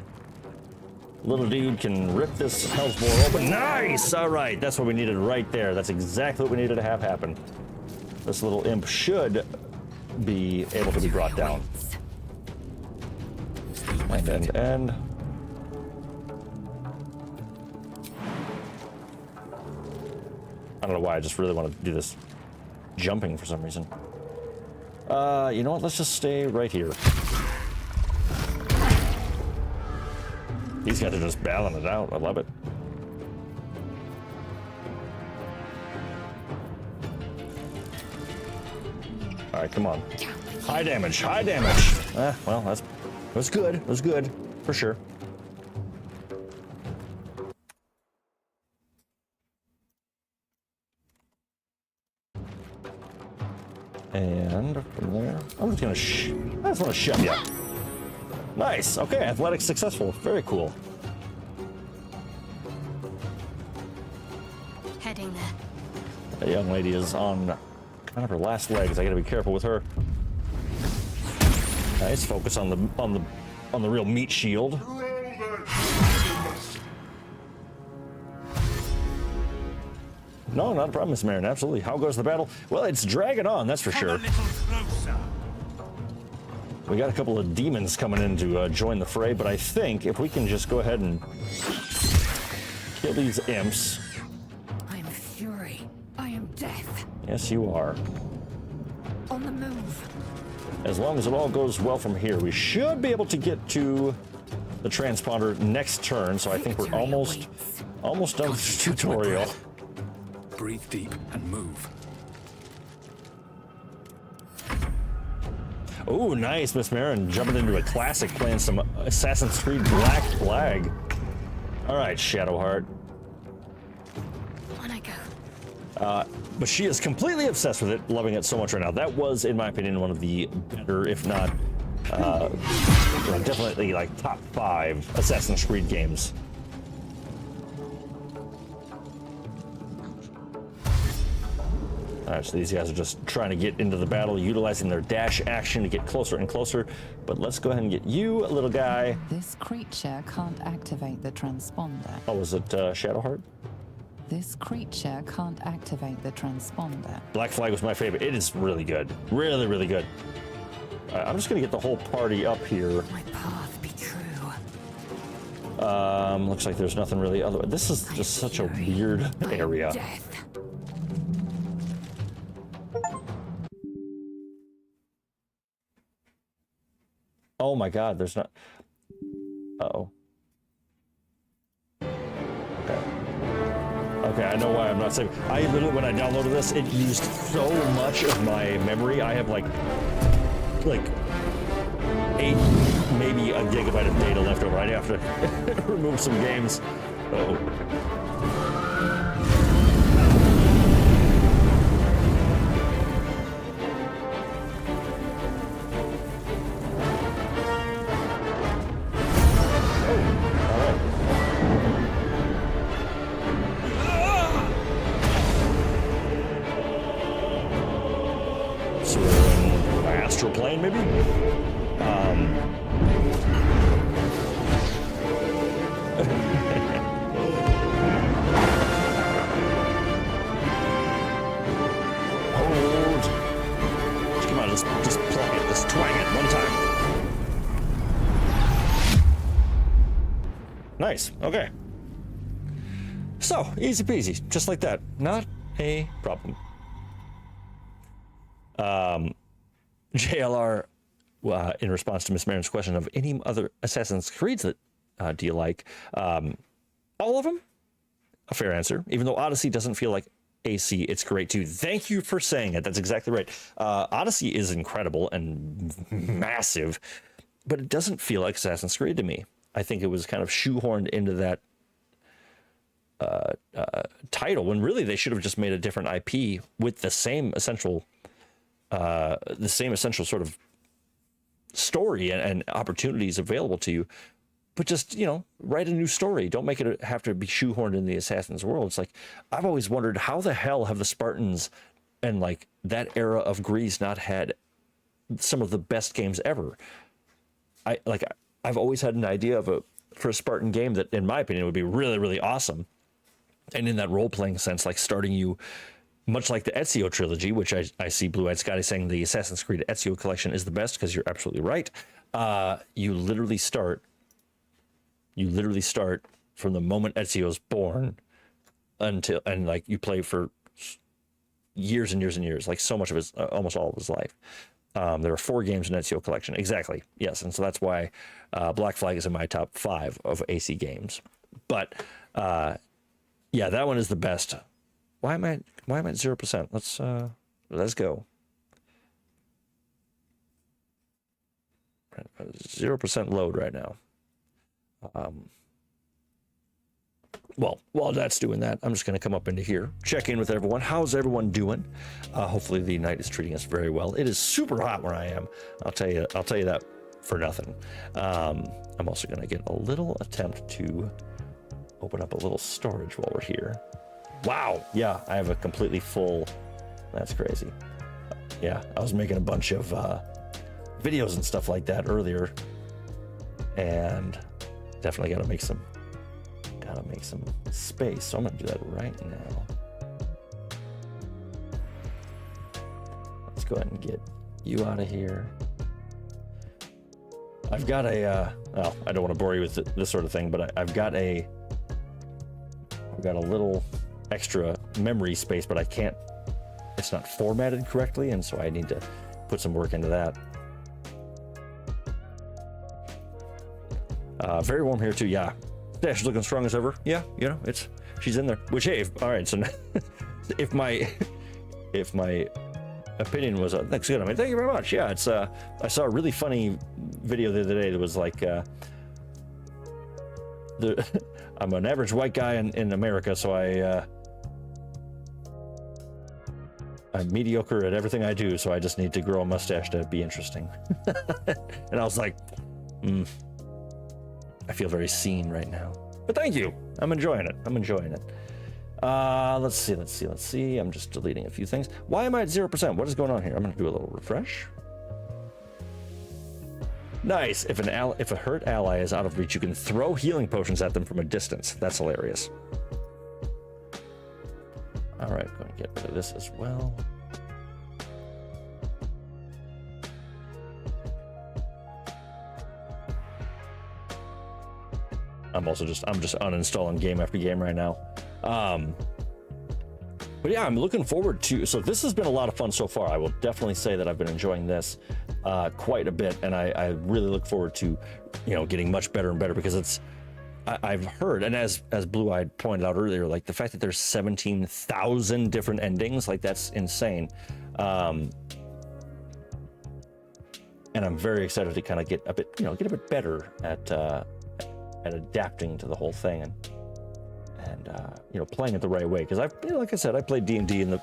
little dude can rip this hell's door open. Nice! All right, that's what we needed right there. That's exactly what we needed to have happen. This little imp should be able to be brought down. And. I don't know why, I just really want to do this jumping for some reason. You know what? Let's just stay right here. These guys are just battling it out. I love it. All right, come on. High damage, high damage. Well, that was good. It was good, for sure. And from there, I'm just gonna I just want to shove you. Nice. Okay, athletics successful. Very cool. Heading there. That young lady is on kind of her last legs. I gotta be careful with her. Nice. Focus on the real meat shield. No, not a problem, Miss Marin. Absolutely. How goes the battle? Well, it's dragging on, that's for sure. We got a couple of demons coming in to join the fray, but I think if we can just go ahead and kill these imps. I am fury. I am death. Yes, you are. On the move. As long as it all goes well from here, we should be able to get to the transponder next turn. So I think we're almost done with the tutorial. Breathe deep and move. Oh, nice, Miss Marin jumping into a classic, playing some Assassin's Creed Black Flag. All right, Shadowheart. On I go. But she is completely obsessed with it, loving it so much right now. That was, in my opinion, one of the better, if not definitely like top 5 Assassin's Creed games. All right, so these guys are just trying to get into the battle, utilizing their dash action to get closer and closer. But let's go ahead and get you, little guy. This creature can't activate the transponder. Oh, was it Shadowheart? This creature can't activate the transponder. Black Flag was my favorite. It is really good. Really, really good. I'm just going to get the whole party up here. My path be true. Looks like there's nothing really other. This is just such a weird area. Death. Oh my God, there's not. Uh-oh. Okay. Okay, I know why I'm not saving. I literally, when I downloaded this, it used so much of my memory. I have like 8, maybe a gigabyte of data left over. I'd have to remove some games. Uh-oh. Plane, maybe? Hold. Come on, just plug it, just twang it one time. Nice, okay. So, easy peasy, just like that. Not a problem. JLR, in response to Miss Marin's question of any other Assassin's Creeds that do you like, all of them, a fair answer. Even though Odyssey doesn't feel like AC, it's great too. Thank you for saying it. That's exactly right. Odyssey is incredible and massive, but it doesn't feel like Assassin's Creed to me. I think it was kind of shoehorned into that title when really they should have just made a different IP with the same essential sort of story and opportunities available to you. But just, you know, write a new story. Don't make it have to be shoehorned in the Assassin's world. It's like, I've always wondered, how the hell have the Spartans and like that era of Greece not had some of the best games ever? I've always had an idea for a Spartan game that, in my opinion, would be really, really awesome. And in that role-playing sense, like starting you, much like the Ezio trilogy, which I see Blue Eyed Scotty saying the Assassin's Creed Ezio collection is the best, because you're absolutely right. You literally start from the moment Ezio's born and like you play for years and years and years, like so much of his, almost all of his life. There are 4 games in Ezio collection. Exactly. Yes. And so that's why Black Flag is in my top 5 of AC games. But yeah, that one is the best. Why am I at 0%? Let's go. 0% load right now. Well, while that's doing that, I'm just going to come up into here, check in with everyone. How's everyone doing? Hopefully the night is treating us very well. It is super hot where I am. I'll tell you that for nothing. I'm also going to get a little attempt to open up a little storage while we're here. Wow. Yeah, I have a completely full. That's crazy. Yeah, I was making a bunch of videos and stuff like that earlier, and definitely got to make some space. So I'm gonna do that right now. Let's go ahead and get you out of here. I've got a well, I don't want to bore you with this sort of thing, but I've got a little extra memory space, but I can't, it's not formatted correctly, and so I need to put some work into that. Very warm here too. Yeah, she's looking strong as ever. Yeah, you know, she's in there. Which, hey, all right. So if my opinion was that's good. I mean, thank you very much. Yeah, it's I saw a really funny video the other day that was like I'm an average white guy in America, so I'm mediocre at everything I do, so I just need to grow a mustache to be interesting. And I was like, I feel very seen right now. But thank you. I'm enjoying it. Let's see. I'm just deleting a few things. Why am I at 0%? What is going on here? I'm going to do a little refresh. Nice. If a hurt ally is out of reach, you can throw healing potions at them from a distance. That's hilarious. All right, going to get rid of this as well. I'm just uninstalling game after game right now. But yeah, I'm looking forward to, so this has been a lot of fun so far. I will definitely say that I've been enjoying this quite a bit, and I really look forward to, you know, getting much better and better, because I've heard, and as Blue Eyed pointed out earlier, like the fact that there's 17,000 different endings, like that's insane. And I'm very excited to kind of get a bit better at adapting to the whole thing and you know, playing it the right way, because like I said, I played D&D in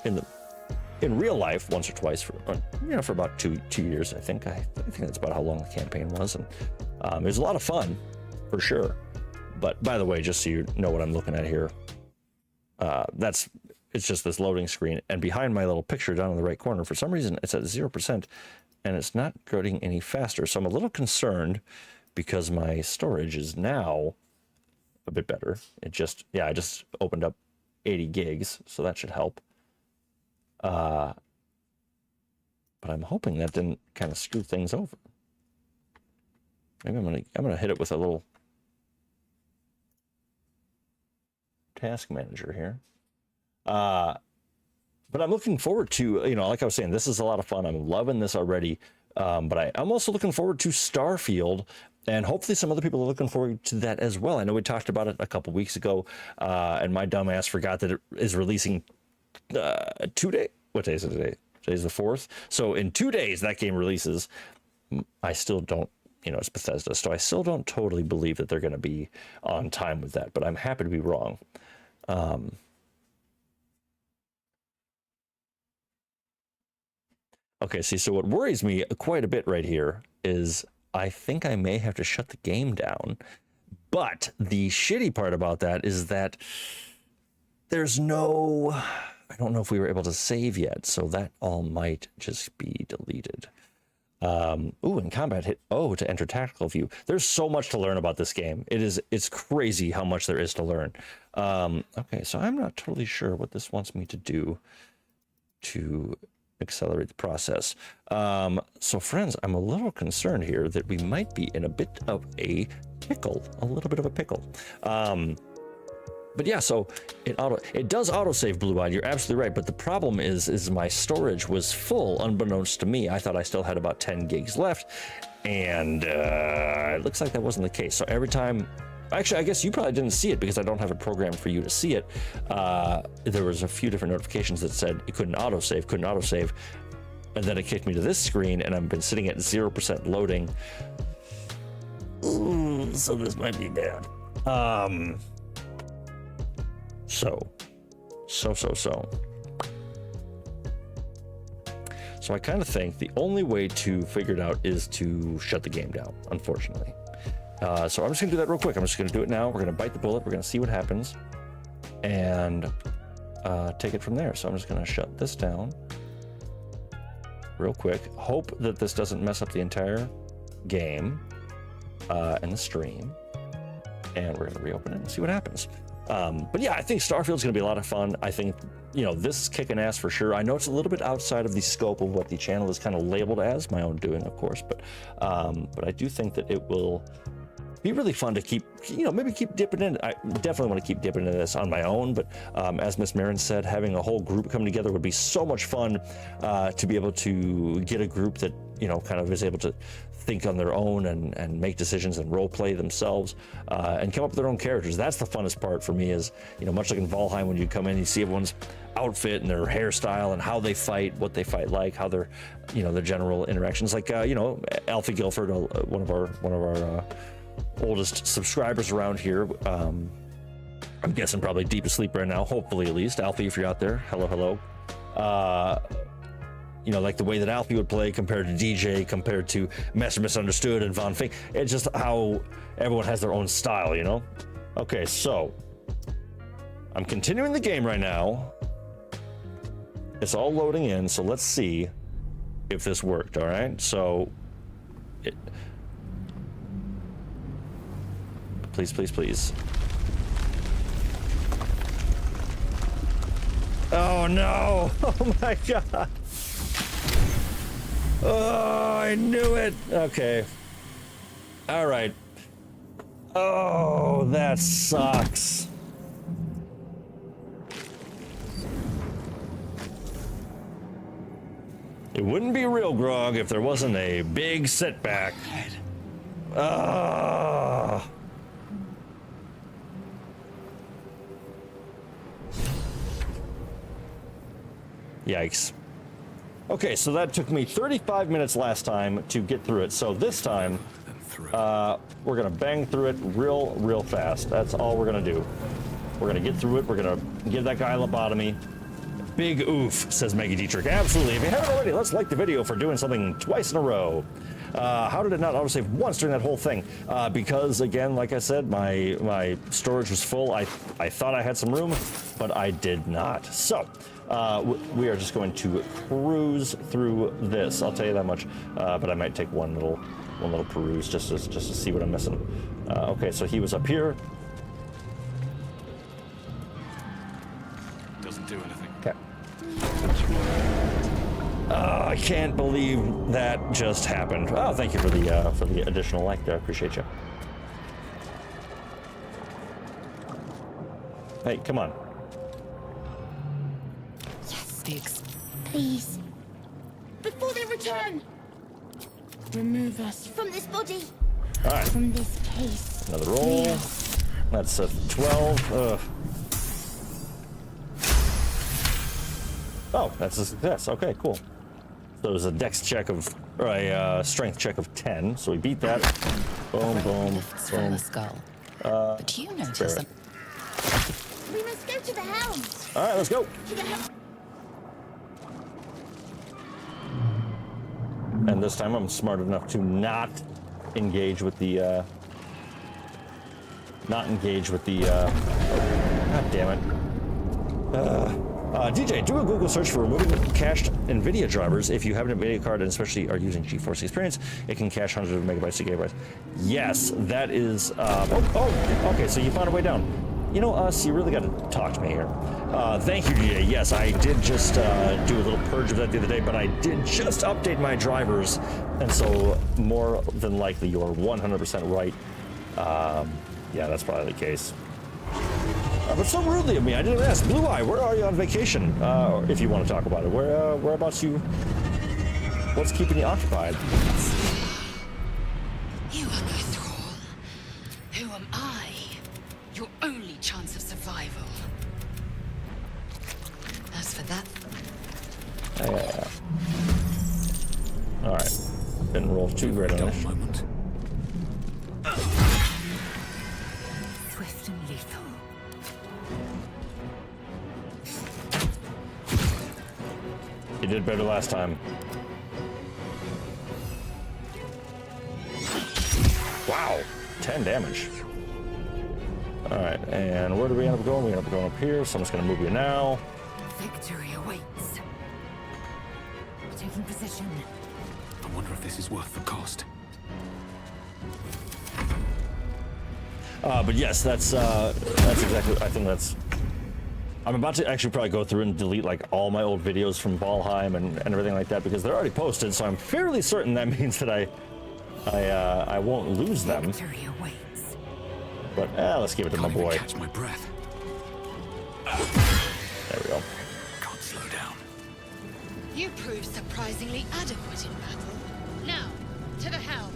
real life once or twice for about two years. I think that's about how long the campaign was, and it was a lot of fun for sure. But by the way, just so you know what I'm looking at here, it's just this loading screen, and behind my little picture down in the right corner, for some reason it's at 0%, and it's not loading any faster. So I'm a little concerned, because my storage is now a bit better. I just opened up 80 gigs, so that should help. But I'm hoping that didn't kind of screw things over. Maybe I'm gonna hit it with a little task manager here. But I'm looking forward to, you know, like I was saying, this is a lot of fun. I'm loving this already. But I'm also looking forward to Starfield, and hopefully some other people are looking forward to that as well. I know we talked about it a couple weeks ago, and my dumbass forgot that it is releasing 2 days. What day is it today? Today's the 4th. So in 2 days that game releases. I still don't, you know, it's Bethesda, so I still don't totally believe that they're going to be on time with that, but I'm happy to be wrong. Okay, see, so what worries me quite a bit right here is I think I may have to shut the game down, but the shitty part about that is that there's no, I don't know if we were able to save yet, so that all might just be deleted. Ooh, in combat hit O to enter tactical view. There's so much to learn about this game. It's crazy how much there is to learn. Okay, so I'm not totally sure what this wants me to do to accelerate the process. So friends, I'm a little concerned here that we might be in a bit of a pickle, a little bit of a pickle. But yeah, so it does autosave, Blue-Eyed. You're absolutely right. But the problem is my storage was full, unbeknownst to me. I thought I still had about 10 gigs left, and it looks like that wasn't the case. So every time, actually, I guess you probably didn't see it because I don't have it programmed for you to see it. There was a few different notifications that said it couldn't autosave, and then it kicked me to this screen, and I've been sitting at 0% loading. Ooh, so this might be bad. So I kind of think the only way to figure it out is to shut the game down, unfortunately. So I'm just gonna do that real quick. I'm just gonna do it now. We're gonna bite the bullet. We're gonna see what happens and take it from there. So I'm just gonna shut this down real quick. Hope that this doesn't mess up the entire game and the stream. And we're gonna reopen it and see what happens. But yeah, I think Starfield's going to be a lot of fun. I think, you know, this is kicking ass for sure. I know it's a little bit outside of the scope of what the channel is kind of labeled as, my own doing, of course, but I do think that it will be really fun to keep, you know, maybe keep dipping in. I definitely want to keep dipping into this on my own, but as Miss Marin said, having a whole group come together would be so much fun to be able to get a group that, you know, kind of is able to think on their own and make decisions and role play themselves and come up with their own characters. That's the funnest part for me is, you know, much like in Valheim, when you come in, you see everyone's outfit and their hairstyle and how they fight, what they fight like, how their, you know, their general interactions. Like, you know, Alfie Guilford, one of our oldest subscribers around here. I'm guessing probably deep asleep right now, hopefully at least. Alfie, if you're out there, hello. You know, like the way that Alfie would play compared to DJ, compared to Master Misunderstood and Von Fink. It's just how everyone has their own style, you know? Okay, so I'm continuing the game right now. It's all loading in, so let's see if this worked, all right? So, please. Oh no! Oh my god! Oh, I knew it! Okay. All right. Oh, that sucks. It wouldn't be RealGrogg if there wasn't a big setback. Ah. Yikes. Okay, so that took me 35 minutes last time to get through it. So this time, we're gonna bang through it real fast. That's all we're gonna do. We're gonna get through it. We're gonna give that guy a lobotomy. Big oof, says Maggie Dietrich. Absolutely. If you haven't already, let's like the video for doing something twice in a row. How did it not autosave once during that whole thing? Because again, like I said, my storage was full. I thought I had some room, but I did not. So we are just going to cruise through this. I'll tell you that much. But I might take one little peruse just to see what I'm missing. Okay, so he was up here. Doesn't do anything. Okay. I can't believe that just happened. Oh, thank you for the additional like there. I appreciate you. Hey, come on. Yes, Diggs. Please. Before they return. Remove us from this body. All right. From this case. Another roll. That's a 12. Oh, that's a success. Okay, cool. So it was a dex check of, or a strength check of 10. So we beat that. Boom, boom, Lifts from boom. the skull. But you notice Barrett. We must go to the helm. All right, let's go. To the helm. And this time I'm smart enough to not engage with the, God damn it. DJ, do a Google search for removing cached NVIDIA drivers. If you have an NVIDIA card and especially are using GeForce Experience, it can cache hundreds of megabytes to gigabytes. Yes, that is, okay, so you found a way down. You know, you really got to talk to me here. Thank you, DJ. Yes, I did just do a little purge of that the other day, but I did just update my drivers, and so more than likely you're 100% right. Yeah, that's probably the case. But so rudely of me, I didn't ask. Blue Eye, where are you on vacation? If you want to talk about it, whereabouts you? What's keeping you occupied? You are my thrall. Who am I? Your only chance of survival. As for that, Yeah. All right. Didn't roll too great on Dull this. moment. Swift and lethal. You did better last time. Wow, 10 damage. All right, and where do we end up going? We end up going up here, so I'm just gonna move you now. Victory awaits. Taking position. I wonder if this is worth the cost. But yes, that's exactly, I think that's, I'm about to actually probably go through and delete like all my old videos from Valheim and everything like that because they're already posted, so I'm fairly certain that means that I won't lose them. Victory awaits. But let's give it to my Can't even boy. catch my breath. There we go. Can't slow down. you prove surprisingly adequate in battle. Now, to the helm.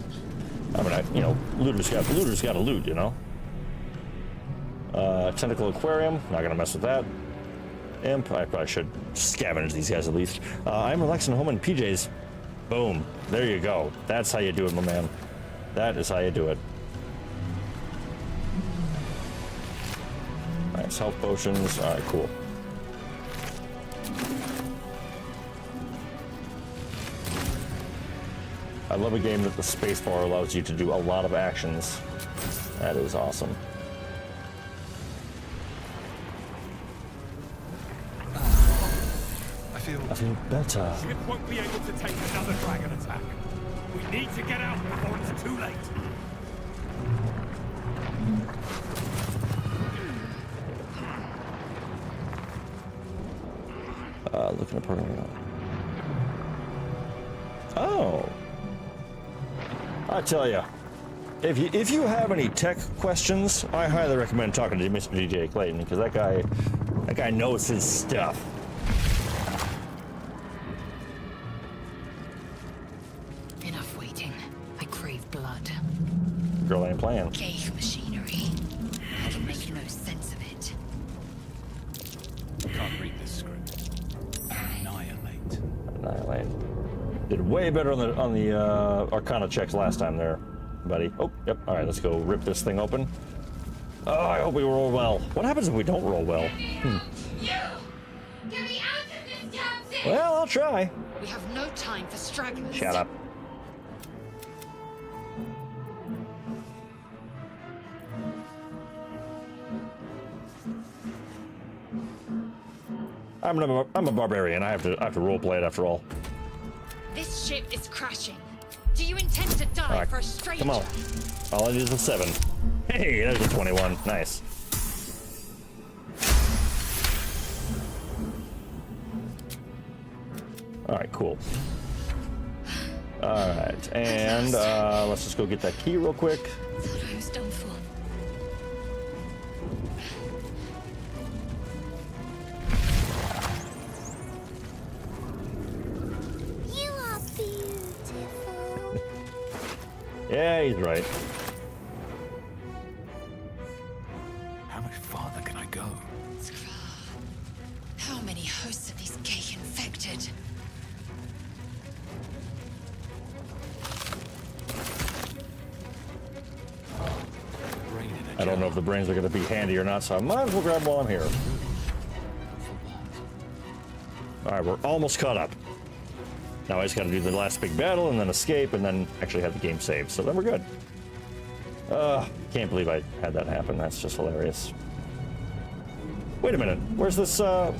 I mean, you know, looters got to loot, you know. Tentacle aquarium, not gonna mess with that. Imp, I probably should scavenge these guys at least. I'm relaxing home in PJs. Boom, there you go. That's how you do it, my man. That is how you do it. Nice health potions. All right, cool. I love a game that the spacebar allows you to do a lot of actions. That is awesome. I feel better. Ship won't be able to take another dragon attack. We need to get out before it's too late. Looking at program. Oh. I tell you, if you have any tech questions, I highly recommend talking to Mr. DJ Clayton because that guy knows his stuff. Enough waiting. I crave blood. Girl ain't playing. Gave machinery. I'll make no sense of it. Can't read this script. Annihilate. Annihilate. Did way better on the Arcana checks last time there, buddy. Oh, yep. All right, let's go rip this thing open. Oh, I hope we roll well. What happens if we don't roll well? You! Get me out of this damn thing! Well, I'll try. We have no time for stragglers. Shut up. I'm a barbarian. I have to roleplay it after all. This ship is crashing. Do you intend to die All right, for a stranger? come on. All I need is a 7. Hey, there's a 21. Nice. All right, cool. All right, and let's just go get that key real quick. Thought I was done for. You are beautiful. Yeah, he's right. How much farther can I go? How many hosts of these gay infected? Brain in a I don't know jar. if the brains are going to be handy or not, so I might as well grab them while I'm here. All right, we're almost caught up. Now I just got to do the last big battle and then escape and then actually have the game saved. So then we're good. Can't believe I had that happen. That's just hilarious. Wait a minute. Where's this, Oh.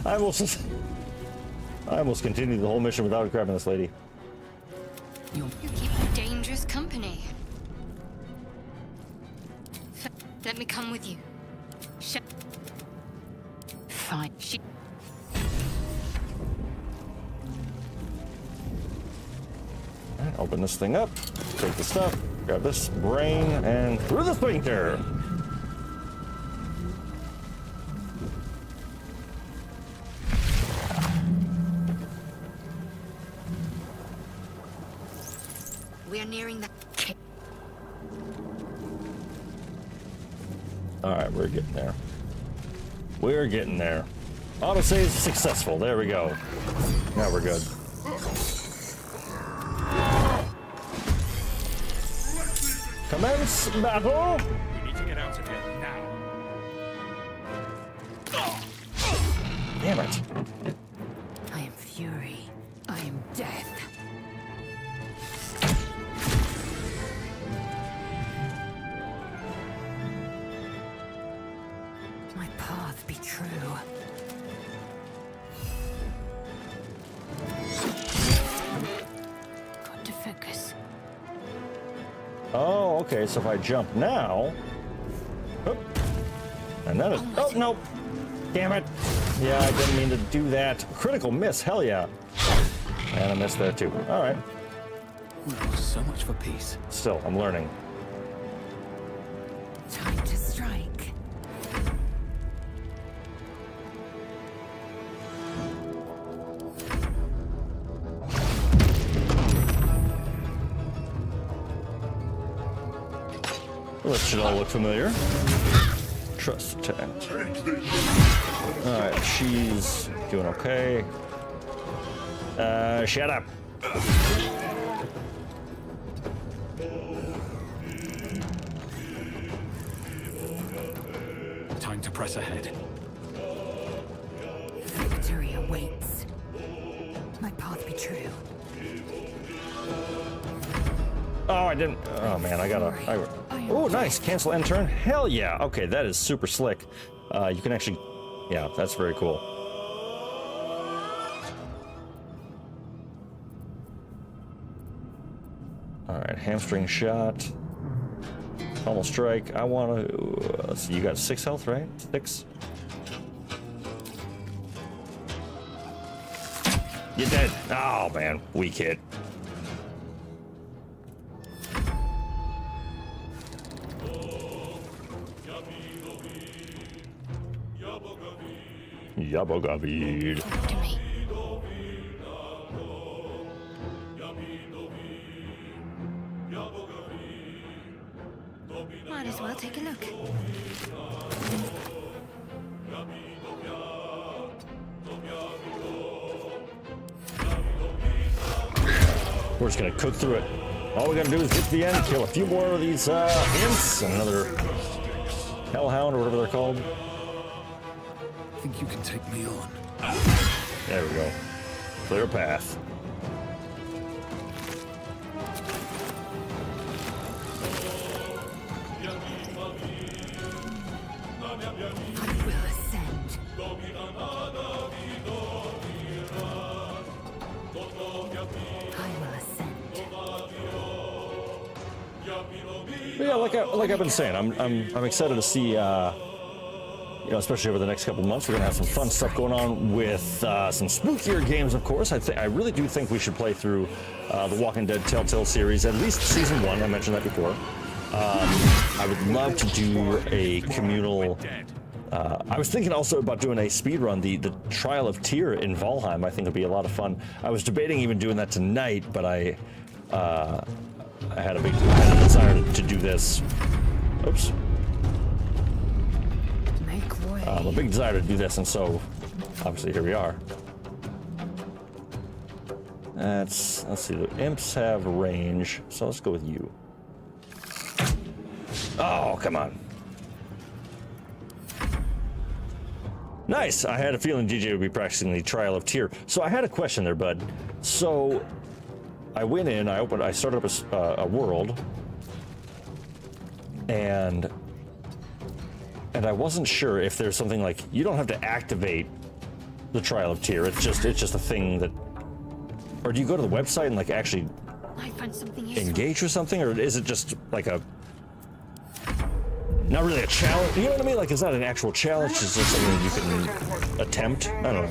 I almost continued the whole mission without grabbing this lady. You keep dangerous company. Let me come with you. Fine. Alright, open this thing up, take the stuff, grab this brain, and through the sphincter! We are nearing the... Alright, we're getting there. We're getting there. Autosave successful. There we go. Now we're good. Commence battle! We need to get out of here now. Damn it. I am fury. I am death. My path be true. Got to focus. Oh, okay, so if I jump now... Oop, and then it... Oh, nope! Damn it! Yeah, I didn't mean to do that. Critical miss, hell yeah. And I missed there too. Alright. So much for peace. Still, I'm learning. Time to strike. This should all look familiar. Trust attack. Alright, she's doing okay. Shut up. Time to press ahead. Victory awaits. My path be true. Oh, I didn't. Oh man, I gotta. Oh, nice. Cancel end turn. Hell yeah. Okay, that is super slick. You can actually. Yeah, that's very cool. All right, hamstring shot. Almost strike. I want to. Let's see. You got 6 health, right? 6. You're dead. Oh man, weak hit. Yabogavid. To me. Might as well take a look. We're just gonna cook through it. All we gotta do is get to the end, kill a few more of these imps, and another hellhound or whatever they're called. Think you can take me on? There we go. Clear path. I will ascend. I will ascend. But yeah, like I've been saying, I'm excited to see, you know, especially over the next couple of months, we're gonna have some fun stuff going on with some spookier games, of course. I really do think we should play through the Walking Dead Telltale series, at least season 1. I mentioned that before. I would love to do a communal I was thinking also about doing a speed run, the Trial of Tyr in Valheim. I think would be a lot of fun. I was debating even doing that tonight, but I had a desire to do this. Oops. Make way. A big desire to do this, and so obviously here we are. Let's see. The imps have range, so let's go with you. Oh, come on. Nice. I had a feeling DJ would be practicing the Trial of Tyr. So I had a question there, bud. So I went in, I started up a world, and I wasn't sure if there's something like, you don't have to activate the Trial of Tyr. It's just a thing that, or do you go to the website and like actually I found something useful. engage with something, or is it just like a, not really a challenge? You know what I mean? Like, it's not an actual challenge. It's just something you can attempt. I don't know.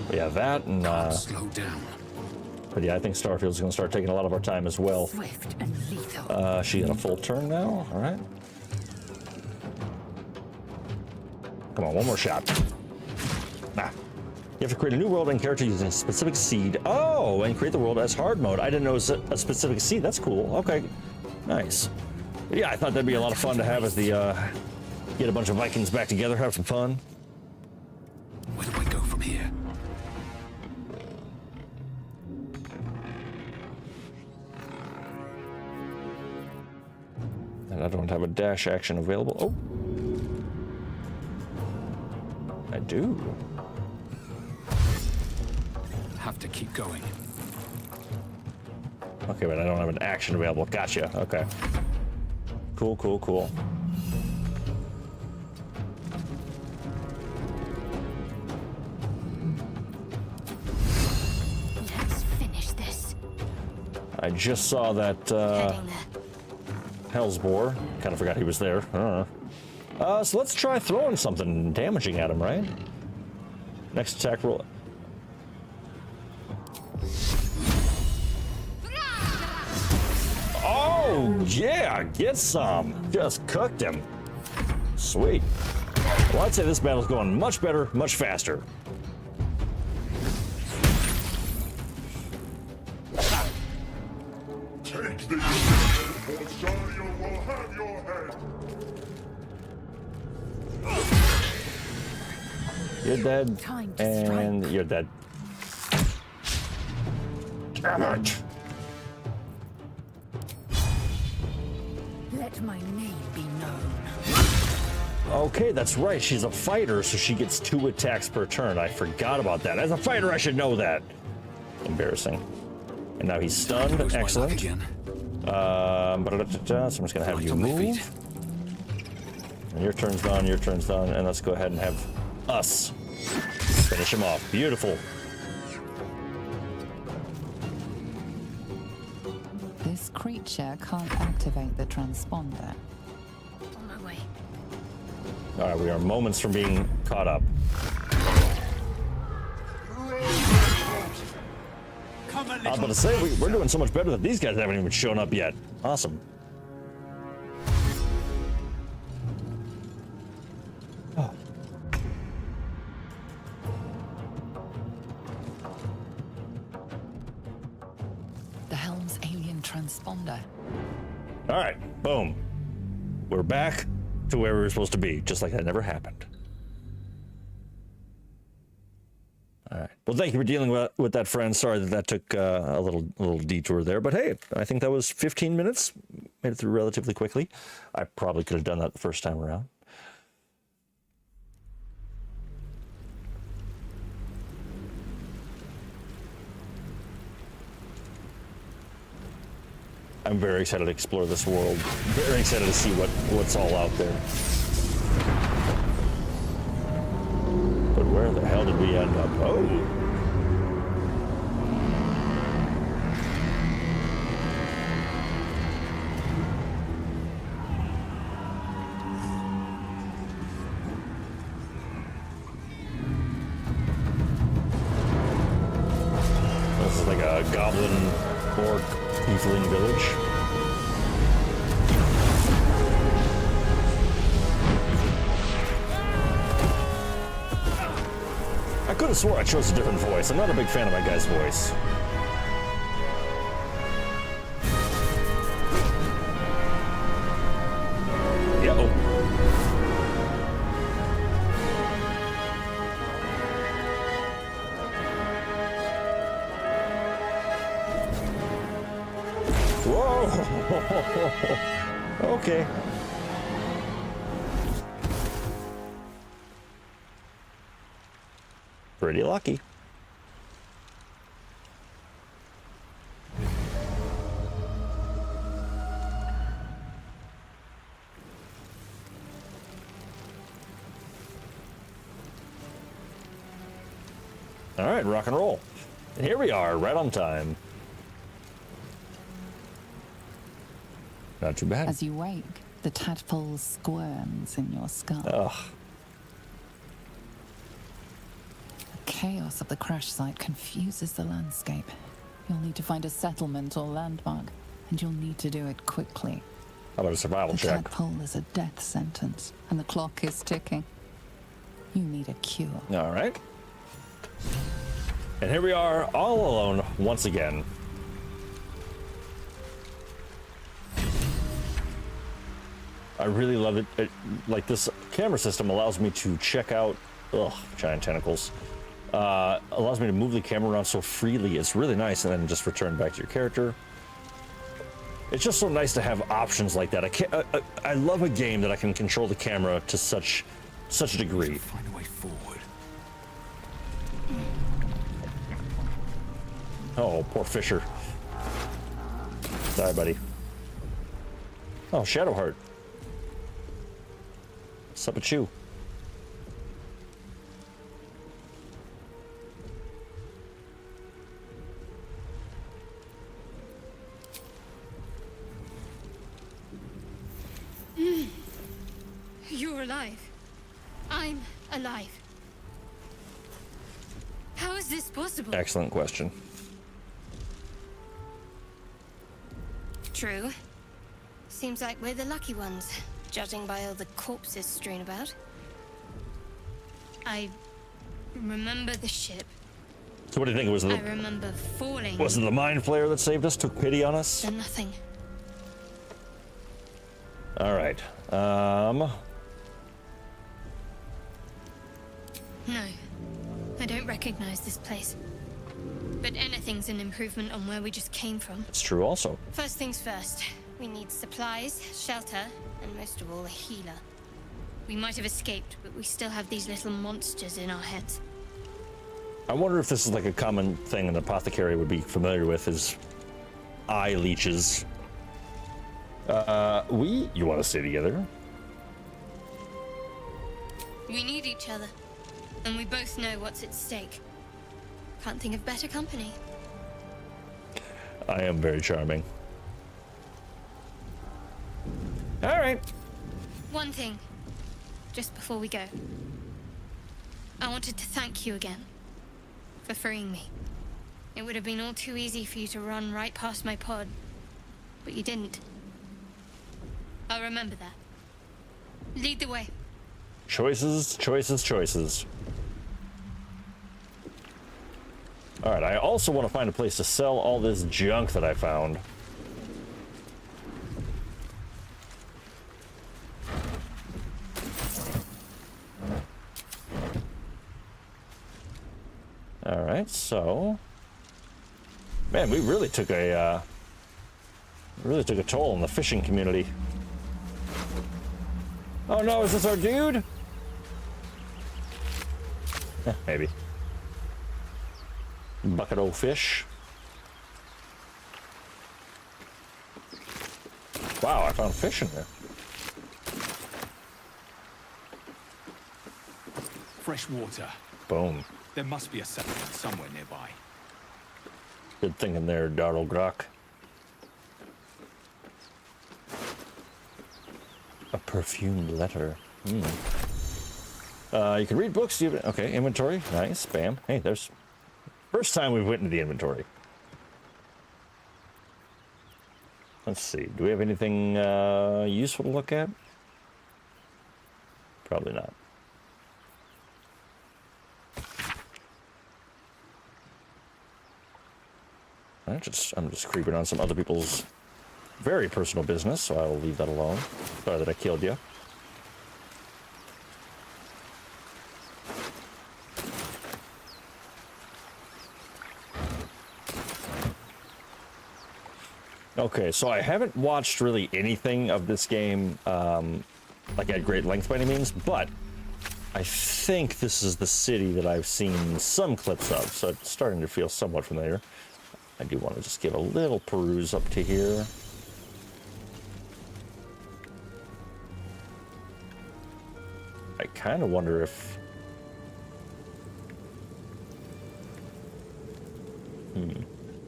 But yeah, that and slow down. but yeah, I think Starfield's gonna start taking a lot of our time as well. Swift and lethal. She got a full turn now. All right. Come on, one more shot. Nah. You have to create a new world and character using a specific seed. Oh, and create the world as hard mode. I didn't know it was a specific seed. That's cool. Okay, nice. But yeah, I thought that'd be a lot of fun to have as the get a bunch of Vikings back together, have some fun. Where do I go from here? And I don't have a dash action available. Oh, I do. Have to keep going. Okay, but I don't have an action available. Gotcha. Okay. Cool, cool, cool. Let's finish this. I just saw that Heading there. Hellsboar. Kind of forgot he was there. I don't know. So let's try throwing something damaging at him, right? Next attack roll. Oh, yeah, get some. Just cooked him. Sweet. Well, I'd say this battle's going much better, much faster. Take the or Shario will have your head. You're dead, Time to and strike. you're dead. Damn it. Let my name be known. Okay, that's right. She's a fighter, so she gets 2 attacks per turn. I forgot about that. As a fighter, I should know that. Embarrassing. And now he's stunned. Lose my luck Excellent. again. So I'm just gonna have Light you on my move. feet. And your turn's done, your turn's done, and let's go ahead and have us finish him off. Beautiful. This creature can't activate the transponder. On my way. All right, we are moments from being caught up. Come a I was little about to say, we're doing so much better that these guys haven't even shown up yet. Awesome. Oh. The helm's alien transponder. All right, boom. We're back to where we were supposed to be, just like that never happened. All right. Well, thank you for dealing with that, friend. Sorry that took a little detour there, but hey, I think that was 15 minutes. Made it through relatively quickly. I probably could have done that the first time around. I'm very excited to explore this world. Very excited to see what's all out there. But where the hell did we end up? Oh! a goblin or tiefling village. I could have swore I chose a different voice. I'm not a big fan of my guy's voice. Yeah. Oh. Whoa. Okay. Pretty lucky. All right, rock and roll. And here we are, right on time. Not too bad. As you wake, the tadpole squirms in your skull. Ugh. The chaos of the crash site confuses the landscape. You'll need to find a settlement or landmark, and you'll need to do it quickly. How about a survival The check? tadpole is a death sentence, and the clock is ticking. You need a cure. All right. And here we are, all alone once again. I really love it. Like, this camera system allows me to check out, giant tentacles. Allows me to move the camera around so freely. It's really nice, and then just return back to your character. It's just so nice to have options like that. I love a game that I can control the camera to such a degree. Find a way forward. Oh, poor Fisher. Sorry, buddy. Oh, Shadowheart. What's up with you? You're alive. I'm alive. How is this possible? Excellent question. True. Seems like we're the lucky ones, judging by all the corpses strewn about. I remember the ship. So what do you think? It was I remember falling. Was it the mind flayer that saved us? Took pity on us? Then nothing. All right. No, I don't recognize this place. But anything's an improvement on where we just came from. It's true also. First things first, we need supplies, shelter, and most of all, a healer. We might have escaped, but we still have these little monsters in our heads. I wonder if this is like a common thing an apothecary would be familiar with, is eye leeches. You want to stay together? We need each other, and we both know what's at stake. Can't think of better company. I am very charming. All right. One thing, just before we go. I wanted to thank you again for freeing me. It would have been all too easy for you to run right past my pod, but you didn't. I'll remember that. Lead the way. Choices, choices, choices. All right, I also want to find a place to sell all this junk that I found. All right, so, man, we really took a toll on the fishing community. Oh no, is this our dude? Maybe. Bucket o' fish. Wow, I found fish in there. Fresh water. Boom. There must be a settlement somewhere nearby. Good thinking there, RealGrogg. A perfumed letter. You can read books. Okay, inventory. Nice. Bam. Hey, there's... First time we've went into the inventory. Let's see. Do we have anything useful to look at? Probably not. I'm just creeping on some other people's very personal business, so I will leave that alone. Sorry that I killed you. Okay, so I haven't watched really anything of this game, like at great length by any means, but I think this is the city that I've seen some clips of, so it's starting to feel somewhat familiar. I do want to just give a little peruse up to here. I kind of wonder if...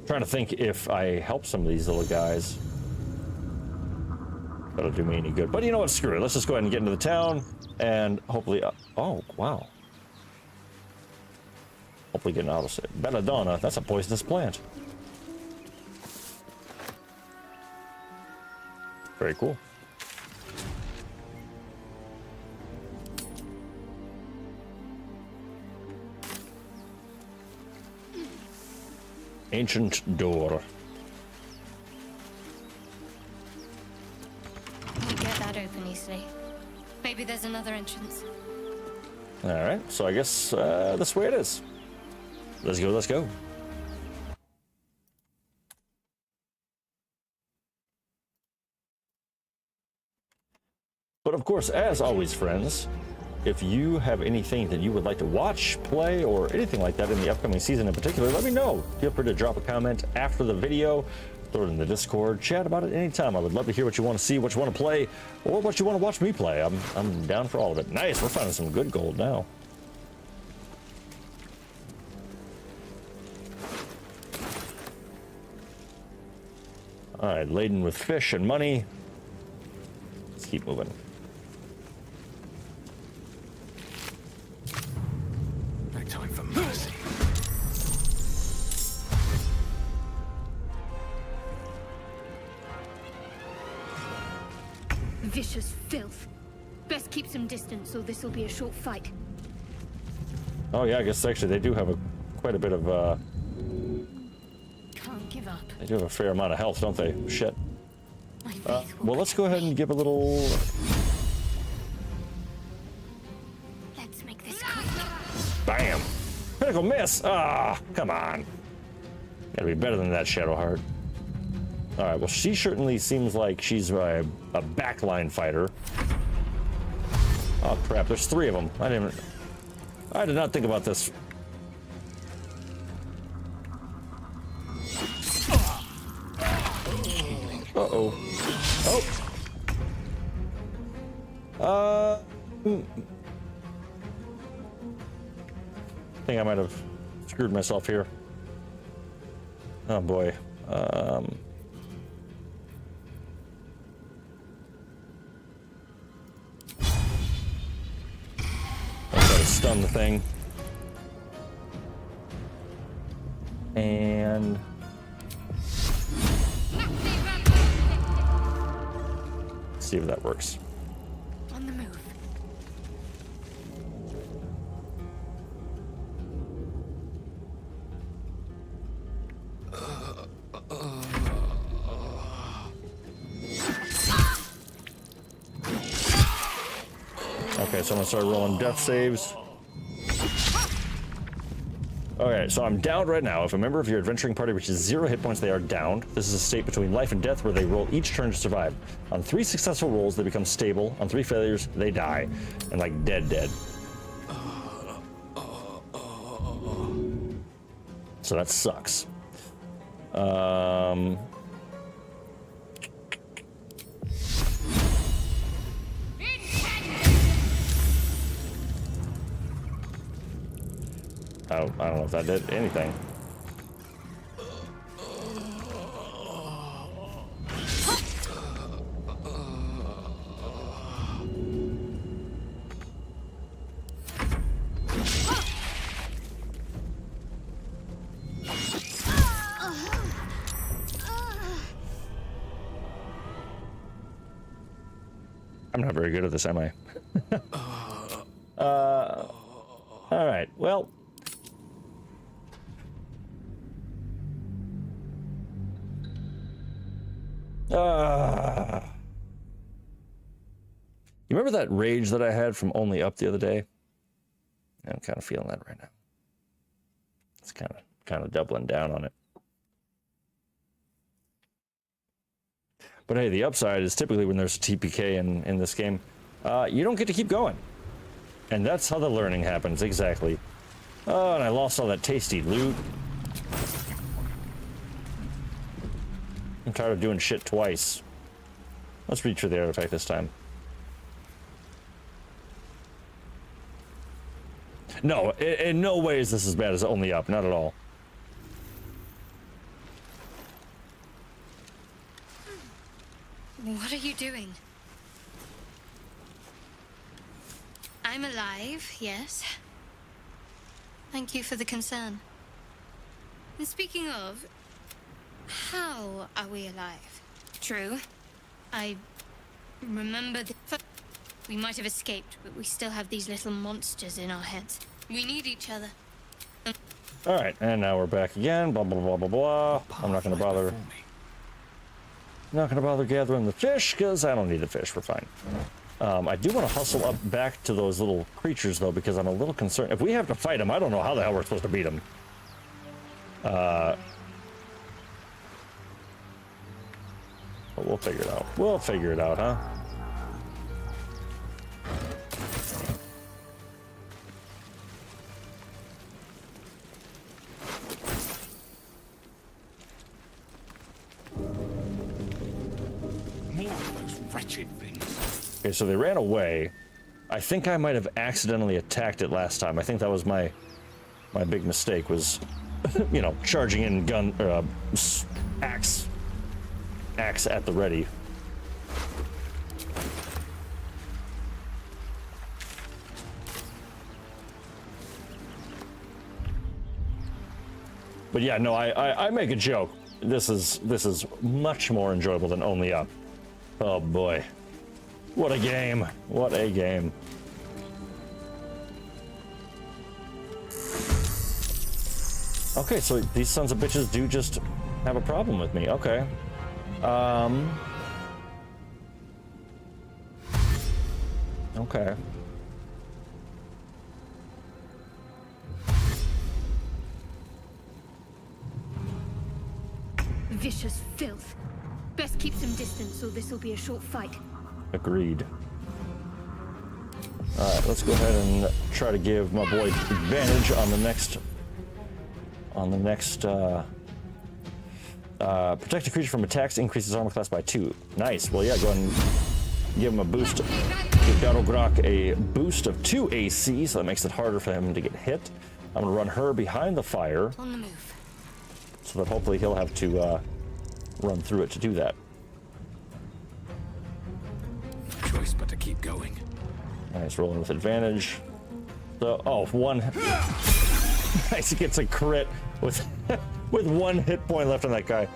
Trying to think if I help some of these little guys. That'll do me any good. But you know what? Screw it. Let's just go ahead and get into the town and hopefully... oh, wow. Hopefully get an auto save. Belladonna, that's a poisonous plant. Very cool. Ancient door. You get that open easily. Maybe there's another entrance. All right, so I guess this way it is. Let's go, let's go. But of course, as always, friends, if you have anything that you would like to watch, play, or anything like that in the upcoming season in particular, let me know. Feel free to drop a comment after the video, throw it in the Discord, chat about it anytime. I would love to hear what you want to see, what you want to play, or what you want to watch me play. I'm down for all of it. Nice, we're finding some good gold now. All right, laden with fish and money. Let's keep moving. Time for mercy. Vicious filth. Best keep some distance, or this will be a short fight. Oh yeah, I guess actually they do have quite a bit of Can't give up. they do have a fair amount of health, don't they? Shit. Well, let's go ahead and give a little... Let's make this quick. Bam! Critical miss! Ah, come on. Gotta be better than that, Shadowheart. Alright, well, she certainly seems like she's a backline fighter. Oh, crap, there's 3 of them. I did not think about this. Uh-oh. Oh! I think I might have screwed myself here. Oh boy. I gotta stun the thing. And... see if that works. On the move. Okay, so I'm gonna start rolling death saves. Okay, so I'm downed right now. If a member of your adventuring party reaches 0 hit points, they are downed. This is a state between life and death where they roll each turn to survive. On 3 successful rolls, they become stable. On 3 failures, they die. And like dead. So that sucks. I don't know if that did anything. I'm not very good at this, am I? All right, well. You remember that rage that I had from Only Up the other day? I'm kind of feeling that right now. It's kind of doubling down on it. But hey, the upside is typically when there's a TPK in this game, you don't get to keep going. And that's how the learning happens, exactly. Oh, and I lost all that tasty loot. I'm tired of doing shit twice. Let's reach for the artifact this time. No, in no way is this as bad as Only Up, not at all. What are you doing? I'm alive, yes. Thank you for the concern. And speaking of, how are we alive? True. I remember we might have escaped, but we still have these little monsters in our heads. We need each other. All right, and now we're back again. Blah blah blah blah blah. I'm not going to bother. Not going to bother gathering the fish because I don't need the fish. We're fine. I do want to hustle up back to those little creatures though, because I'm a little concerned. If we have to fight them, I don't know how the hell we're supposed to beat them. But we'll figure it out. We'll figure it out, huh? More of those wretched things. Okay, so they ran away. I think I might have accidentally attacked it last time. I think that was my big mistake was, you know, charging in gun, axe at the ready. But yeah, no, I make a joke. This is much more enjoyable than Only Up. Oh boy. What a game. What a game. Okay, so these sons of bitches do just have a problem with me. Okay. Okay. Vicious filth. Best keep some distance, or this will be a short fight. Agreed. All right, let's go ahead and try to give my boy advantage on the next. Protect a creature from attacks, increases armor class by 2. Nice. Well, yeah, go ahead and give him a boost. Give RealGrogg a boost of 2 AC, so that makes it harder for him to get hit. I'm gonna run her behind the fire. On the move. So that hopefully he'll have to run through it to do that. Choice but to keep going. Nice, rolling with advantage. So, oh, one. Nice, he gets a crit with with 1 hit point left on that guy.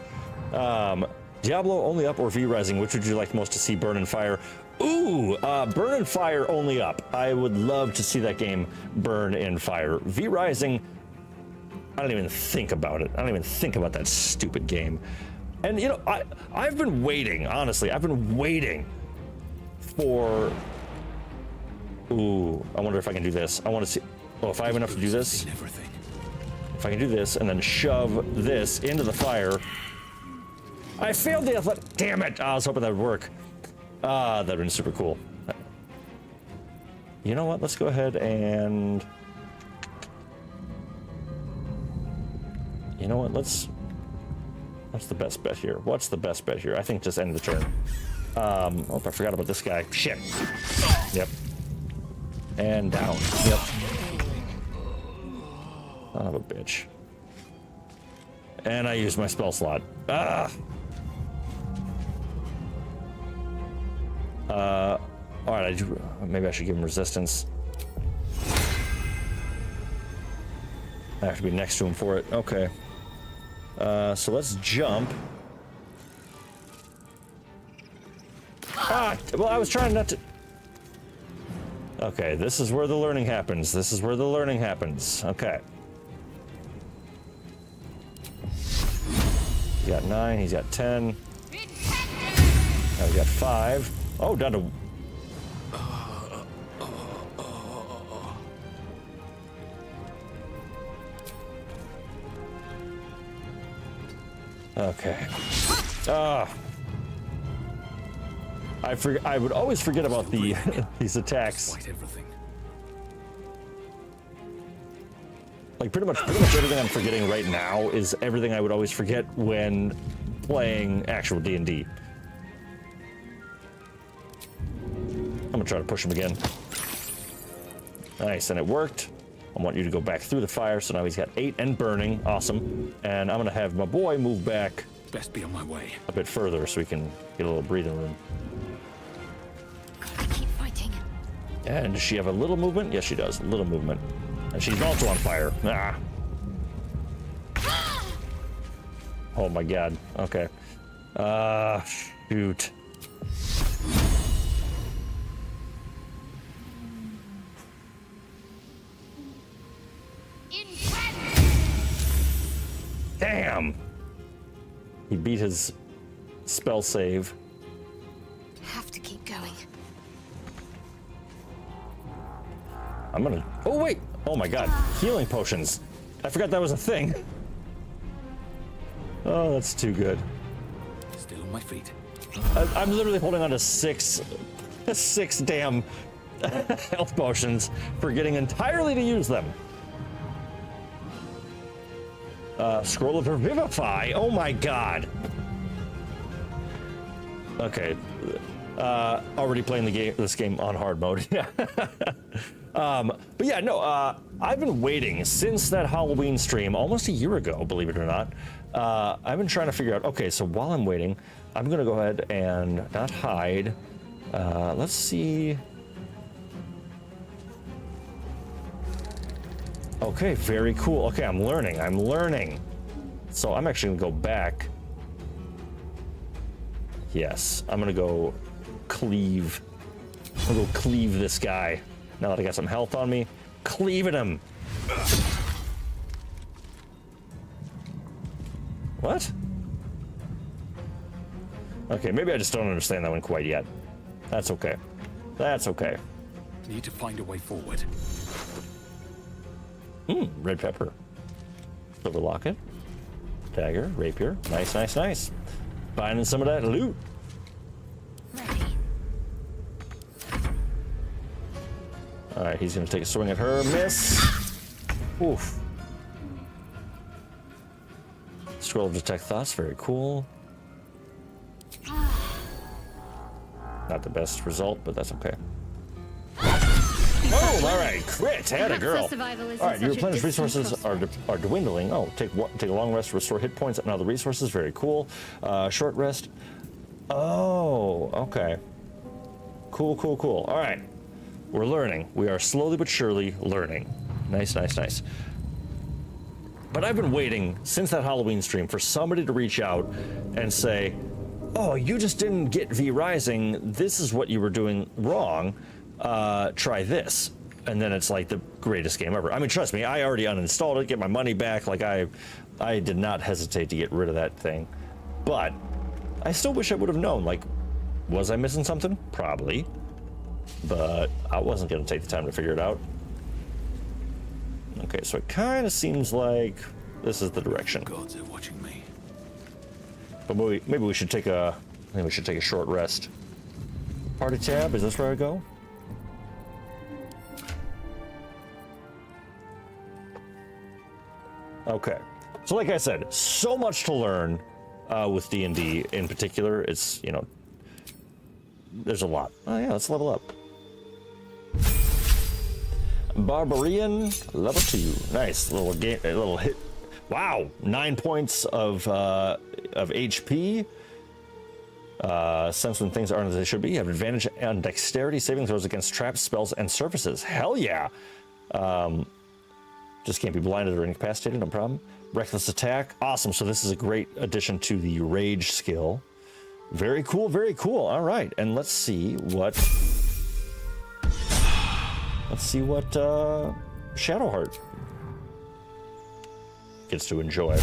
Diablo Only Up or V Rising, which would you like most to see burn in fire? Ooh, burn in fire Only Up. I would love to see that game burn in fire. V Rising, I don't even think about it. I don't even think about that stupid game. And you know, I've been waiting, honestly, I've been waiting for... Ooh, I wonder if I can do this. I want to see... Oh, if I have enough to do this... If I can do this and then shove this into the fire... I failed the athletic... Damn it! I was hoping that would work. That would have been super cool. You know what? Let's go ahead and... You know what? Let's... What's the best bet here? What's the best bet here? I think just end the turn. Oh, I forgot about this guy. Shit. Yep. And down. Yep. Son of a bitch. And I used my spell slot. Ah! Alright, maybe I should give him resistance. I have to be next to him for it. Okay. So let's jump. Ah! Well, I was trying not to... Okay, this is where the learning happens. This is where the learning happens. Okay. He's got 9, he's got 10. Now he's got 5. Oh, down to... Okay. I would always forget about the these attacks. Fight everything. Like pretty much everything I'm forgetting right now is everything I would always forget when playing actual D&D. I'm gonna try to push him again. Nice, and it worked. I want you to go back through the fire, so now he's got 8 and burning. Awesome. And I'm gonna have my boy move back Best be on my way. a bit further so we can get a little breathing room. Gotta keep fighting. And does she have a little movement? Yes, she does. A little movement. And she's also on fire. Ah. Oh my god. Okay. Shoot. Damn! He beat his spell save. Have to keep going. I'm gonna... Oh, wait! Oh my god. Healing potions. I forgot that was a thing. Oh, that's too good. Still on my feet. I'm literally holding on to six damn health potions, forgetting entirely to use them. Scroll of Revivify. Oh my god. Okay. Already playing this game on hard mode. Yeah. But yeah, no, I've been waiting since that Halloween stream, almost a year ago, believe it or not. I've been trying to figure out, okay, so while I'm waiting, I'm going to go ahead and not hide. Let's see. Okay, very cool. Okay, I'm learning. So I'm actually gonna go back. Yes, I'm gonna go cleave. I'm gonna go cleave this guy. Now that I got some health on me, cleaving him. What? Okay, maybe I just don't understand that one quite yet. That's okay. That's okay. Need to find a way forward. Red pepper. Silver locket. Dagger. Rapier. Nice, nice, nice. Finding some of that loot. Ready. Alright, he's gonna take a swing at her. Miss. Oof. Scroll of detect thoughts. Very cool. Not the best result, but that's okay. Oh, all right, crit, had a girl. All right, your replenished resources are dwindling. Oh, take a long rest to restore hit points and other resources. Very cool. Short rest. Oh, okay. Cool, cool, cool. All right, we're learning. We are slowly but surely learning. Nice, nice, nice. But I've been waiting since that Halloween stream for somebody to reach out and say, "Oh, you just didn't get V Rising. This is what you were doing wrong. Try this." And then it's like the greatest game ever. I mean, trust me, I already uninstalled it, get my money back. Like I did not hesitate to get rid of that thing. But I still wish I would have known. Like, was I missing something? Probably. But I wasn't going to take the time to figure it out. Okay, so it kind of seems like this is the direction. Gods are watching me. But maybe we should take a short rest. Party tab, is this where I go? Okay, so like I said, so much to learn with D&D in particular. It's, you know, there's a lot. Oh yeah, let's level up. Barbarian, level 2. Nice, little game, a little hit. Wow, 9 points of HP. Sense when things aren't as they should be. You have advantage on dexterity saving throws against traps, spells, and surfaces. Hell yeah! Just can't be blinded or incapacitated, no problem. Reckless attack, awesome. So this is a great addition to the rage skill. Very cool, very cool. All right, and let's see what let's see what Shadowheart gets to enjoy.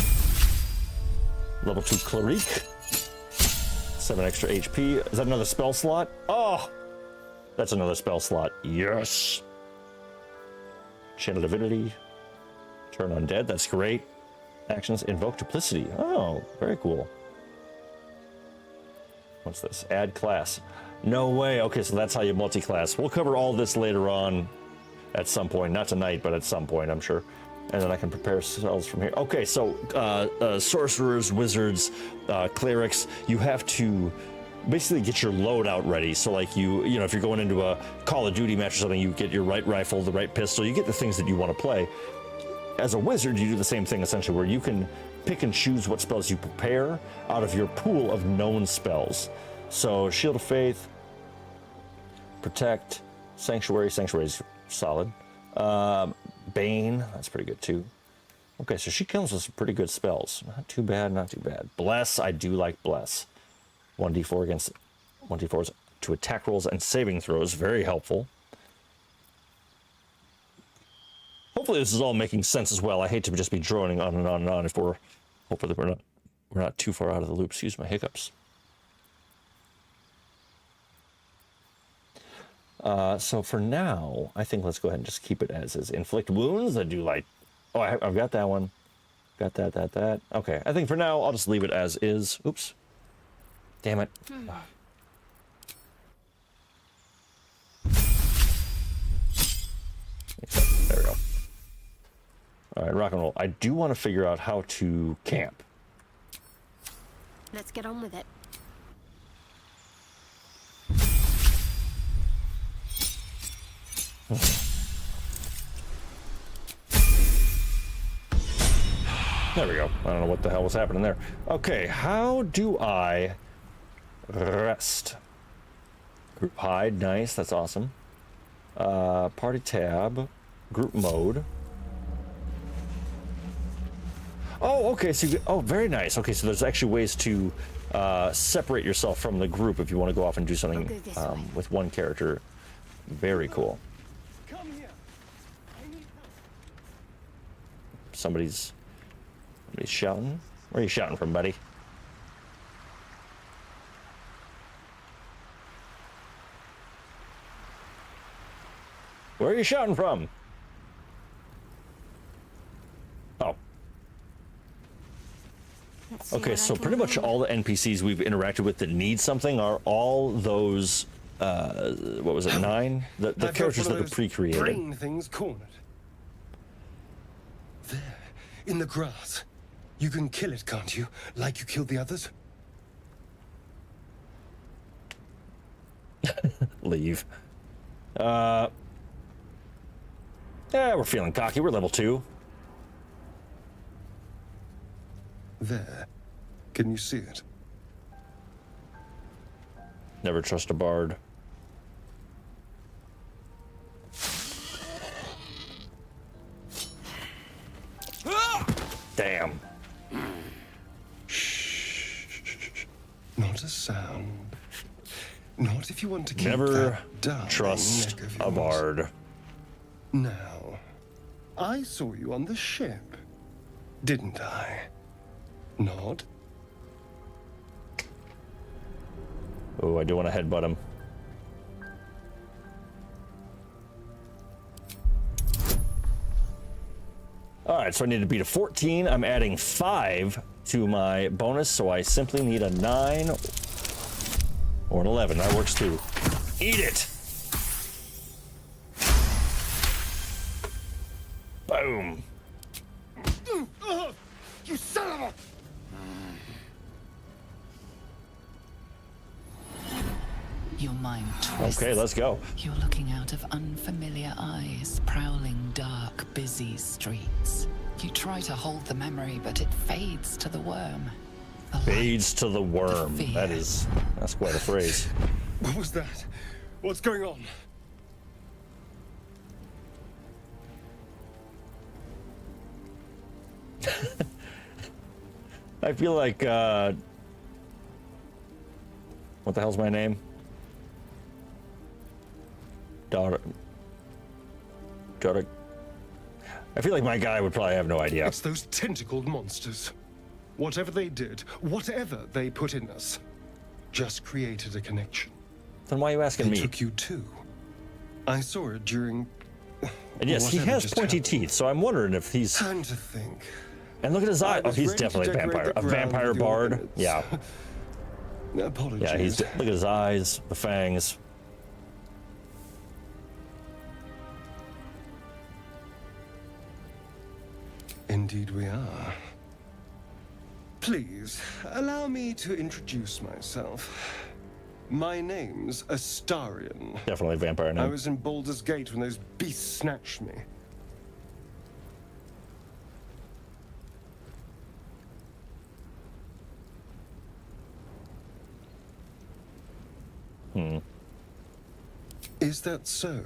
Level 2 Cleric. 7 extra HP. Is that another spell slot? Oh! That's another spell slot. Yes! Channel Divinity. Turn Undead. That's great. Actions. Invoke Duplicity. Oh, very cool. What's this? Add class. No way. Okay, so that's how you multi-class. We'll cover all this later on at some point. Not tonight, but at some point, I'm sure. And then I can prepare spells from here. Okay, so sorcerers, wizards, clerics, you have to basically get your loadout ready. So like you know, if you're going into a Call of Duty match or something, you get your right rifle, the right pistol, you get the things that you want to play. As a wizard, you do the same thing essentially, where you can pick and choose what spells you prepare out of your pool of known spells. So Shield of Faith, Protect, Sanctuary. Sanctuary's solid. Bane, that's pretty good too. Okay, so she comes with some pretty good spells. Not too bad, not too bad. Bless, I do like Bless. 1d4 against 1d4s to attack rolls and saving throws, very helpful. Hopefully this is all making sense as well. I hate to just be droning on and on and on if hopefully we're not too far out of the loop. Excuse my hiccups. So for now, I think let's go ahead and just keep it as is. Inflict wounds. I do like. Oh, I've got that one. Got that. Okay, I think for now I'll just leave it as is. Oops. Damn it. There we go. All right, rock and roll. I do want to figure out how to camp. Let's get on with it. There we go. I don't know what the hell was happening there. Okay, how do I rest? Group hide, nice, that's awesome. Party tab, group mode. Oh, okay, so very nice. Okay, so there's actually ways to separate yourself from the group if you want to go off and do something with one character. Very cool. Somebody's shouting. Where are you shouting from, buddy? Where are you shouting from? Oh. Okay, so pretty much all the NPCs we've interacted with that need something are all those, what was it, 9? The characters that are pre-created. Brain things cornered. There, in the grass. You can kill it, can't you? Like you killed the others? Leave. Yeah, we're feeling cocky. We're level 2. There. Can you see it? Never trust a bard. Damn. Shh. Not a sound. Not if you want to keep Never that trust neck of a yours. bard. Now, I saw you on the ship, didn't I? Nod? Oh, I do want to headbutt him. All right, so I need to beat a 14. I'm adding 5 to my bonus, so I simply need a 9 or an 11. That works too. Eat it! Boom. You son of a... Your mind twists. Okay, let's go. You're looking out of unfamiliar eyes, prowling dark, busy streets. You try to hold the memory, but it fades to the worm. The Fades to the worm. fear. That's quite a phrase. What was that? What's going on? I feel like, what the hell's my name? Daughter. gotta... I feel like my guy would probably have no idea. It's those tentacled monsters. Whatever they did, whatever they put in us, just created a connection. Then why are you asking me? It took you too. I saw it during... And yes, he has pointy teeth, so I'm wondering if he's... Time to think. And look at his eye. Oh, he's definitely a vampire. A vampire bard. Yeah. Apologies. Yeah, look at his eyes, the fangs. Indeed we are. Please, allow me to introduce myself. My name's Astarion. Definitely vampire name. I was in Baldur's Gate when those beasts snatched me. Is that so?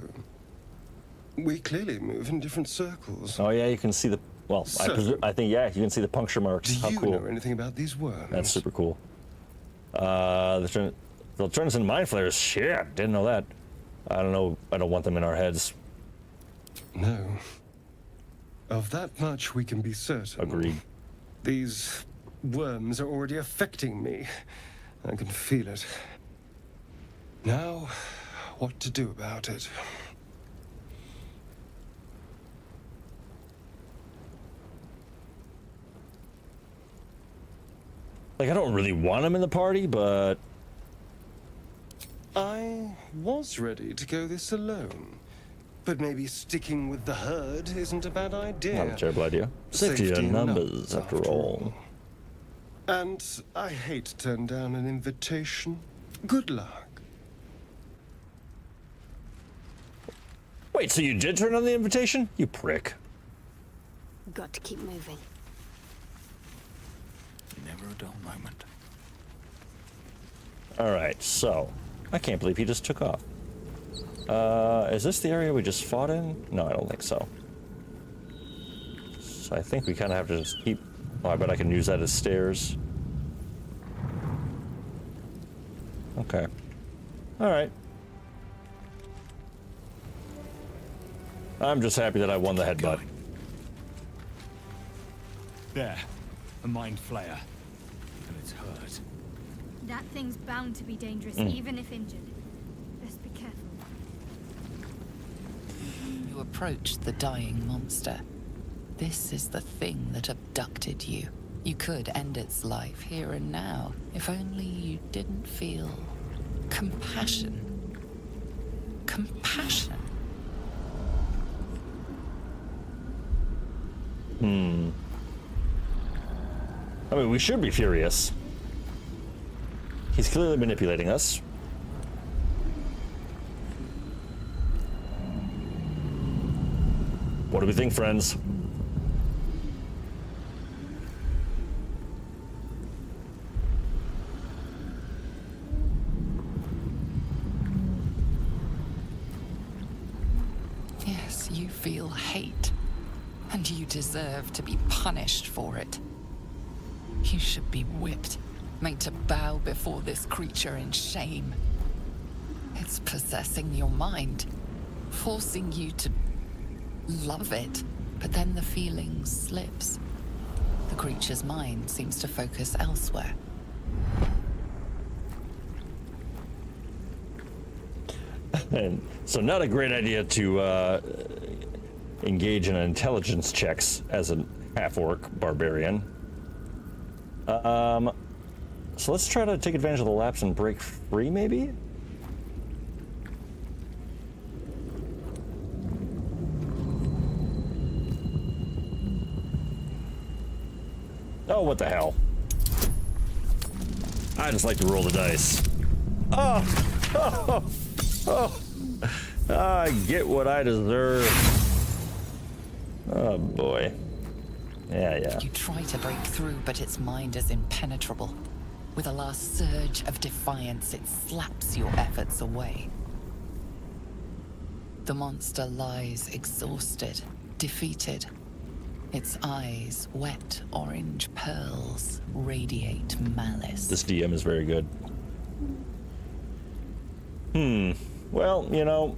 We clearly move in different circles. Oh yeah, you can see the... Well, So, I think, yeah, you can see the puncture marks. Do How you cool. know anything about these worms? That's super cool. They'll turn us into mind flayers. Shit, didn't know that. I don't know. I don't want them in our heads. No. Of that much we can be certain. Agreed. These worms are already affecting me. I can feel it. Now, what to do about it? Like, I don't really want him in the party, but... I was ready to go this alone. But maybe sticking with the herd isn't a bad idea. Not a terrible idea. Safety in numbers, after all. And I hate to turn down an invitation. Good luck. Wait, so you did turn on the invitation? You prick. Got to keep moving. Never a dull moment. Alright, so... I can't believe he just took off. Is this the area we just fought in? No, I don't think so. So I think we kind of have to just keep... Oh, I bet I can use that as stairs. Okay. Alright. I'm just happy that I won the headbutt. There. A mind flayer. And it's hurt. That thing's bound to be dangerous, even if injured. Best be careful. You approach the dying monster. This is the thing that abducted you. You could end its life here and now, if only you didn't feel compassion. Compassion. I mean, we should be furious. He's clearly manipulating us. What do we think, friends? Yes, you feel hate, and you deserve to be punished for it. You should be whipped, made to bow before this creature in shame. It's possessing your mind, forcing you to love it, but then the feeling slips. The creature's mind seems to focus elsewhere. And so not a great idea to engage in intelligence checks as a half-orc barbarian. So let's try to take advantage of the lapse and break free, maybe? Oh, what the hell? I just like to roll the dice. I get what I deserve. Oh boy. Yeah. You try to break through, but its mind is impenetrable. With a last surge of defiance, it slaps your efforts away. The monster lies exhausted, defeated. Its eyes, wet orange pearls, radiate malice. This DM is very good. Well, you know,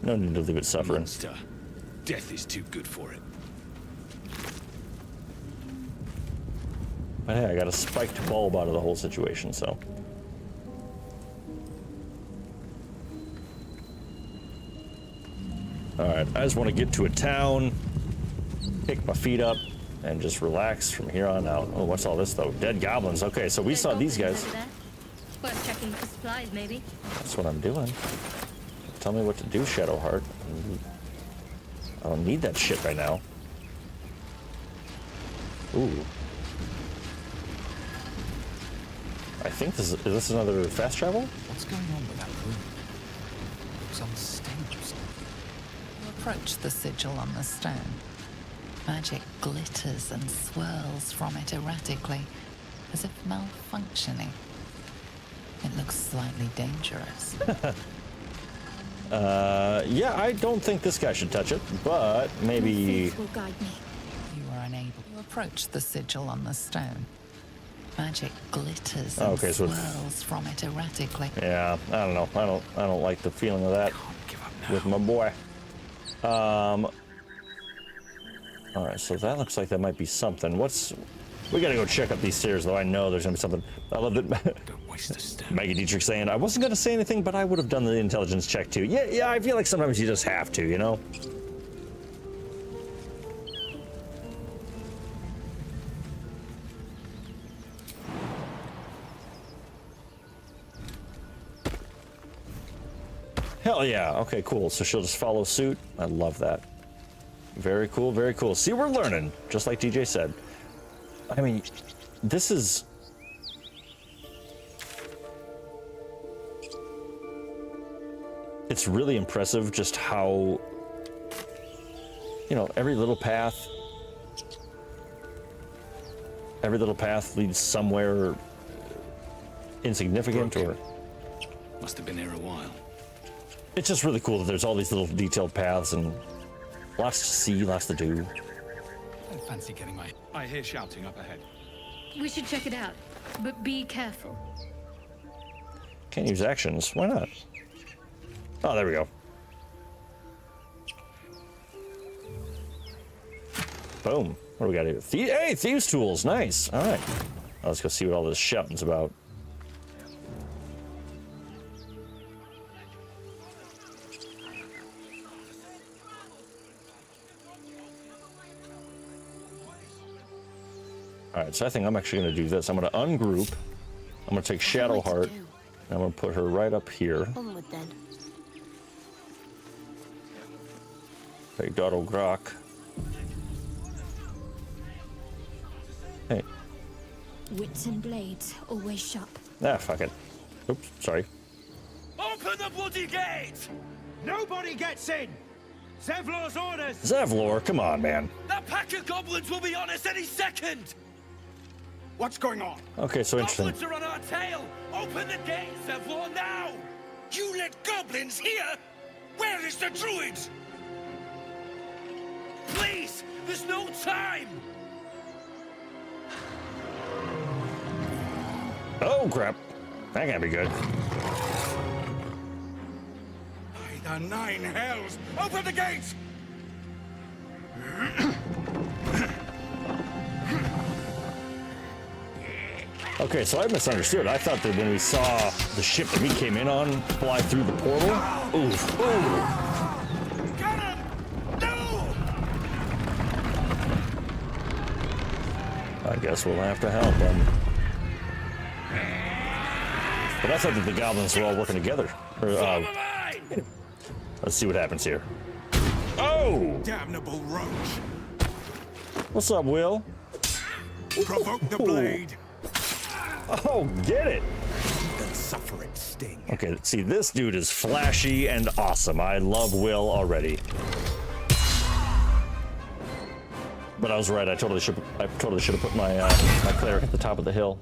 No need to leave it suffering. Monster. Death is too good for it. But hey, I got a spiked bulb out of the whole situation, so. Alright, I just want to get to a town, pick my feet up, and just relax from here on out. Oh, what's all this, though? Dead goblins. Okay, so we saw these guys. Worth checking for supplies, maybe. That's what I'm doing. Tell me what to do, Shadowheart. I don't need that shit right now. Ooh. I think this is this another fast travel? What's going on with that room? It's unstable. You approach the sigil on the stone. Magic glitters and swirls from it erratically, as if malfunctioning. It looks slightly dangerous. Yeah, I don't think this guy should touch it, but maybe... will guide me. You are unable to approach the sigil on the stone. Magic glitters and Okay, so swirls from it erratically. Yeah, I don't know. I don't like the feeling of that with my boy. Alright, so that looks like that might be something. We gotta go check up these stairs, though. I know there's gonna be something. I love that. Don't waste a step. Maggie Dietrich saying, I wasn't gonna say anything, but I would have done the intelligence check too. Yeah, I feel like sometimes you just have to, you know? Hell yeah. Okay, cool. So she'll just follow suit. I love that. Very cool, very cool. See, we're learning, just like DJ said. I mean, this is... It's really impressive just how, you know, every little path leads somewhere insignificant or... Must have been here a while. It's just really cool that there's all these little detailed paths and lots to see, lots to do. I don't fancy getting my... I hear shouting up ahead. We should check it out, but be careful. Can't use actions. Why not? Oh, there we go. Boom. What do we got here? Hey, thieves' tools. Nice. All right. Let's go see what all this shouting's about. All right, so I think I'm actually going to do this. I'm going to ungroup. I'm going to take Shadowheart, and I'm going to put her right up here. Onward then. Take RealGrogg. Hey. Wits and blades, always sharp. Ah, fuck it. Oops, sorry. Open the bloody gate! Nobody gets in! Zevlor's orders! Zevlor, come on, man. That pack of goblins will be on us any second! What's going on? Okay, so interesting. Goblins are on our tail! Open the gate, Zevlor, now! You let goblins here? Where is the druid? Please! There's no time! Oh, crap. That can't be good. By the nine hells! Open the gate! Okay, so I misunderstood. I thought that when we saw the ship that we came in on fly through the portal... Oof. Ooh. Get him! No! I guess we'll have to help them. But I thought that the goblins were all working together. Let's see what happens here. Oh! Damnable roach! What's up, Will? Provoke the blade! Oh, get it! And suffer its sting. Okay, see, this dude is flashy and awesome. I love Will already. But I was right. I totally should have put my my cleric at the top of the hill.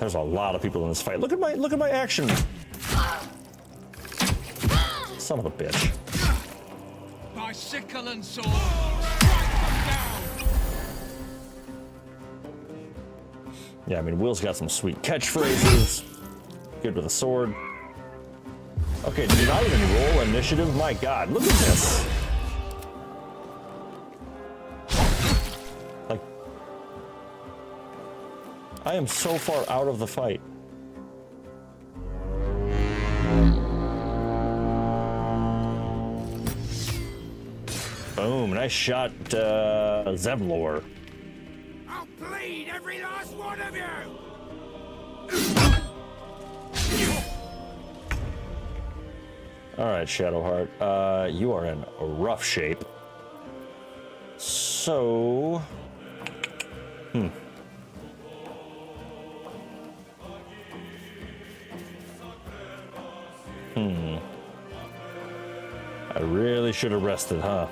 There's a lot of people in this fight. Look at my action. Son of a bitch. By sickle and sword, strike them down! Yeah, I mean, Will's got some sweet catchphrases. good with a sword. Okay, did not even roll initiative? My god, look at this! Like, I am so far out of the fight. Boom, nice shot, Zevlor. I'll bleed every last one of you! Alright, Shadowheart, you are in a rough shape. So... I really should have rested, huh?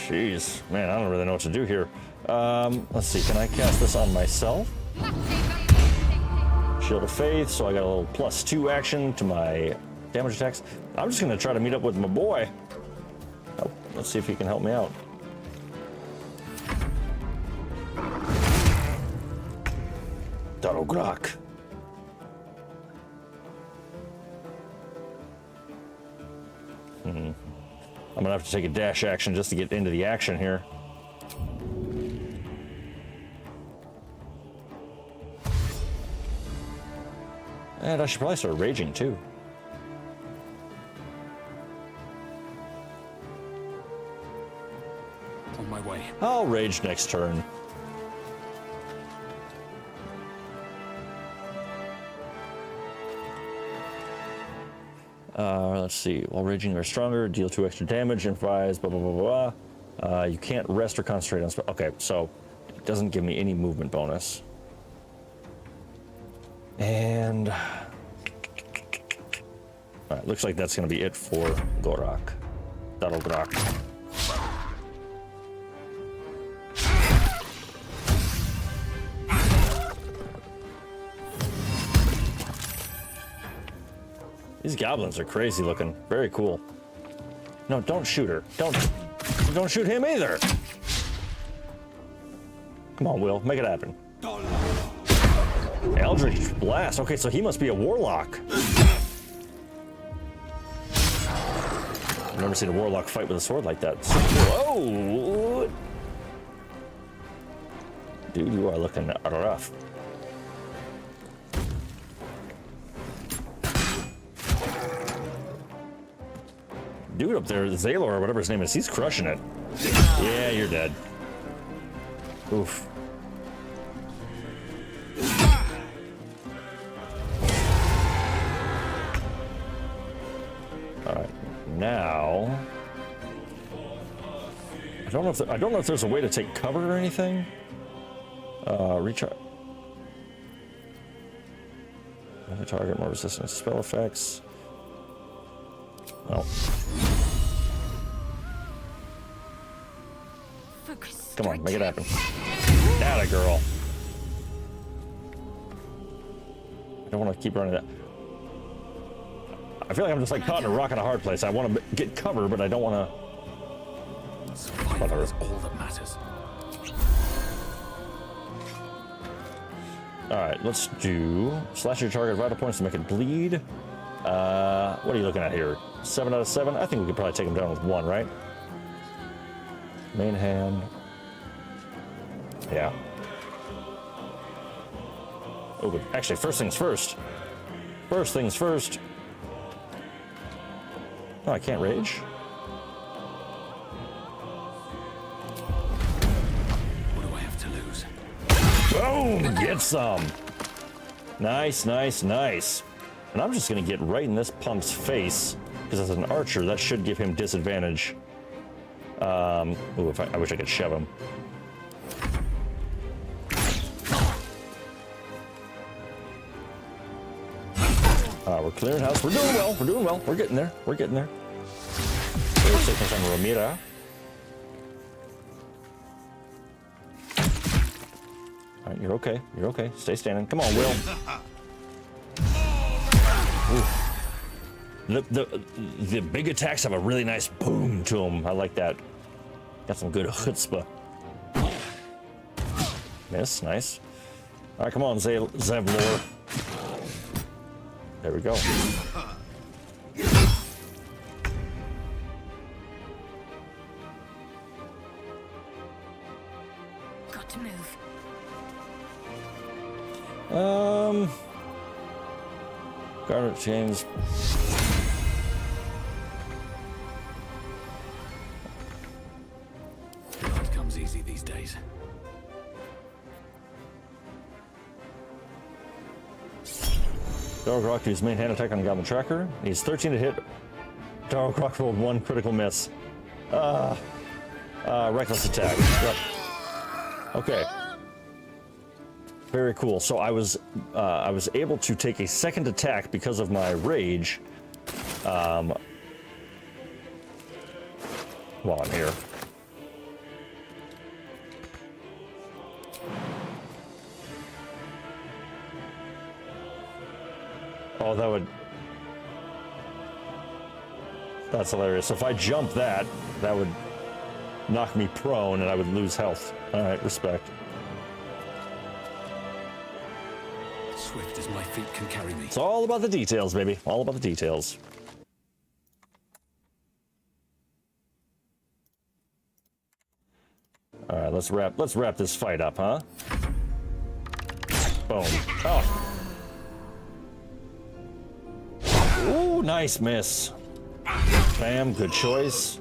Jeez, man, I don't really know what to do here. Let's see, can I cast this on myself? Shield of Faith, so I got a little +2 action to my damage attacks. I'm just gonna try to meet up with my boy. Oh, let's see if he can help me out. RealGrogg. I'm gonna have to take a dash action just to get into the action here. And I should probably start raging too. On my way. I'll rage next turn. Let's see. While raging or stronger, deal 2 extra damage, improvise, blah, blah, blah, blah. You can't rest or concentrate on spell. Okay, so it doesn't give me any movement bonus. And... Alright, looks like that's going to be it for RealGrogg. These goblins are crazy looking. Very cool. No, don't shoot her. Don't shoot him either. Come on, Will. Make it happen. Eldritch Blast. Okay, so he must be a warlock. I've never seen a warlock fight with a sword like that. Whoa! Dude, you are looking rough. Dude up there, Zalor or whatever his name is, he's crushing it. Yeah, you're dead. Oof. All right, now I don't know if there's a way to take cover or anything. Recharge. Another target more resistant to spell effects. Oh. Come on, make it happen. Atta girl. I don't want to keep running that. I feel like I'm just like caught in a rock and a hard place. I want to get cover, but I don't want to. Survival is all that matters. All right, let's do slash your target vital points to make it bleed. What are you looking at here? 7 out of 7? I think we could probably take him down with 1, right? Main hand. Yeah. Oh, but actually, first things first. First things first. Oh, I can't rage? What do I have to lose? Boom! Get some! Nice, nice, nice. And I'm just gonna get right in this punk's face, because as an archer, that should give him disadvantage. Ooh, I wish I could shove him. We're clearing house. We're doing well. We're doing well. We're getting there. We're getting there. There's sickness on Ramira. All right, you're okay. You're okay. Stay standing. Come on, Will. The big attacks have a really nice boom to them. I like that. Got some good chutzpah. Miss, nice. All right, come on, Zevlor. There we go. Got to move. Garnet chains. Blood comes easy these days. RealGrogg to his main hand attack on the Goblin Tracker. He's 13 to hit. RealGrogg rolled 1 critical miss. Reckless attack. Yep. Okay. Very cool. So I was able to take a second attack because of my rage. While I'm here. Oh, that would... That's hilarious. So if I jump that, that would knock me prone and I would lose health. Alright, respect. Swift as my feet can carry me. It's all about the details, baby. All about the details. Alright, let's wrap this fight up, huh? Boom. Oh. Ooh, nice miss. Bam, good choice.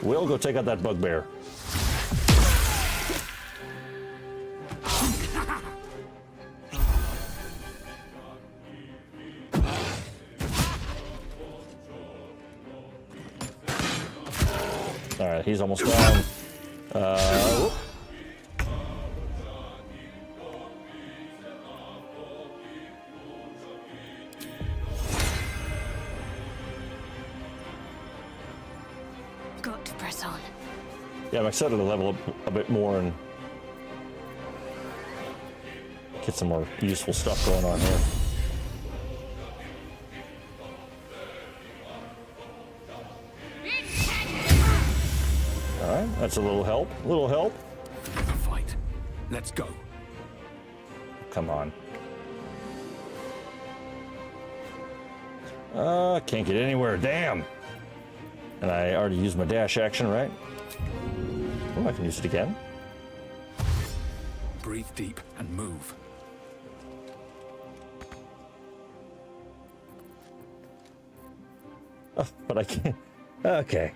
We'll go take out that bugbear. Alright, he's almost down. Whoop. Got to press on. Yeah, I'm excited to level up a bit more and get some more useful stuff going on here. Alright, that's a little help. A little help. Fight. Let's go. Come on. Can't get anywhere. Damn. And I already used my dash action, right? Oh, I can use it again. Breathe deep and move. Oh, but I can't. Okay.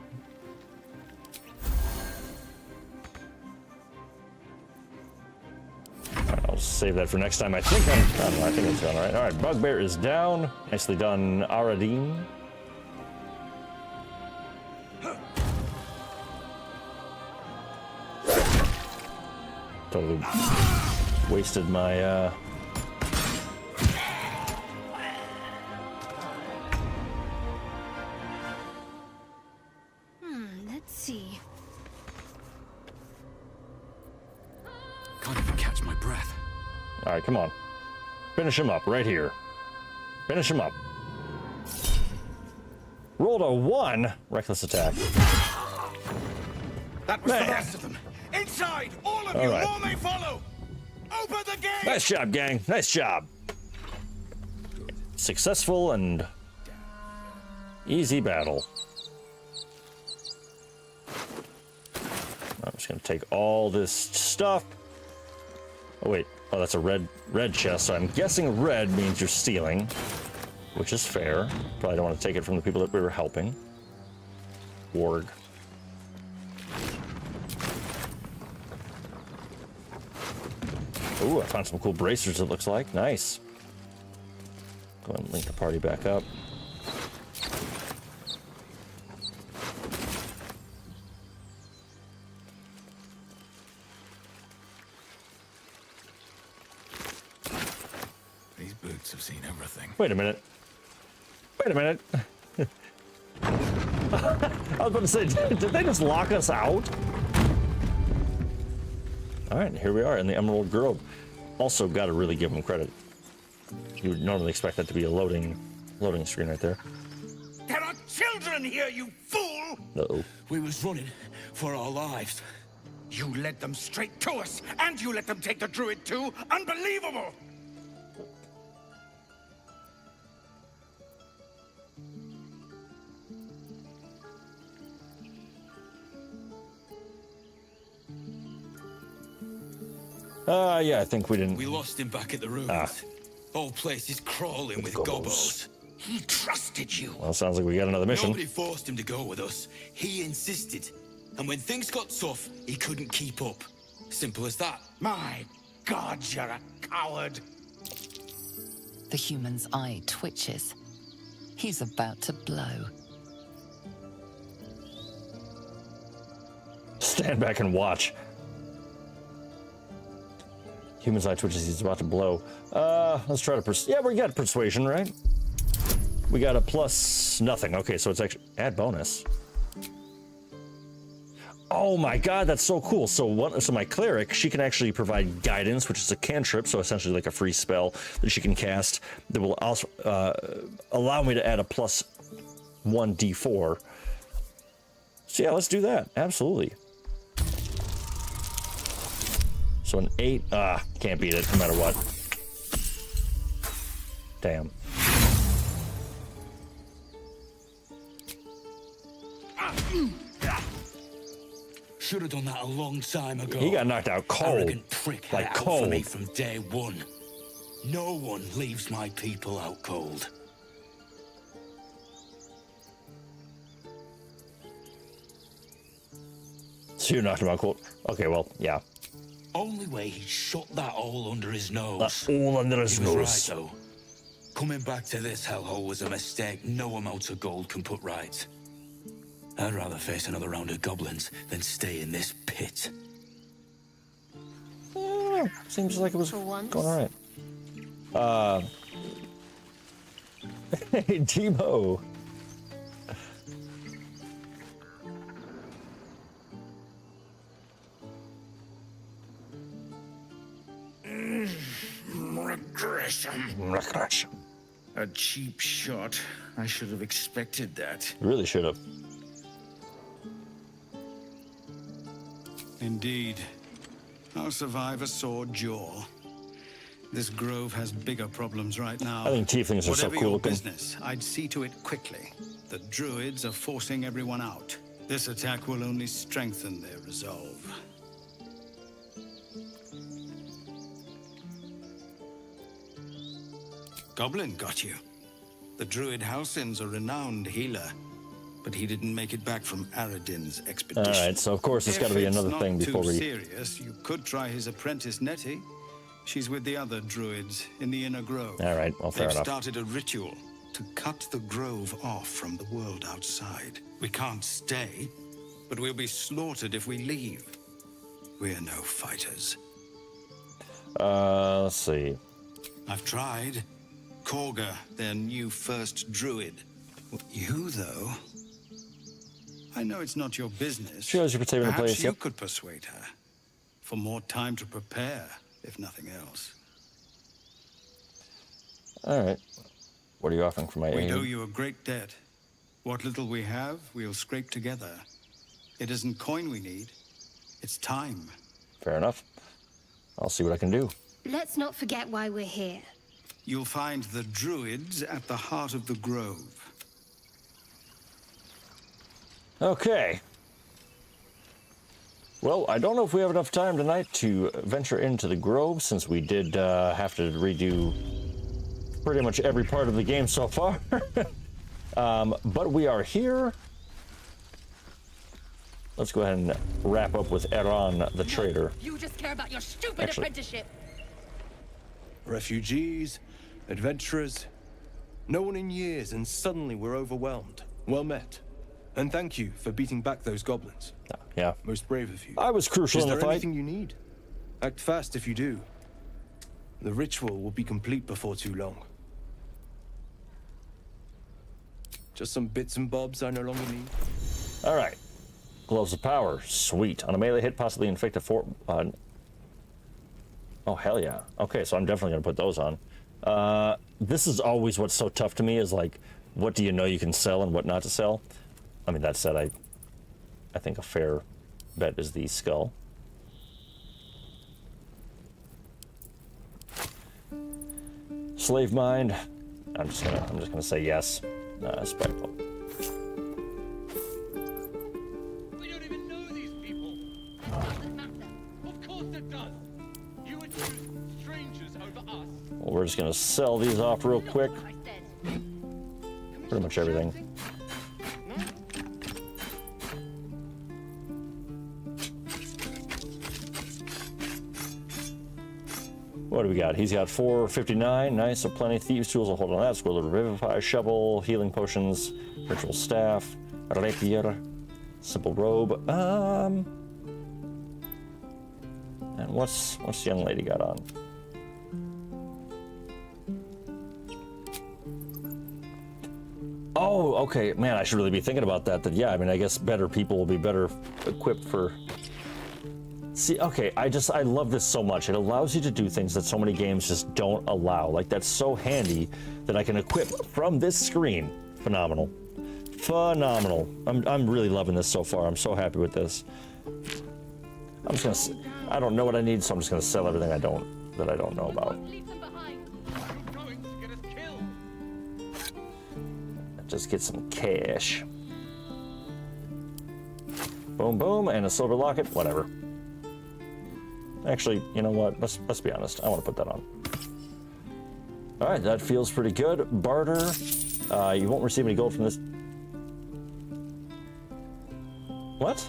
I'll save that for next time. I think I don't know, I think it's done, all right. All right, Bugbear is down. Nicely done, Aradine. Totally wasted my, Let's see. Can't even catch my breath. All right, come on. Finish him up right here. Finish him up. Rolled a 1. Reckless attack. That was the rest of them. Inside! All of you! right. More may follow! Open the gate! Nice job, gang. Nice job. Successful and easy battle. I'm just gonna take all this stuff. Oh wait, oh that's a red chest. So I'm guessing red means you're stealing, which is fair. Probably don't want to take it from the people that we were helping. Warg. Ooh, I found some cool bracers, it looks like. Nice. Go ahead and link the party back up. These boots have seen everything. Wait a minute. Wait a minute. I was about to say, did they just lock us out? All right, here we are in the Emerald Grove. Also, got to really give them credit. You would normally expect that to be a loading screen right there. There are children here, you fool! Uh-oh. We was running for our lives. You led them straight to us, and you let them take the druid too? Unbelievable! Yeah, I think we didn't. We lost him back at the ruins. Whole place is crawling with gobos. He trusted you. Well, sounds like we got another mission. Nobody forced him to go with us. He insisted. And when things got tough, he couldn't keep up. Simple as that. My God, you're a coward. The human's eye twitches. He's about to blow. Stand back and watch. Human's eye twitches, he's about to blow. Let's try to yeah, we got persuasion, right? We got a plus nothing. Okay, so it's actually add bonus. Oh my God, that's so cool. So my cleric, she can actually provide guidance, which is a cantrip, so essentially like a free spell that she can cast that will also allow me to add a plus 1d4. So yeah, let's do that. Absolutely. So an 8, can't beat it no matter what. Damn. Should have done that a long time ago. He got knocked out cold. Arrogant prick like had it out cold. for me from day one. No one leaves my people out cold. So you knocked him out cold. Okay, well, yeah. Only way he shot that all under his nose. All under his He was nose. right, though. Coming back to this hellhole was a mistake no amount of gold can put right. I'd rather face another round of goblins than stay in this pit. Yeah, seems like it was going all right. Hey, Timo. Regression. A cheap shot. I should have expected that. You really should have. Indeed. I'll survive a sore jaw. This grove has bigger problems right now. I think tieflings are so Whatever cool your looking. business, I'd see to it quickly. The druids are forcing everyone out. This attack will only strengthen their resolve. Goblin got you. The druid Halsin's a renowned healer, but he didn't make it back from Aradin's expedition. All right, so of course there's got to be another thing before we. If it's not too serious, you could try his apprentice Nettie. She's with the other druids in the inner grove. All right, well, fair They've enough. started a ritual to cut the grove off from the world outside. We can't stay, but we'll be slaughtered if we leave. We're no fighters. Let's see. I've tried. Korga, their new first druid. You, though? I know it's not your business. Shows you're saving the Perhaps place, you yep. could persuade her. For more time to prepare, if nothing else. All right. What are you offering for my We aid? owe you a great debt. What little we have, we'll scrape together. It isn't coin we need. It's time. Fair enough. I'll see what I can do. Let's not forget why we're here. You'll find the druids at the heart of the grove. Okay. Well, I don't know if we have enough time tonight to venture into the grove, since we did have to redo pretty much every part of the game so far. But we are here. Let's go ahead and wrap up with Eran the trader. You just care about your stupid Actually- apprenticeship. Refugees, adventurers, no one in years, and suddenly we're overwhelmed. Well met. And thank you for beating back those goblins. Yeah. Most brave of you. I was crucial Is in the there fight. anything you need? Act fast if you do. The ritual will be complete before too long. Just some bits and bobs I no longer need. All right. Gloves of power. Sweet. On a melee hit, possibly inflict a oh, hell yeah. Okay, so I'm definitely going to put those on. This is always what's so tough to me, is like, what do you know you can sell and what not to sell? I mean, that said, I think a fair bet is the skull. Slave mind. I'm just gonna say yes. Spectral. We don't even know these people. Doesn't matter. Of course it does. You would choose strangers over us. Well, we're just gonna sell these off real quick. Pretty much everything. What do we got? He's got 459. Nice, so plenty. Thieves' tools. I'll hold on that. Squirrel, revivify, shovel, healing potions, ritual staff, rapier, simple robe. And what's the young lady got on? Oh, okay, man. I should really be thinking about that. That yeah, I mean, I guess better people will be better equipped for. See, okay, I love this so much. It allows you to do things that so many games just don't allow. Like, that's so handy that I can equip from this screen. Phenomenal. Phenomenal. I'm really loving this so far. I'm so happy with this. I'm just gonna, I don't know what I need, so I'm just gonna sell everything that I don't know about. Just get some cash. Boom, boom, and a silver locket, whatever. Actually, you know what? Let's be honest. I want to put that on. All right, that feels pretty good. Barter. You won't receive any gold from this. What?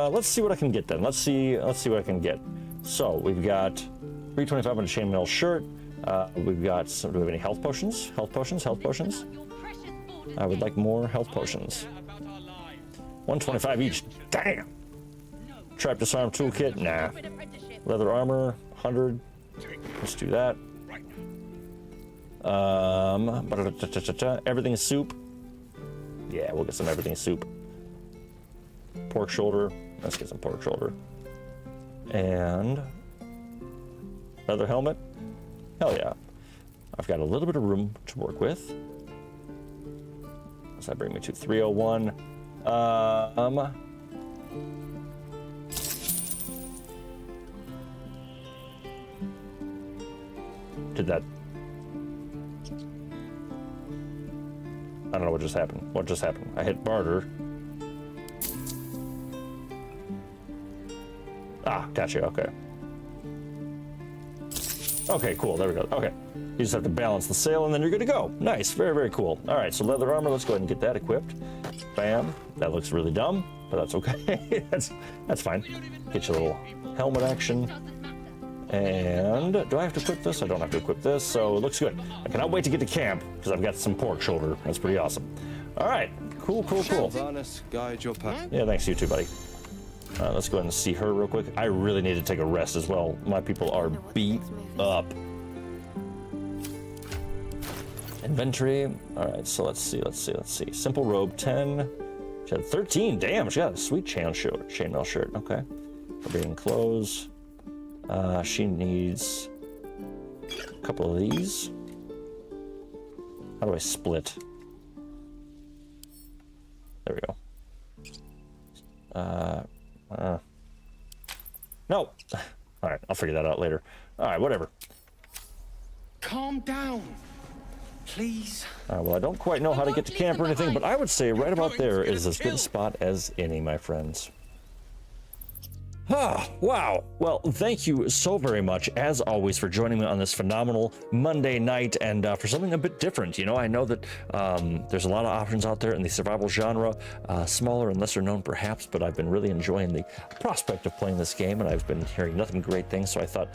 Let's see what I can get then. Let's see what I can get. So we've got 325 on a chainmail shirt. We've got some. Do we have any health potions? Health potions? Health potions? I would like more health potions. 125 each. Damn. Trap disarm toolkit. Nah. Leather armor. 100. Let's do that. Everything is soup. Yeah, we'll get some everything soup. Pork shoulder. Let's get some pork shoulder. And leather helmet. Hell yeah. I've got a little bit of room to work with. Does that bring me to 301? Did that? I don't know what just happened. What just happened? I hit barter. Ah, gotcha. Okay. Okay, cool. There we go. Okay. You just have to balance the sail and then you're good to go. Nice. Very, very cool. All right, so leather armor. Let's go ahead and get that equipped. Bam. That looks really dumb, but that's okay. that's fine. Get your little helmet action. And do I have to equip this? I don't have to equip this, so it looks good. I cannot wait to get to camp because I've got some pork shoulder. That's pretty awesome. All right. Cool, cool, cool. Guide your path. Yeah, thanks. You too, buddy. Let's go ahead and see her real quick. I really need to take a rest as well. My people are beat up. Inventory. All right, so let's see. Simple robe, 10. She had 13. Damn, she got a sweet chainmail shirt. Okay. Forbidden clothes. She needs a couple of these. How do I split? There we go. No. All right, I'll figure that out later. All right, whatever. Calm down, please. Well, I don't quite know how to get to camp or anything, but I would say right about there is as good a spot as any, my friends. Ah, wow. Well, thank you so very much, as always, for joining me on this phenomenal Monday night and for something a bit different. You know, I know that there's a lot of options out there in the survival genre, smaller and lesser known perhaps, but I've been really enjoying the prospect of playing this game, and I've been hearing nothing but great things, so I thought,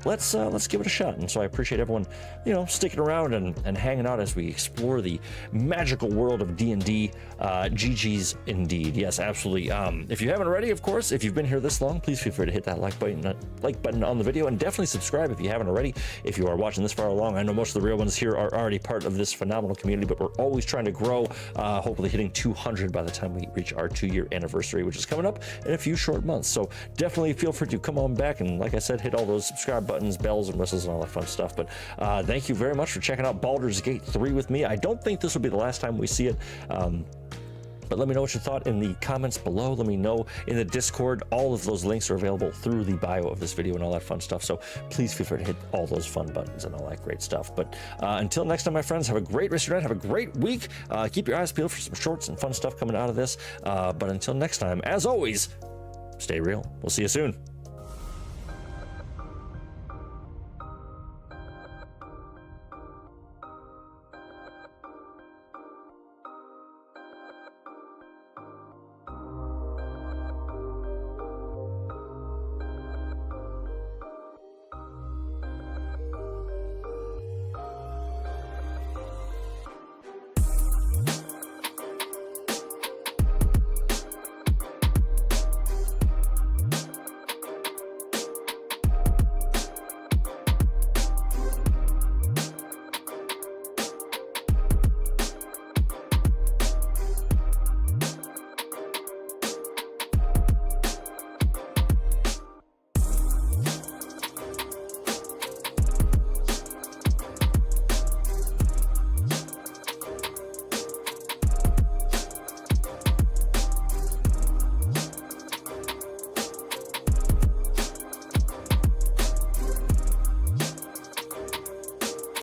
let's give it a shot. And so I appreciate everyone, you know, sticking around and hanging out as we explore the magical world of D&D. GG's indeed. Yes, absolutely. If you haven't already, of course, if you've been here this long, please feel free to hit that like button on the video, and definitely subscribe if you haven't already. If you are watching this far along, I know most of the real ones here are already part of this phenomenal community, but we're always trying to grow, hopefully hitting 200 by the time we reach our 2-year anniversary, which is coming up in a few short months. So definitely feel free to come on back and, like I said, hit all those subscribe buttons buttons, bells and whistles, and all that fun stuff. But thank you very much for checking out Baldur's Gate 3 with me. I don't think this will be the last time we see it. But let me know what you thought in the comments below. Let me know in the Discord. All of those links are available through the bio of this video and all that fun stuff. So please feel free to hit all those fun buttons and all that great stuff. But until next time, my friends, have a great rest of your night. Have a great week. Keep your eyes peeled for some shorts and fun stuff coming out of this. But until next time, as always, stay real. We'll see you soon.